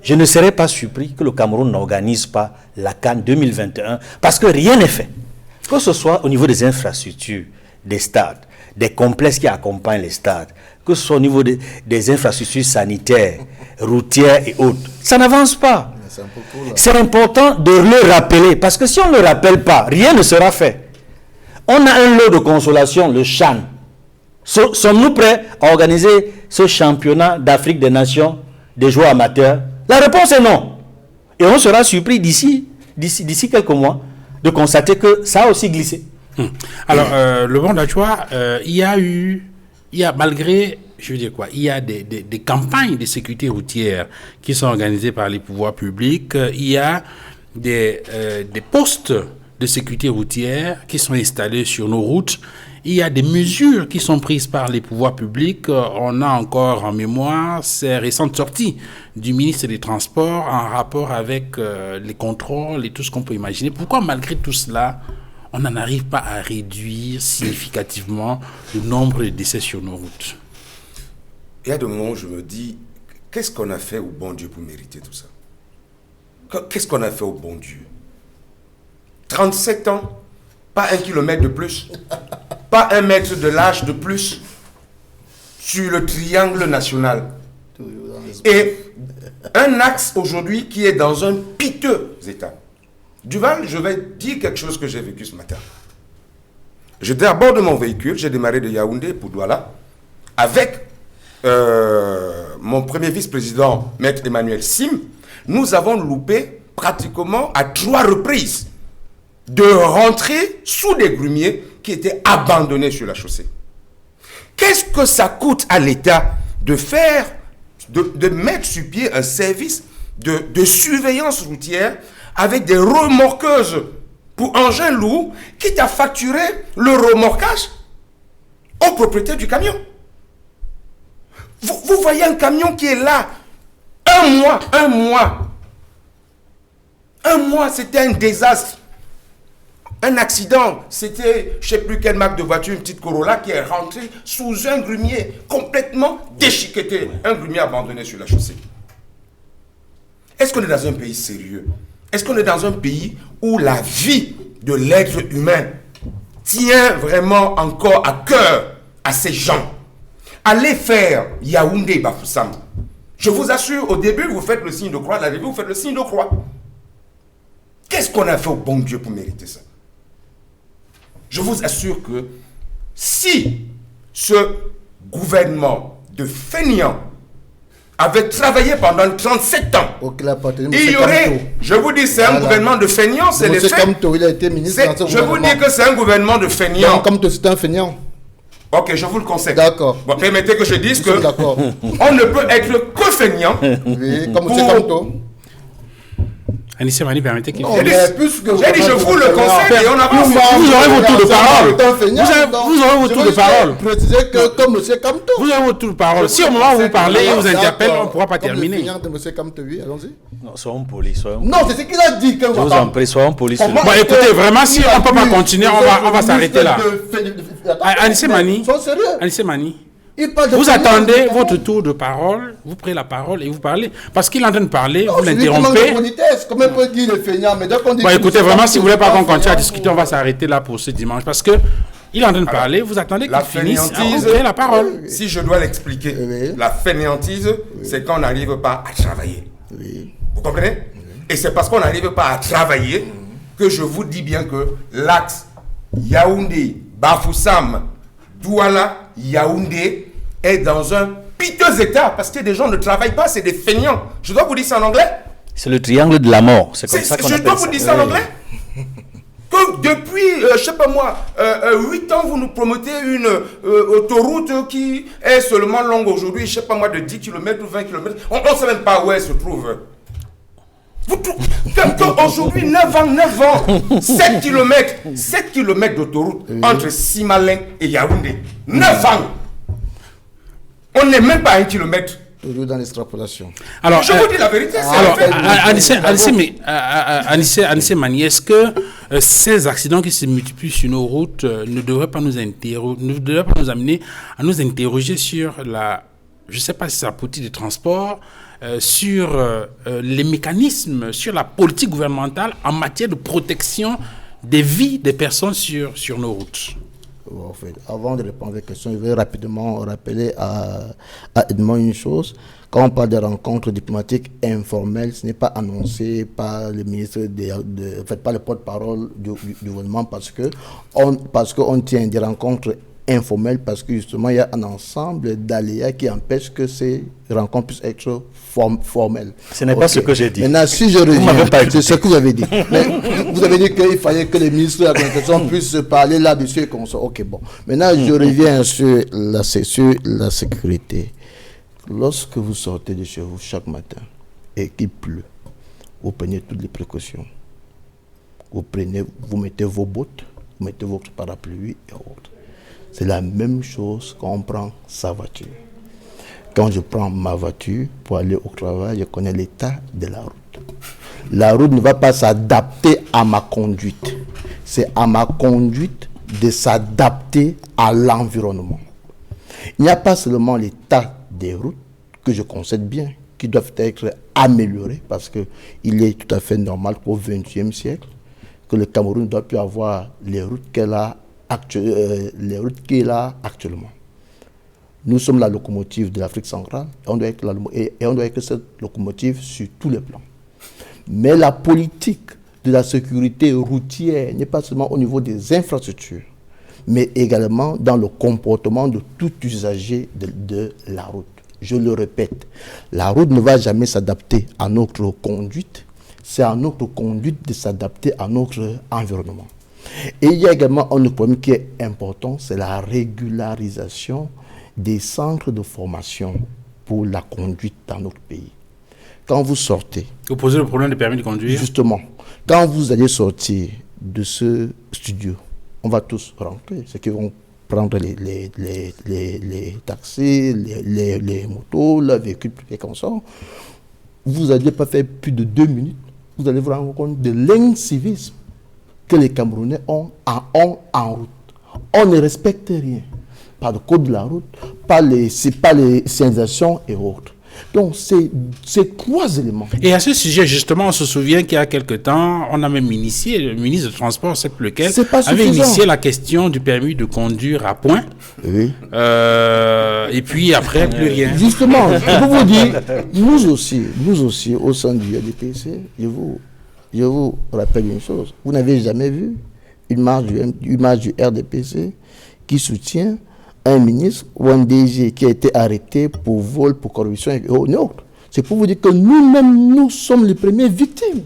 je ne serais pas surpris que le Cameroun n'organise pas la CAN 2021 parce que rien n'est fait. Que ce soit au niveau des infrastructures, des stades, des complexes qui accompagnent les stades, que ce soit au niveau des infrastructures sanitaires, routières et autres, ça n'avance pas. C'est important de le rappeler, parce que si on ne le rappelle pas, rien ne sera fait. On a un lot de consolation, le CHAN. Sommes-nous prêts à organiser ce championnat d'Afrique des nations des joueurs amateurs? La réponse est non. Et on sera surpris d'ici quelques mois de constater que ça a aussi glissé. Alors, le bon d'Achoua, il y a malgré, je veux dire quoi, il y a des campagnes de sécurité routière qui sont organisées par les pouvoirs publics, il y a des postes de sécurité routière qui sont installés sur nos routes, il y a des mesures qui sont prises par les pouvoirs publics. On a encore en mémoire ces récentes sorties du ministre des Transports en rapport avec les contrôles et tout ce qu'on peut imaginer. Pourquoi, malgré tout cela, on n'en arrive pas à réduire significativement le nombre de décès sur nos routes? Il y a des moments où je me dis, qu'est-ce qu'on a fait au bon Dieu pour mériter tout ça? Qu'est-ce qu'on a fait au bon Dieu? 37 ans, pas 1 kilomètre de plus, pas 1 mètre de large de plus sur le triangle national. Et un axe aujourd'hui qui est dans un piteux état. Duval, je vais dire quelque chose que j'ai vécu ce matin. J'étais à bord de mon véhicule, j'ai démarré de Yaoundé pour Douala, avec mon premier vice-président, Maître Emmanuel Sim. Nous avons loupé pratiquement à 3 reprises de rentrer sous des grumiers qui étaient abandonnés sur la chaussée. Qu'est-ce que ça coûte à l'État de faire, de mettre sur pied un service de surveillance routière avec des remorqueuses pour engins lourds, quitte à facturer le remorquage au propriétaire du camion? Vous voyez un camion qui est là, un mois, c'était un désastre. Un accident, c'était, je ne sais plus quelle marque de voiture, une petite Corolla qui est rentrée sous un grumier complètement déchiqueté. Un grumier abandonné sur la chaussée. Est-ce qu'on est dans un pays sérieux? Est-ce qu'on est dans un pays où la vie de l'être humain tient vraiment encore à cœur à ces gens? Allez faire Yaoundé Bafoussam. Je vous assure, au début, vous faites le signe de croix, à l'arrivée, vous faites le signe de croix. Qu'est-ce qu'on a fait au bon Dieu pour mériter ça? Je vous assure que si ce gouvernement de fainéants avait travaillé pendant 37 ans, il y aurait, je vous dis, c'est un gouvernement de fainéants, c'est les faits. Il a été ministre dans ce je vous dis que c'est un gouvernement de fainéants. Comme c'est un fainéant. Ok, je vous le conseille. D'accord. Bon, permettez que je dise que on ne peut être que fainéant. Oui, comme c'est comme toi. Anissé Mani, permettez qu'il J'ai dit, je vous le conseille et on avance. Vous aurez vos tours de parole. Vous aurez vos tours de parole. Préciser que comme M. Kamto. Vous avez vos tours de parole. Si au moment où vous parlez, il vous interpelle, on ne pourra pas terminer. De M. Kamto, oui, allons-y. Non, soyons polis. Non, c'est ce qu'il a dit. Je vous en prie, soyons polis. Bon, écoutez, vraiment, si on ne peut pas continuer, on va s'arrêter là. Anissé Mani, Vous attendez votre tour de parole, vous prenez la parole et vous parlez. Parce qu'il est en train de parler, vous l'interrompez. Comment on peut dire le feignant, mais donc on dit écoutez, vraiment, si vous ne voulez pas qu'on continue à discuter, on va s'arrêter là pour ce dimanche. Parce que il est en train de parler, vous attendez qu'il finisse, vous prenez la parole. Si je dois l'expliquer, la fainéantise, c'est quand on n'arrive pas à travailler. Vous comprenez? Et c'est parce qu'on n'arrive pas à travailler que je vous dis bien que l'axe Yaoundé, Bafoussam, Douala, Yaoundé est dans un piteux état parce que des gens ne travaillent pas, c'est des feignants. Je dois vous dire ça en anglais? C'est le triangle de la mort, c'est comme ça qu'on appelle ça. Je dois vous dire ça en anglais? Que depuis, je sais pas moi, 8 ans, vous nous promotez une autoroute qui est seulement longue aujourd'hui, je sais pas moi, de 10 km ou 20 km. On ne sait même pas où elle se trouve. Aujourd'hui, 9 ans, 7 km d'autoroute entre Simalin et Yaoundé. 9 ans. On n'est même pas à 1 kilomètre. Toujours dans l'extrapolation. Alors, je vous dis la vérité. Anissé Mani, est-ce que ces accidents qui se multiplient sur nos routes ne devraient pas nous amener à nous interroger sur je ne sais pas si c'est la politique de transport, sur les mécanismes, sur la politique gouvernementale en matière de protection des vies des personnes sur nos routes? En fait, avant de répondre à la question, je vais rapidement rappeler à Edmond une chose. Quand on parle de rencontres diplomatiques informelles, ce n'est pas annoncé par le ministre, par le porte-parole du gouvernement parce qu'on tient des rencontres informelles parce que justement il y a un ensemble d'aléas qui empêchent que ces rencontres puissent être formelles. Ce n'est pas ce que j'ai dit. Maintenant, si je reviens, c'est ce que vous avez dit. Mais vous avez dit qu'il fallait que les ministres de la communication puissent se parler là-dessus et qu'on soit. Ok, bon. Maintenant, je reviens sur la sécurité. Lorsque vous sortez de chez vous chaque matin et qu'il pleut, vous prenez toutes les précautions. Vous mettez vos bottes, vous mettez votre parapluie et autres. C'est la même chose quand on prend sa voiture. Quand je prends ma voiture pour aller au travail, je connais l'état de la route. La route ne va pas s'adapter à ma conduite. C'est à ma conduite de s'adapter à l'environnement. Il n'y a pas seulement l'état des routes que je concède bien, qui doivent être améliorées parce qu'il est tout à fait normal qu'au XXe siècle, que le Cameroun doit plus avoir les routes qu'il a actuellement. Nous sommes la locomotive de l'Afrique centrale et on doit être cette locomotive sur tous les plans. Mais la politique de la sécurité routière n'est pas seulement au niveau des infrastructures, mais également dans le comportement de tout usager de la route. Je le répète, la route ne va jamais s'adapter à notre conduite, c'est à notre conduite de s'adapter à notre environnement. Et il y a également un autre problème qui est important, c'est la régularisation des centres de formation pour la conduite dans notre pays. Quand vous sortez... Vous posez le problème de permis de conduire? Justement, quand vous allez sortir de ce studio, on va tous rentrer, ceux qui vont prendre les taxis, les motos, les véhicules privés comme ça. Vous n'allez pas faire plus de 2 minutes, vous allez vous rendre compte de l'incivisme que les Camerounais ont en route. On ne respecte rien. Pas de code de la route, pas les signalisations et autres. Donc, c'est 3 éléments. Et à ce sujet, justement, on se souvient qu'il y a quelque temps, on a même initié, le ministre du Transport, c'est lequel, avait initié la question du permis de conduire à point. Oui. Et puis après, plus rien. Justement, je peux vous dire, nous aussi, au sein du RDPC, je vous rappelle une chose. Vous n'avez jamais vu une marche du RDPC qui soutient un ministre ou un DG qui a été arrêté pour vol, pour corruption et autres. C'est pour vous dire que nous-mêmes, nous sommes les premières victimes.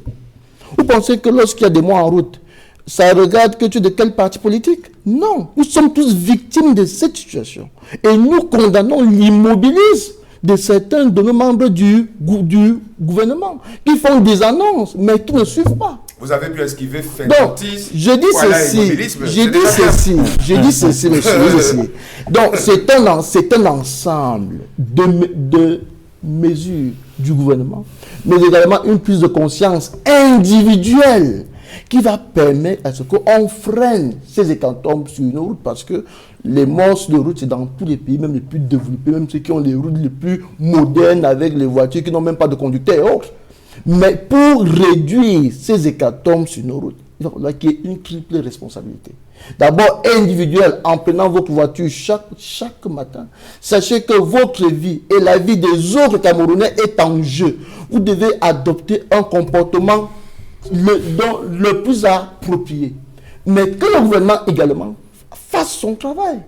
Vous pensez que lorsqu'il y a des mois en route, ça regarde que tu es de quel parti politique? Non, nous sommes tous victimes de cette situation. Et nous condamnons l'immobilisme de certains de nos membres du gouvernement qui font des annonces, mais qui ne suivent pas. Vous avez pu esquiver donc, je dis ceci, monsieur. Donc, c'est un ensemble de mesures du gouvernement, mais également une prise de conscience individuelle qui va permettre à ce qu'on freine ces hécatombes sur nos routes, parce que les morts de route, c'est dans tous les pays, même les plus développés, même ceux qui ont les routes les plus modernes avec les voitures qui n'ont même pas de conducteur et autres. Mais pour réduire ces hécatombes sur nos routes, il va falloir qu'il y ait une triple responsabilité. D'abord, individuelle, en prenant votre voiture chaque matin. Sachez que votre vie et la vie des autres Camerounais est en jeu. Vous devez adopter un comportement le plus approprié. Mais que le gouvernement également fasse son travail.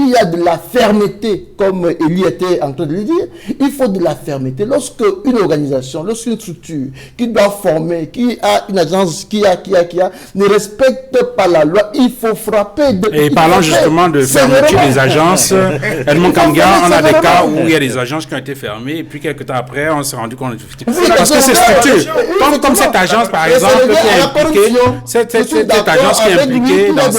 Il y a de la fermeté, comme Elie était en train de le dire. Il faut de la fermeté. Lorsque une organisation, lorsqu'une structure qui doit former, qui a une agence, qui ne respecte pas la loi, il faut frapper. Et parlant justement de fermeture des agences, Edmond Kamgia, on a des cas où il y a des agences qui ont été fermées, et puis quelques temps après, on s'est rendu compte. Parce que ces structures, comme cette agence par exemple, qui est impliquée, cette agence qui est impliquée dans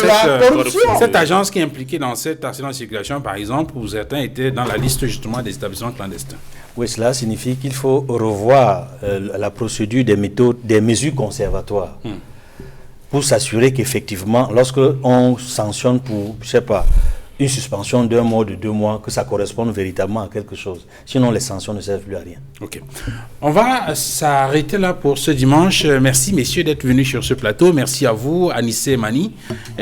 cette agence qui est impliquée dans cette accident de circulation, par exemple, où certains étaient dans la liste justement des établissements clandestins. Oui, cela signifie qu'il faut revoir la procédure des mesures conservatoires pour s'assurer qu'effectivement, lorsque on sanctionne pour, je sais pas, une suspension d'1 mois, de 2 mois, que ça corresponde véritablement à quelque chose. Sinon, les sanctions ne servent plus à rien. Ok. On va s'arrêter là pour ce dimanche. Merci, messieurs, d'être venus sur ce plateau. Merci à vous, Anissé Mani,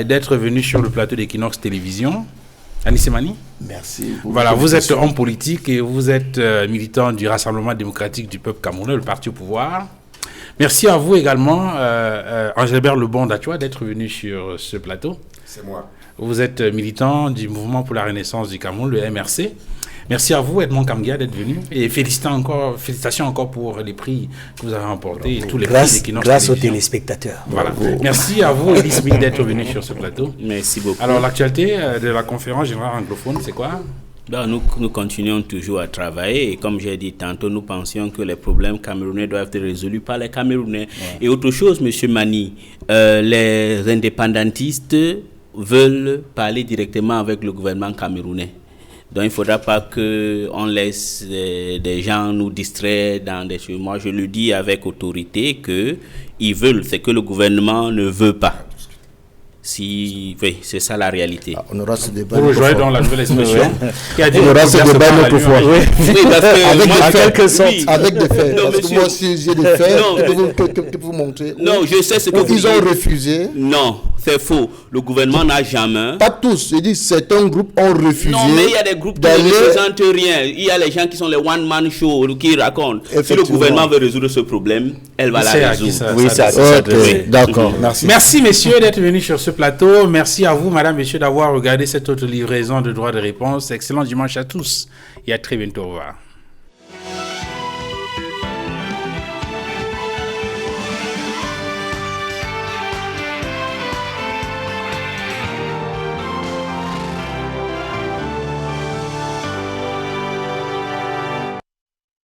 d'être venus sur le plateau d'Equinox Télévision. Anissé Mani. Merci. Voilà, vous êtes homme politique et vous êtes militant du Rassemblement démocratique du peuple camerounais, le parti au pouvoir. Merci à vous également, Angélbert Lebon d'Achoua, d'être venu sur ce plateau. C'est moi. Vous êtes militant du Mouvement pour la Renaissance du Cameroun, le MRC. Merci à vous, Edmond Kamgia, d'être venu. Et félicitations encore pour les prix que vous avez remportés et tous les prix d'Equinox. Grâce aux téléspectateurs. Voilà. Merci à vous, Elie Smith, d'être venu sur ce plateau. Merci beaucoup. Alors, l'actualité de la conférence générale anglophone, c'est quoi? Nous continuons toujours à travailler et comme j'ai dit tantôt, nous pensions que les problèmes camerounais doivent être résolus par les Camerounais. Ouais. Et autre chose, M. Mani, les indépendantistes veulent parler directement avec le gouvernement camerounais. Donc il ne faudra pas qu'on laisse des gens nous distraire dans des choses. Moi, je le dis avec autorité qu'ils veulent, c'est que le gouvernement ne veut pas. Oui, c'est ça la réalité. On aura ce débat. Vous rejoignez dans la nouvelle expression. On aura ce débat une autre fois. Oui, parce que avec des faits. Non, parce que moi aussi j'ai des faits que vous montrer. Non, je sais ce que vous dites. Ils ont refusé. Non, c'est faux. Le gouvernement n'a jamais. Pas tous. Je dis certains groupes ont refusé. Non, mais il y a des groupes qui ne représentent rien. Il y a les gens qui sont les one-man show qui racontent. Si le gouvernement veut résoudre ce problème, elle va la résoudre. Oui, ça. D'accord. Merci. Merci, messieurs, d'être venus sur ce plateau. Merci à vous, madame, messieurs, d'avoir regardé cette autre livraison de droits de réponse. Excellent dimanche à tous et à très bientôt. Au revoir.